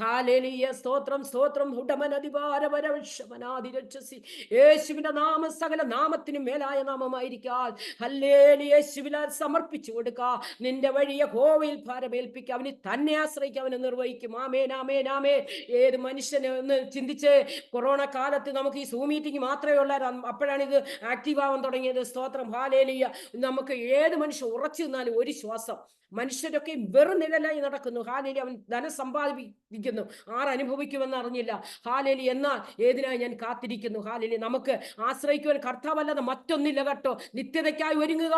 ഹല്ലേലൂയ, സ്തോത്രം, സ്തോത്രം. ഉടമനധിപാരവരവശമനാതിരക്ഷസി. യേശുവിന്റെ നാമം സകല നാമത്തിനും മേലായ നാമമായിരിക്കാൻ, ഹല്ലേലൂയ, യേശുവിനാൽ സമർപ്പിച്ചു കൊടുക്കുക. നിന്റെ വഴി യഹോവയിൽ ഭാരമേൽപ്പിക്കുക, അവന് തന്നെ ആശ്രയിക്കുക, അവന് നിർവഹിക്കും. ആമേൻ, ആമേൻ, ആമേൻ. ഏത് മനുഷ്യനെ ഒന്ന് ചിന്തിച്ച്, കൊറോണ കാലത്ത് നമുക്ക് ഈ സൂം മീറ്റിംഗ് മാത്രമേ ഉള്ളായിരുന്നു. അപ്പോഴാണ് ഇത് ആക്റ്റീവ് ആവാൻ തുടങ്ങിയത്. സ്തോത്രം. ഹല്ലേലൂയ. നമുക്ക് ഏത് മനുഷ്യൻ ഉറച്ചു നിന്നാലും ഒരു ശ്വാസം, മനുഷ്യരൊക്കെ വെറും നിഴലായി നടക്കുന്നു. ഹല്ലേലൂയ, അവൻ ധനം സമ്പാദിക്കുന്നു, ആരനുഭവിക്കുമെന്ന് അറിഞ്ഞില്ല. ഹല്ലേലൂയ, എന്നാൽ ഏതിനായി ഞാൻ കാത്തിരിക്കുന്നു. ഹല്ലേലൂയ, നമുക്ക് ആശ്രയിക്കുവാൻ കർത്താവല്ലാതെ മറ്റൊന്നില്ല കേട്ടോ. നിത്യതയ്ക്കായി ഒരുങ്ങുക.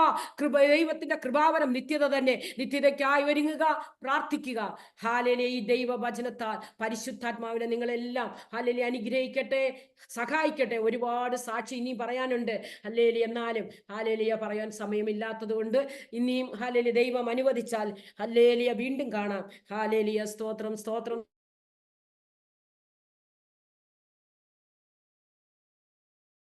ദൈവത്തിന്റെ കൃപാവരം നിത്യത തന്നെ. നിത്യതയ്ക്കായി ഒരുങ്ങുക, പ്രാർത്ഥിക്കുക. ഹല്ലേലൂയ, ഈ ദൈവവചനത്താൽ പരിശുദ്ധാത്മാവിനെ നിങ്ങളെല്ലാം, ഹല്ലേലൂയ, അനുഗ്രഹിക്കട്ടെ, സഹായിക്കട്ടെ. ഒരുപാട് സാക്ഷി ഇനിയും പറയാനുണ്ട്. ഹല്ലേലൂയ, എന്നാലും, ഹല്ലേലൂയ, പറയാൻ സമയമില്ലാത്തത് കൊണ്ട് ഇനിയും, ഹല്ലേലൂയ, ദൈവം അനുവദിച്ചാൽ, ഹല്ലേലൂയ, വീണ്ടും കാണാം. ഹല്ലേലൂയ, സ്തോത്രം, സ്തോത്രം.